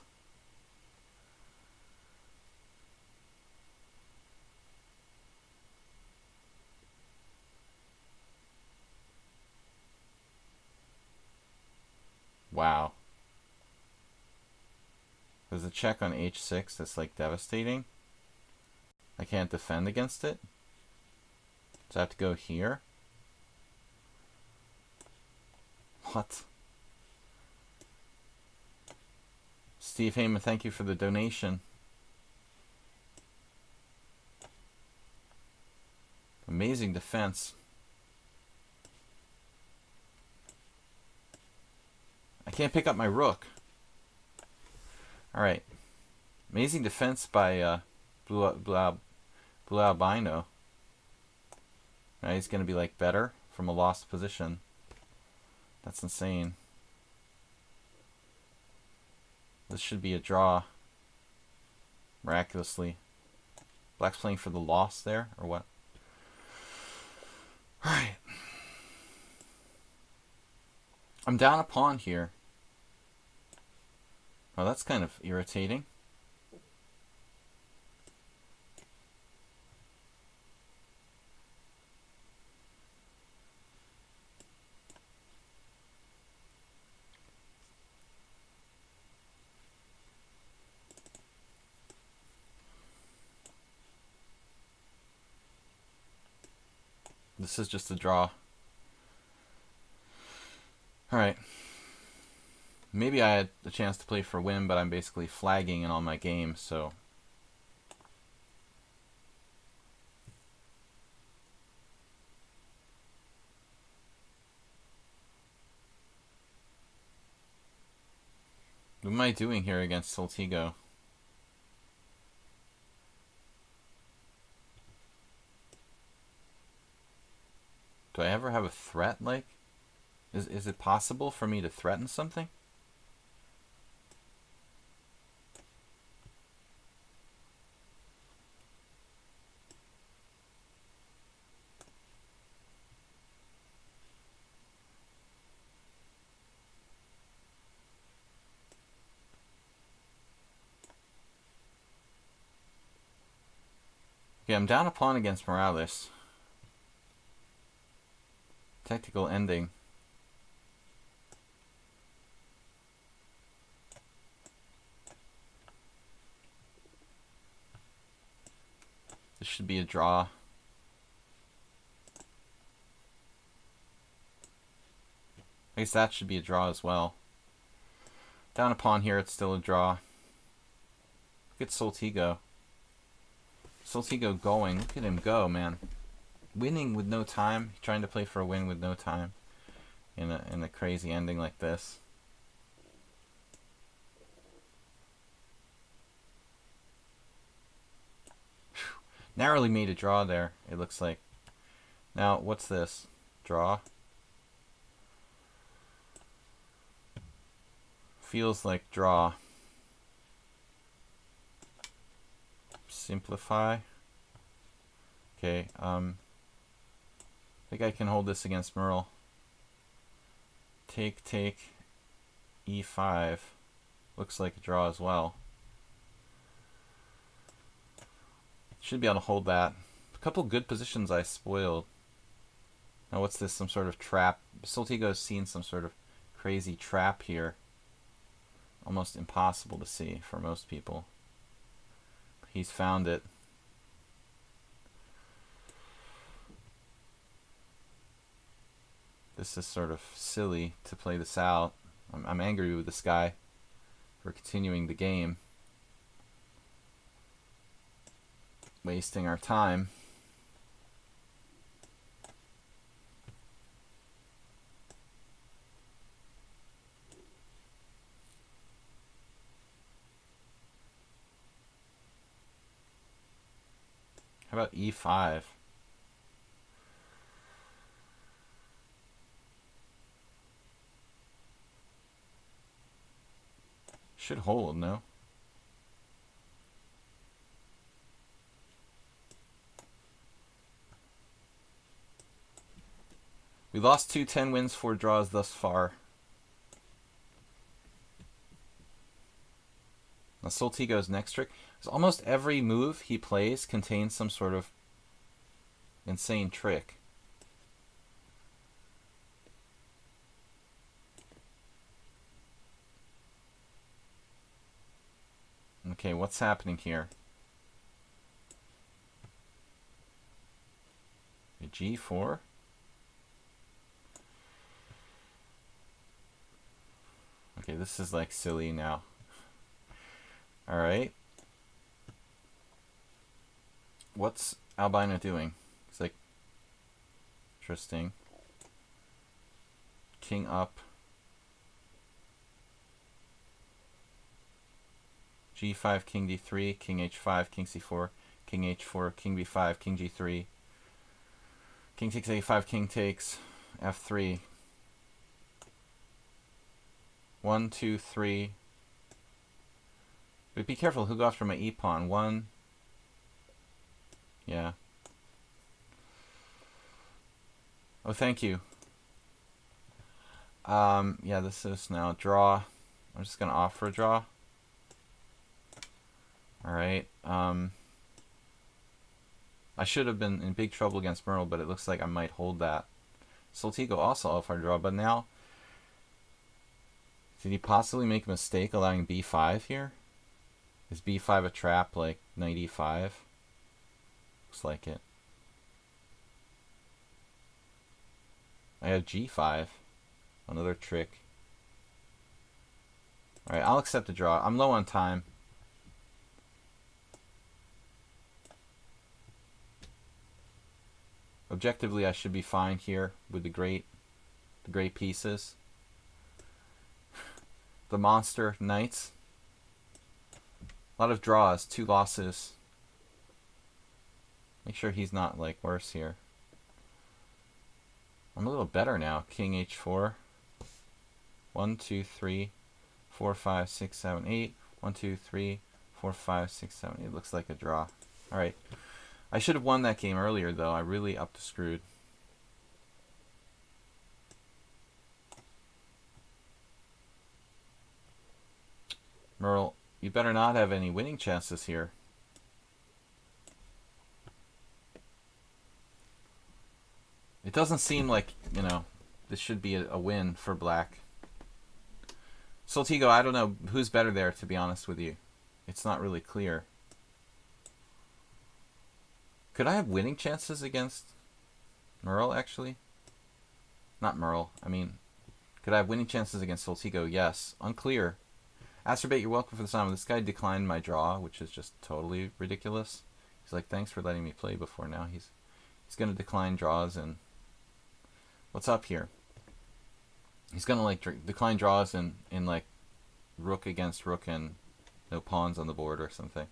Wow. There's a check on h6 that's like devastating. I can't defend against it. So I have to go here. What? Steve Heyman, thank you for the donation. Amazing defense. I can't pick up my rook. Alright. Amazing defense by Blue Albino. Now he's going to be like better from a lost position. That's insane. This should be a draw. Miraculously. Black's playing for the loss there, or what? Alright. I'm down a pawn here. Oh, that's kind of irritating. This is just a draw. Alright. Maybe I had the chance to play for a win, but I'm basically flagging in all my games, so... What am I doing here against Soltigo? Do I ever have a threat, like? Is it possible for me to threaten something? Okay, I'm down a pawn against Morales. Tactical ending. This should be a draw. I guess that should be a draw as well. Down a pawn here, it's still a draw. Look at Soltigo. Soltigo going. Look at him go, man. Winning with no time. Trying to play for a win with no time. In a crazy ending like this. Whew. Narrowly made a draw there, it looks like. Now, what's this? Draw? Feels like draw. Simplify. Okay, I think I can hold this against Merle. Take, e5. Looks like a draw as well. Should be able to hold that. A couple good positions I spoiled. Now what's this, some sort of trap? Soltigo's seen some sort of crazy trap here. Almost impossible to see for most people. He's found it. This is sort of silly to play this out. I'm angry with this guy for continuing the game. Wasting our time. How about e5? Should hold, no? We lost 2 10 wins, 4 draws thus far. Now Soltigo's next trick is almost every move he plays contains some sort of insane trick. Okay, what's happening here? A G4? Okay, this is like silly now. Alright. What's Albino doing? It's like interesting. King up. G5, King D3, King H5, King C4, King H4, King B5, King G3, King takes A5, King takes F3. 1, 2, 3. But be careful, he'll go after my E pawn. 1. Yeah. Oh, thank you. Yeah, this is now draw. I'm just gonna offer a draw. Alright. I should have been in big trouble against Merle, but it looks like I might hold that. Soltigo also offered a draw, but now did he possibly make a mistake allowing B5 here? Is B5 a trap like knight E5? Looks like it. I have G5. Another trick. Alright, I'll accept the draw. I'm low on time. Objectively, I should be fine here with the great pieces. The monster knights. A lot of draws, 2 losses. Make sure he's not like worse here. I'm a little better now. King H4. 1, 2, 3, 4, 5, 6, 7, 8. 1, 2, 3, 4, 5, 6, 7, 8. Looks like a draw. Alright. I should have won that game earlier, though. I really upped the screwed. Merle, you better not have any winning chances here. It doesn't seem like, you know, this should be a win for black. Soltigo, I don't know who's better there, to be honest with you. It's not really clear. Could I have winning chances against Merle, actually? Not Merle. I mean, could I have winning chances against Soltigo? Yes. Unclear. Astrobate, you're welcome for the time. This guy declined my draw, which is just totally ridiculous. He's like, thanks for letting me play before. Now he's going to decline draws. And what's up here? He's going to like decline draws in like rook against rook and no pawns on the board or something.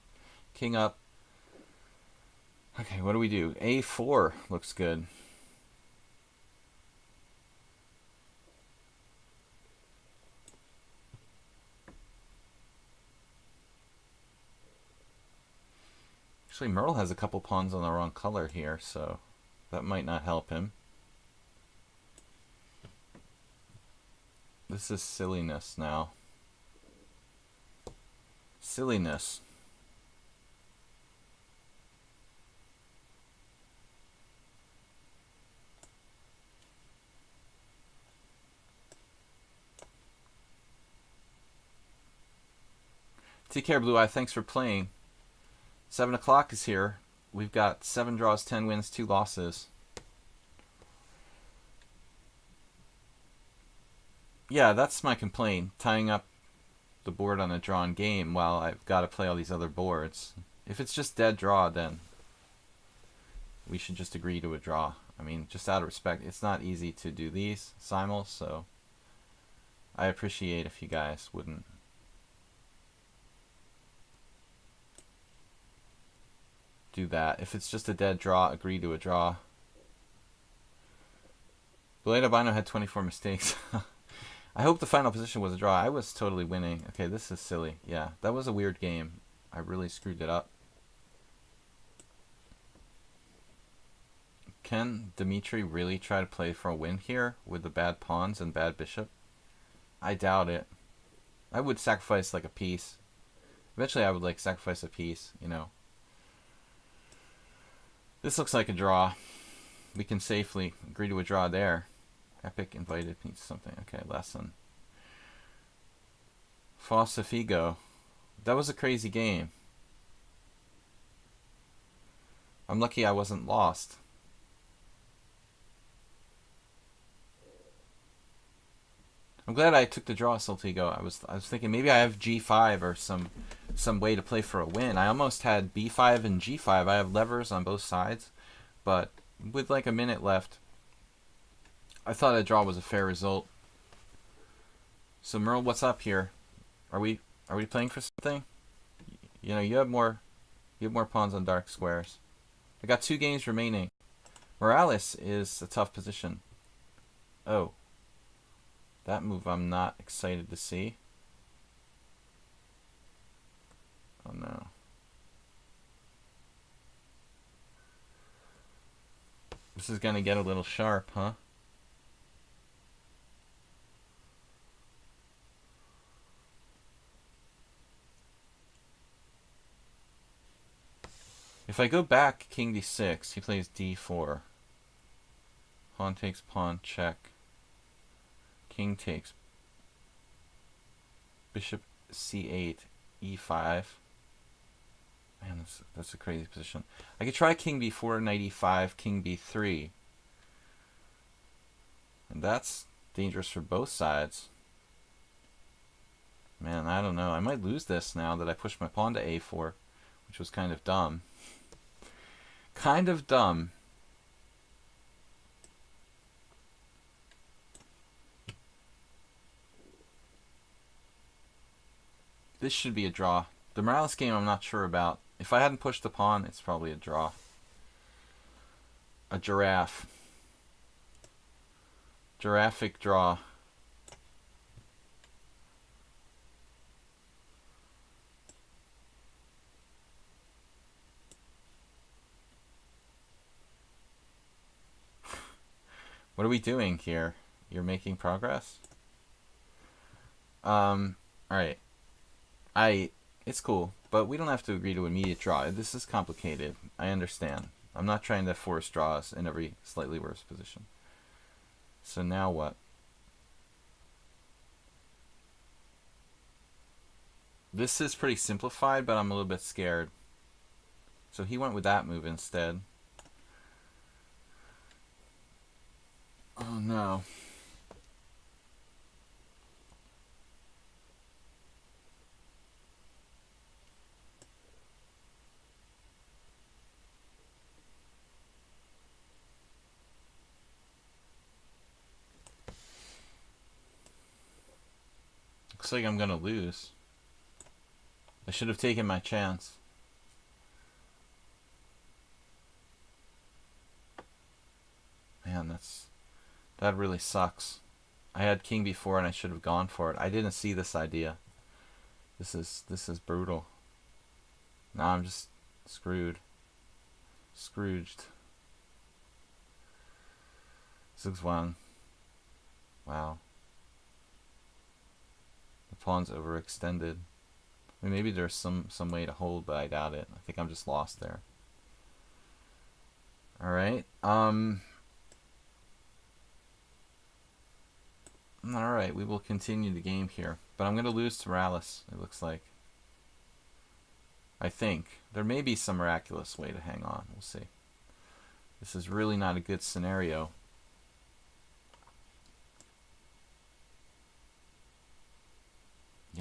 King up. Okay, what do we do? A4 looks good. Actually, Merle has a couple pawns on the wrong color here, so that might not help him. This is silliness now. Silliness. Take care, Blue Eye. Thanks for playing. 7 o'clock is here. We've got 7 draws, 10 wins, 2 losses. Yeah, that's my complaint. Tying up the board on a drawn game while I've got to play all these other boards. If it's just dead draw, then we should just agree to a draw. I mean, just out of respect, it's not easy to do these simuls, so I appreciate if you guys wouldn't do that. If it's just a dead draw, agree to a draw. Blade Albino had 24 mistakes. I hope the final position was a draw. I was totally winning. Okay, this is silly. Yeah, that was a weird game. I really screwed it up. Can Dimitri really try to play for a win here with the bad pawns and bad bishop? I doubt it. I would sacrifice like a piece. Eventually I would like sacrifice a piece, you know. This looks like a draw. We can safely agree to a draw there. Epic invited means something. Okay, lesson. Fossa Figo. That was a crazy game. I'm lucky I wasn't lost. I'm glad I took the draw, Saltigo. I was thinking maybe I have G5 or some way to play for a win. I almost had B5 and G5. I have levers on both sides, but with like a minute left, I thought a draw was a fair result. So Merle, what's up here? Are we playing for something? You know, you have more pawns on dark squares. I got 2 games remaining. Morales is a tough position. Oh. That move I'm not excited to see. Oh no. This is gonna get a little sharp, huh? If I go back king d6, he plays d4. Pawn takes pawn, check. King takes bishop c8, e5. Man, that's a crazy position. I could try king b4, knight e5, king b3. And that's dangerous for both sides. Man, I don't know. I might lose this now that I pushed my pawn to a4, which was kind of dumb. Kind of dumb. This should be a draw. The Morales game I'm not sure about. If I hadn't pushed the pawn, it's probably a draw. A giraffe. Giraffic draw. What are we doing here? You're making progress? Alright. It's cool, but we don't have to agree to immediate draw. This is complicated. I understand. I'm not trying to force draws in every slightly worse position. So now what? This is pretty simplified, but I'm a little bit scared. So he went with that move instead. Oh no. Looks like I'm gonna lose. I should have taken my chance. Man, that really sucks. I had king before and I should have gone for it. I didn't see this idea. This is brutal. Now I'm just screwed. Scrooged. 6-1. Wow. The pawn's overextended. I mean, maybe there's some way to hold, but I doubt it. I think I'm just lost there. Alright. Alright, we will continue the game here. But I'm going to lose to Morales, it looks like. I think. There may be some miraculous way to hang on. We'll see. This is really not a good scenario.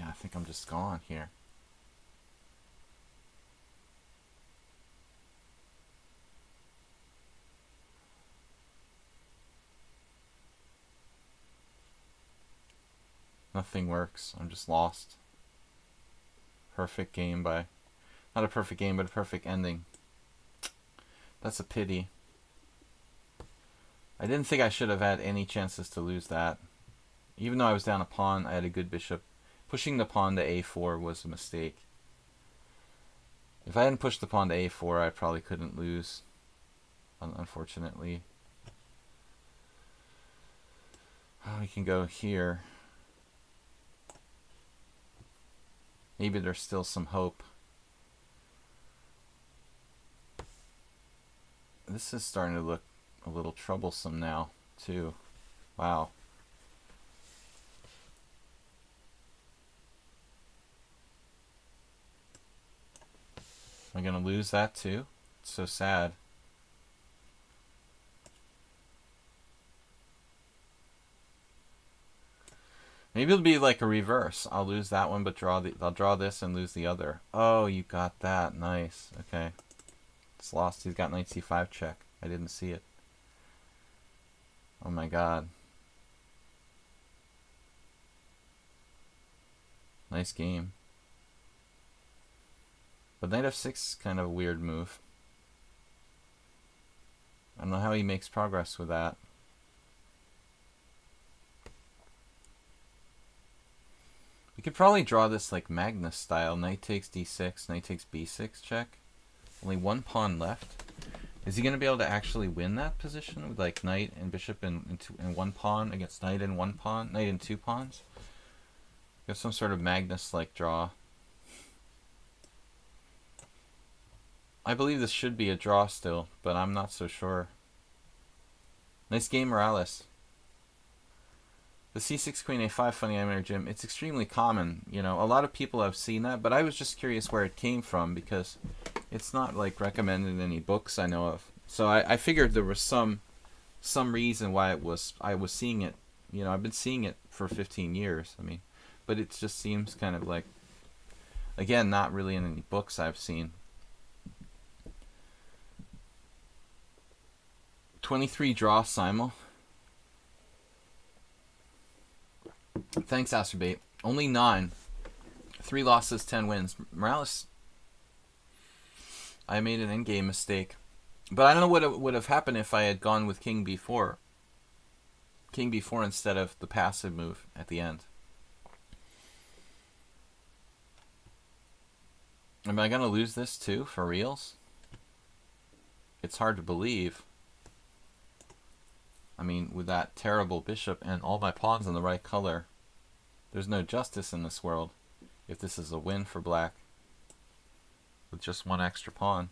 Yeah, I think I'm just gone here. Nothing works. I'm just lost. Perfect game by... Not a perfect game, but a perfect ending. That's a pity. I didn't think I should have had any chances to lose that. Even though I was down a pawn, I had a good bishop. Pushing the pawn to a4 was a mistake. If I hadn't pushed the pawn to a4, I probably couldn't lose. Unfortunately. Oh, we can go here. Maybe there's still some hope. This is starting to look a little troublesome now, too. Wow. Am I going to lose that, too? It's so sad. Maybe it'll be like a reverse. I'll lose that one, but I'll draw this and lose the other. Oh, you got that. Nice. Okay. It's lost. He's got knight c5 check. I didn't see it. Oh my god. Nice game. But knight f6 is kind of a weird move. I don't know how he makes progress with that. We could probably draw this like Magnus style. Knight takes d6, knight takes b6 check. Only one pawn left. Is he going to be able to actually win that position with like knight and bishop and one pawn against knight and one pawn, knight and two pawns? You have some sort of Magnus-like draw. I believe this should be a draw still, but I'm not so sure. Nice game, Morales. The c6 queen a5 funny I'm in Jim. It's extremely common, you know. A lot of people have seen that, but I was just curious where it came from because it's not like recommended in any books I know of. So I figured there was some reason why I was seeing it. You know, I've been seeing it for 15 years. I mean, but it just seems kind of like, again, not really in any books I've seen. 23 draw simul. Thanks, Asterbait. Only 9. 3 losses, 10 wins. Morales, I made an endgame mistake. But I don't know what would have happened if I had gone with King b4. King b4 instead of the passive move at the end. Am I going to lose this too, for reals? It's hard to believe. I mean, with that terrible bishop and all my pawns in the right color, there's no justice in this world if this is a win for black with just one extra pawn.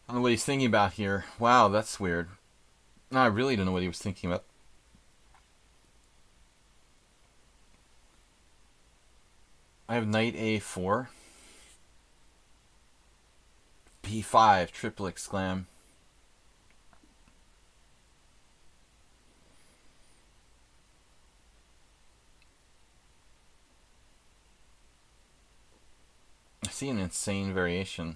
I don't know what he's thinking about here. Wow, that's weird. No, I really don't know what he was thinking about. I have knight a4. b5, triple exclam. I see an insane variation.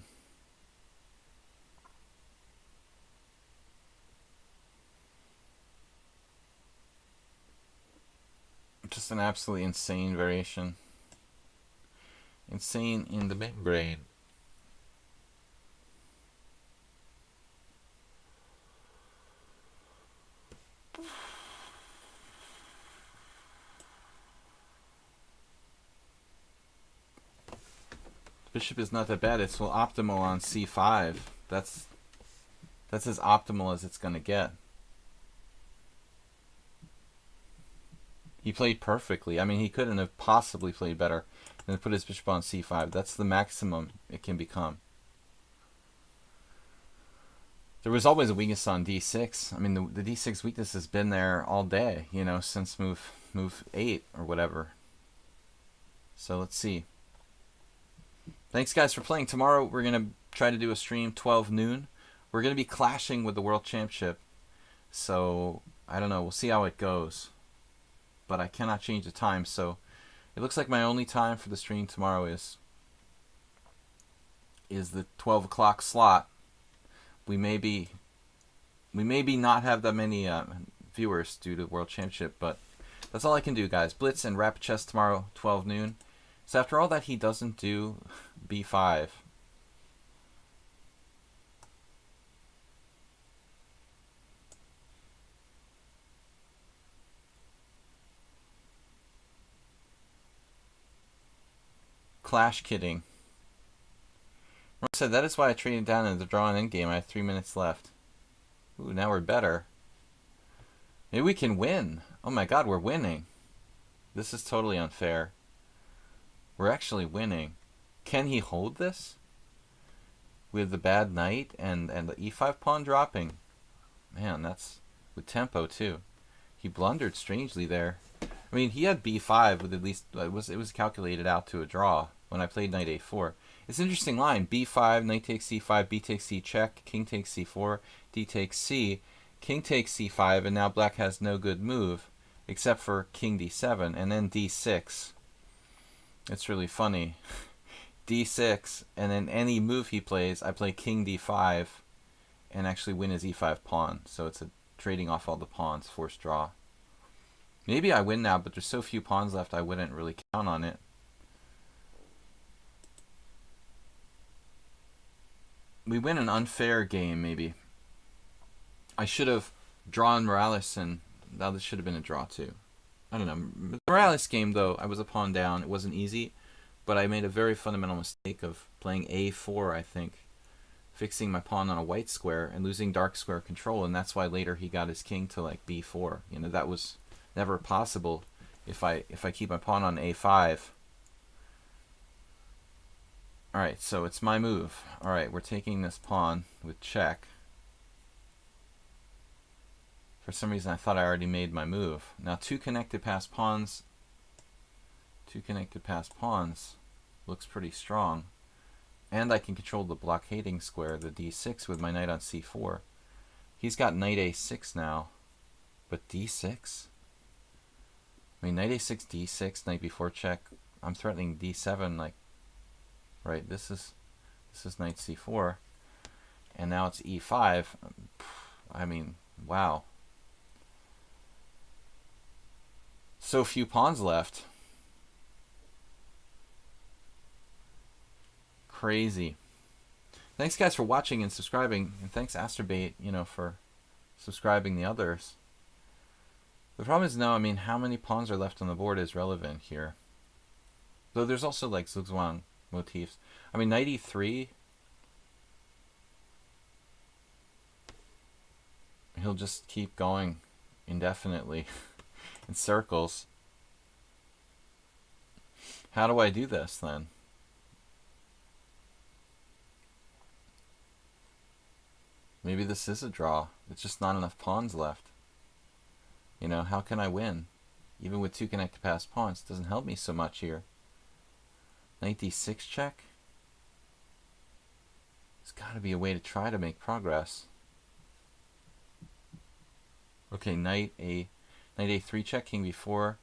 Just an absolutely insane variation. Insane in the membrane. Bishop is not that bad. It's well optimal on c5. That's as optimal as it's gonna get. He played perfectly. I mean, he couldn't have possibly played better than to put his bishop on c5. That's the maximum it can become. There was always a weakness on d6. I mean, the d6 weakness has been there all day, you know, since move 8 or whatever. So let's see. Thanks, guys, for playing. Tomorrow we're going to try to do a stream 12 noon. We're going to be clashing with the World Championship. So, I don't know. We'll see how it goes. But I cannot change the time. So, it looks like my only time for the stream tomorrow is the 12 o'clock slot. We may be not have that many viewers due to the World Championship, but that's all I can do, guys. Blitz and Rapid Chess tomorrow, 12 noon. So after all that, he doesn't do b5. Clash kidding. I said that is why I traded down in the draw and endgame. I have 3 minutes left. Ooh, now we're better. Maybe we can win. Oh my god, we're winning. This is totally unfair. We're actually winning. Can he hold this? With the bad knight and the e5 pawn dropping. Man, that's with tempo too. He blundered strangely there. I mean, he had b5 with at least it was calculated out to a draw when I played knight a4. It's an interesting line. b5, knight takes c5, b takes c check, king takes c4, d takes c, king takes c5, and now black has no good move except for king d7 and then d6. It's really funny. d6, and then any move he plays, I play king d5 and actually win his e5 pawn. So it's a trading off all the pawns, forced draw. Maybe I win now, but there's so few pawns left I wouldn't really count on it. We win an unfair game, maybe. I should have drawn Morales, and now this should have been a draw too. I don't know. The Morales game, though, I was a pawn down. It wasn't easy, but I made a very fundamental mistake of playing a4, I think, fixing my pawn on a white square and losing dark square control, and that's why later he got his king to like b4. You know, that was never possible if I keep my pawn on a5. Alright, so it's my move. Alright, we're taking this pawn with check. For some reason I thought I already made my move. Now two connected passed pawns. Two connected passed pawns looks pretty strong. And I can control the blockading square, the d6, with my knight on c4. He's got knight a6 now. But d6? I mean, knight a6, d6, knight b4 check. I'm threatening d7, like, right, this is knight c4. And now it's e5. I mean, wow. So few pawns left. Crazy. Thanks, guys, for watching and subscribing, and thanks Asterbait, you know, for subscribing the others. The problem is now, I mean, how many pawns are left on the board is relevant here. Though there's also like zugzwang motifs. I mean, knight e3. He'll just keep going indefinitely in circles. How do I do this then? Maybe this is a draw. It's just not enough pawns left. You know, how can I win? Even with two connected passed pawns, it doesn't help me so much here. Knight d6 check? There's got to be a way to try to make progress. Okay, knight a3 check, king b4,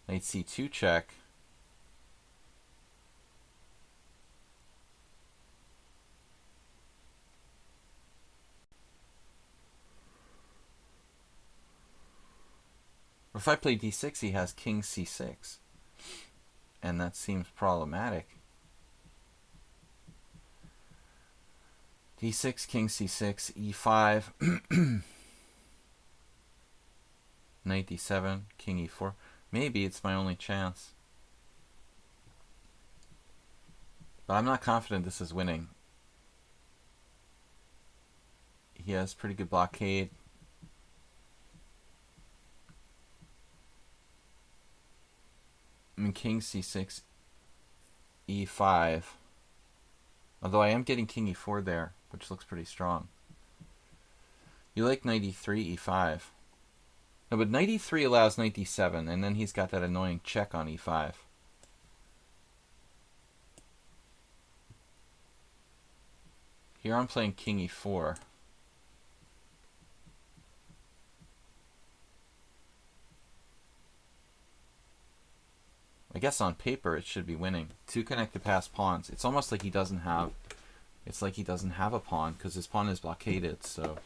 knight c2 check. Or if I play d6, he has king c6. And that seems problematic. d6, king c6, e5, knight d7, king e4. Maybe it's my only chance. But I'm not confident this is winning. He has pretty good blockade. I mean, king c6, e5. Although I am getting king e4 there, which looks pretty strong. You like knight e3, e5. No, but knight e3 allows knight d7, and then he's got that annoying check on e5. Here I'm playing king e4. I guess on paper it should be winning. 2 connected pass pawns. It's almost like he doesn't have... It's like he doesn't have a pawn because his pawn is blockaded, so...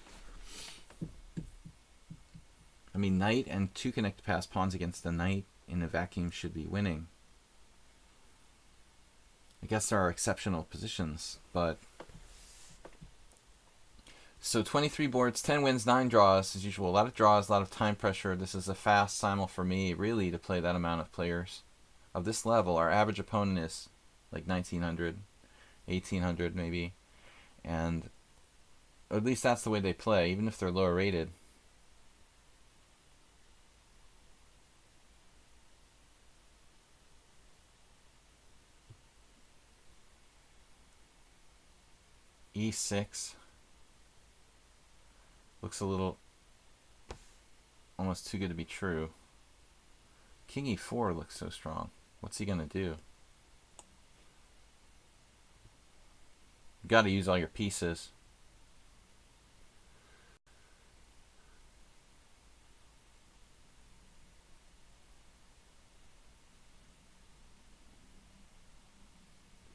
I mean, knight and 2 connected pass pawns against the knight in a vacuum should be winning. I guess there are exceptional positions, but... So 23 boards, 10 wins, 9 draws, as usual. A lot of draws, a lot of time pressure. This is a fast simul for me, really, to play that amount of players. Of this level, our average opponent is like 1900, 1800 maybe. And at least that's the way they play, even if they're lower rated. E6 looks a little almost too good to be true. King e4 looks so strong. What's he gonna do? You gotta use all your pieces.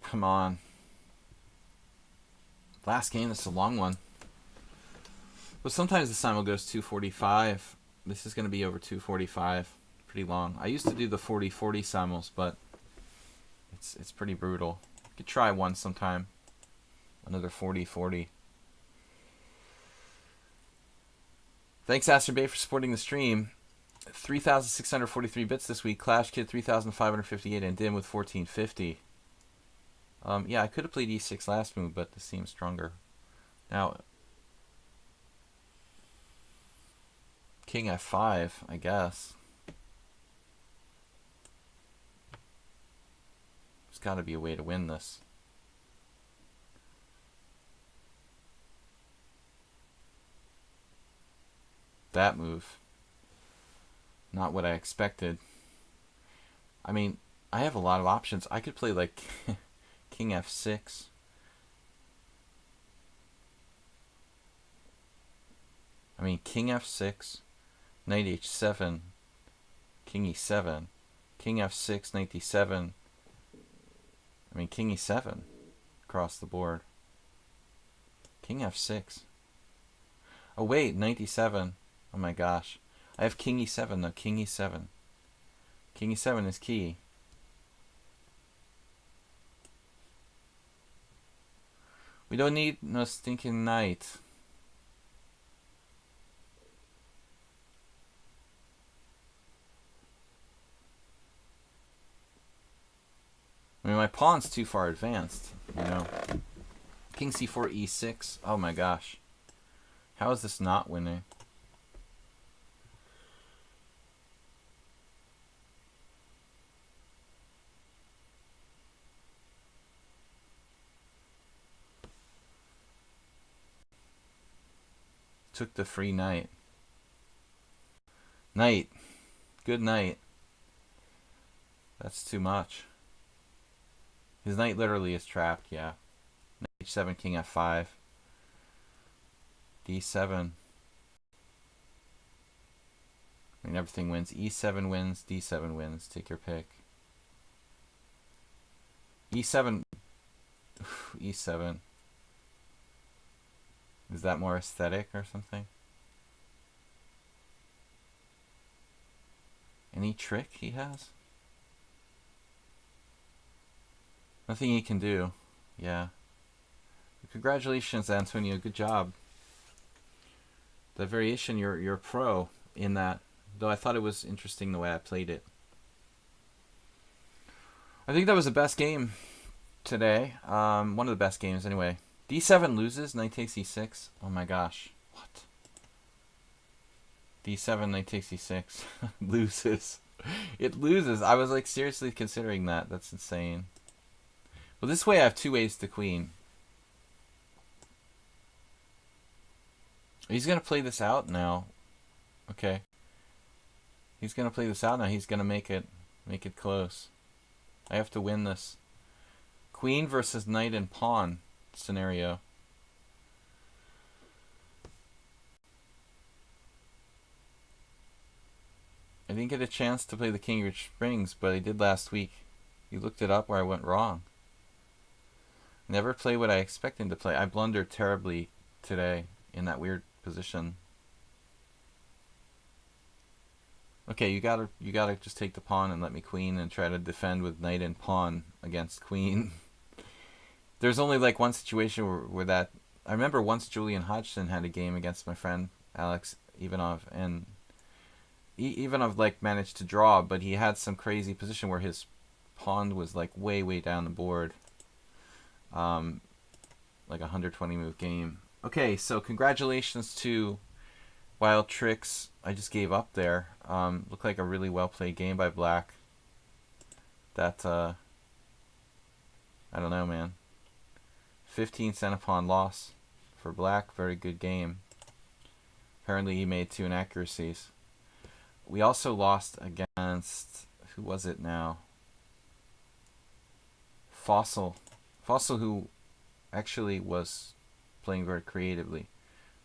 Come on. Last game, this is a long one. But sometimes the simul goes 245. This is going to be over 245. Pretty long. I used to do the 40-40 simuls, but it's pretty brutal. You could try one sometime. Another 40-40. Thanks, Asterbay, for supporting the stream. 3,643 bits this week. Clash Kid 3,558 and Dim with 1,450. Yeah, I could have played e6 last move, but this seems stronger. Now, king f5, I guess. There's got to be a way to win this. That move. Not what I expected. I mean, I have a lot of options. I could play like king f6. I mean, king f6, knight h7, king e7, king f6, knight d7. I mean, king e7 across the board. King f6. Oh wait, knight e7. Oh my gosh. I have king e7 though, king e7. King e7 is key. We don't need no stinking knight. I mean, my pawn's too far advanced, you know. King c4, e6. Oh my gosh. How is this not winning? Took the free knight. Knight. Good knight. That's too much. His knight literally is trapped, yeah. Knight h7, king f5. d7. I mean, everything wins. e7 wins, d7 wins. Take your pick. e7. e7. Is that more aesthetic or something? Any trick he has? Nothing he can do. Yeah. Congratulations, Antonio. Good job. The variation, you're a pro in that. Though I thought it was interesting the way I played it. I think that was the best game today. One of the best games anyway. d7 loses, knight takes e6. Oh my gosh. What? d7, knight takes e6. Loses. It loses. I was like seriously considering that. That's insane. Well, this way I have two ways to queen. He's going to play this out now. Okay. He's going to play this out now. He's going to make it close. I have to win this. Queen versus knight and pawn scenario. didn't get a chance to play the King of Springs, but I did last week. You looked it up where I went wrong. Never play what I expected to play. I blundered terribly today in that weird position. Okay, you gotta just take the pawn and let me queen and try to defend with knight and pawn against queen. There's only like one situation where that... I remember once Julian Hodgson had a game against my friend Alex Ivanov, and Ivanov like managed to draw, but he had some crazy position where his pawn was like way down the board. Like a 120 move game. Okay, so congratulations to Wild Tricks. I just gave up there. Looked like a really well played game by Black. That I don't know, man. 15 cent pawn loss for Black. Very good game. Apparently he made 2 inaccuracies. We also lost against, who was it now? Fossil, who actually was playing very creatively.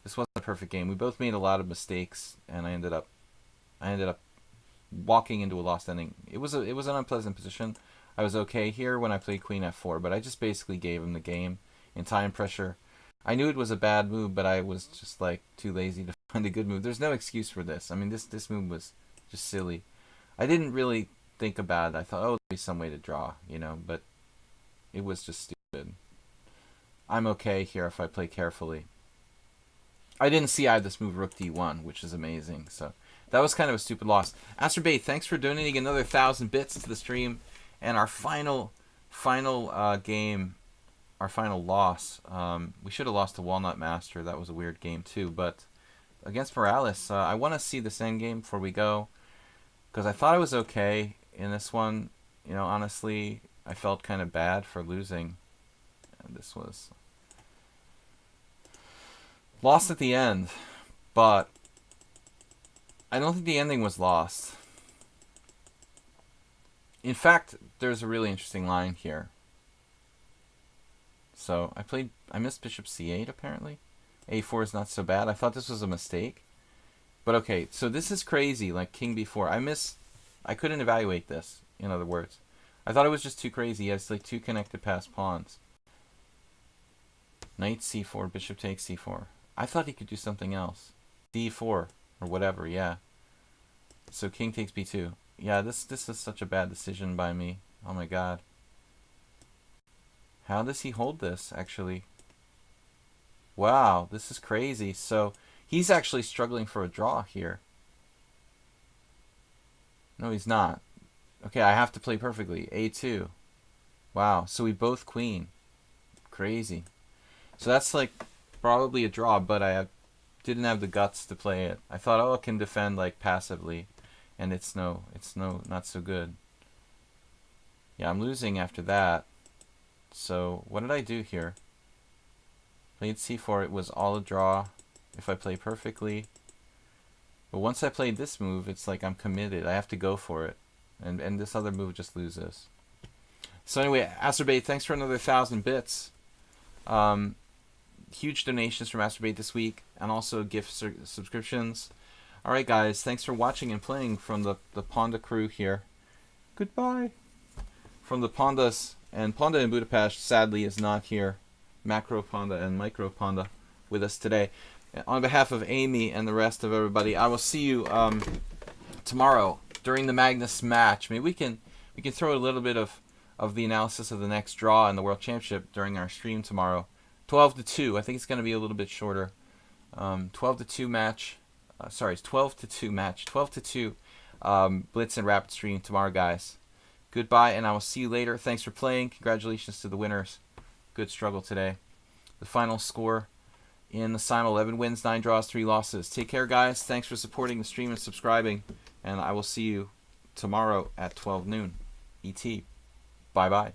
This wasn't a perfect game. We both made a lot of mistakes, and I ended up walking into a lost ending. It was an unpleasant position. I was okay here when I played Queen F4, but I just basically gave him the game in time pressure. I knew it was a bad move, but I was just like too lazy to find a good move. There's no excuse for this. I mean, this move was just silly. I didn't really think about it. I thought, oh, there'll be some way to draw, you know, but it was just stupid. I'm okay here if I play carefully. I didn't see I had this move Rook D1, which is amazing. So that was kind of a stupid loss. Asterbait, thanks for donating another 1,000 bits to the stream. And our final game, our final loss. We should have lost to Walnut Master. That was a weird game too. But against Morales, I want to see this end game before we go, because I thought I was okay in this one. You know, honestly, I felt kind of bad for losing. And this was lost at the end, but I don't think the ending was lost. In fact, there's a really interesting line here. So I missed bishop c8 apparently. a4 is not so bad. I thought this was a mistake. But okay, so this is crazy, like king b4. I couldn't evaluate this, in other words. I thought it was just too crazy. He has like 2 connected passed pawns. Knight c4, bishop takes c4. I thought he could do something else. d4 or whatever, yeah. So king takes b2. Yeah, this is such a bad decision by me. Oh my god. How does he hold this, actually? Wow, this is crazy. So he's actually struggling for a draw here. No, he's not. Okay, I have to play perfectly. a2. Wow, so we both queen. Crazy. So that's like probably a draw, but I didn't have the guts to play it. I thought, oh, I can defend like passively, and it's not so good. Yeah, I'm losing after that. So what did I do here? Played c4. It was all a draw if I play perfectly. But once I played this move, it's like I'm committed. I have to go for it, and this other move just loses. So anyway, Asterbait, thanks for another 1,000 bits. Huge donations from Asterbait this week, and also gift subscriptions. All right, guys, thanks for watching and playing from the Ponda crew here. Goodbye. From the Pondas, and Ponda in Budapest sadly is not here. Macro Ponda and Micro Ponda with us today. On behalf of Amy and the rest of everybody, I will see you tomorrow during the Magnus match. Maybe we can throw a little bit of the analysis of the next draw in the World Championship during our stream tomorrow. 12-2. I think it's going to be a little bit shorter. 12-2 match. Sorry, it's 12-2 match. 12-2 Blitz and Rapid stream tomorrow, guys. Goodbye, and I will see you later. Thanks for playing. Congratulations to the winners. Good struggle today. The final score in the Simul: 11 wins, 9 draws, 3 losses. Take care, guys. Thanks for supporting the stream and subscribing. And I will see you tomorrow at 12 noon. ET. Bye-bye.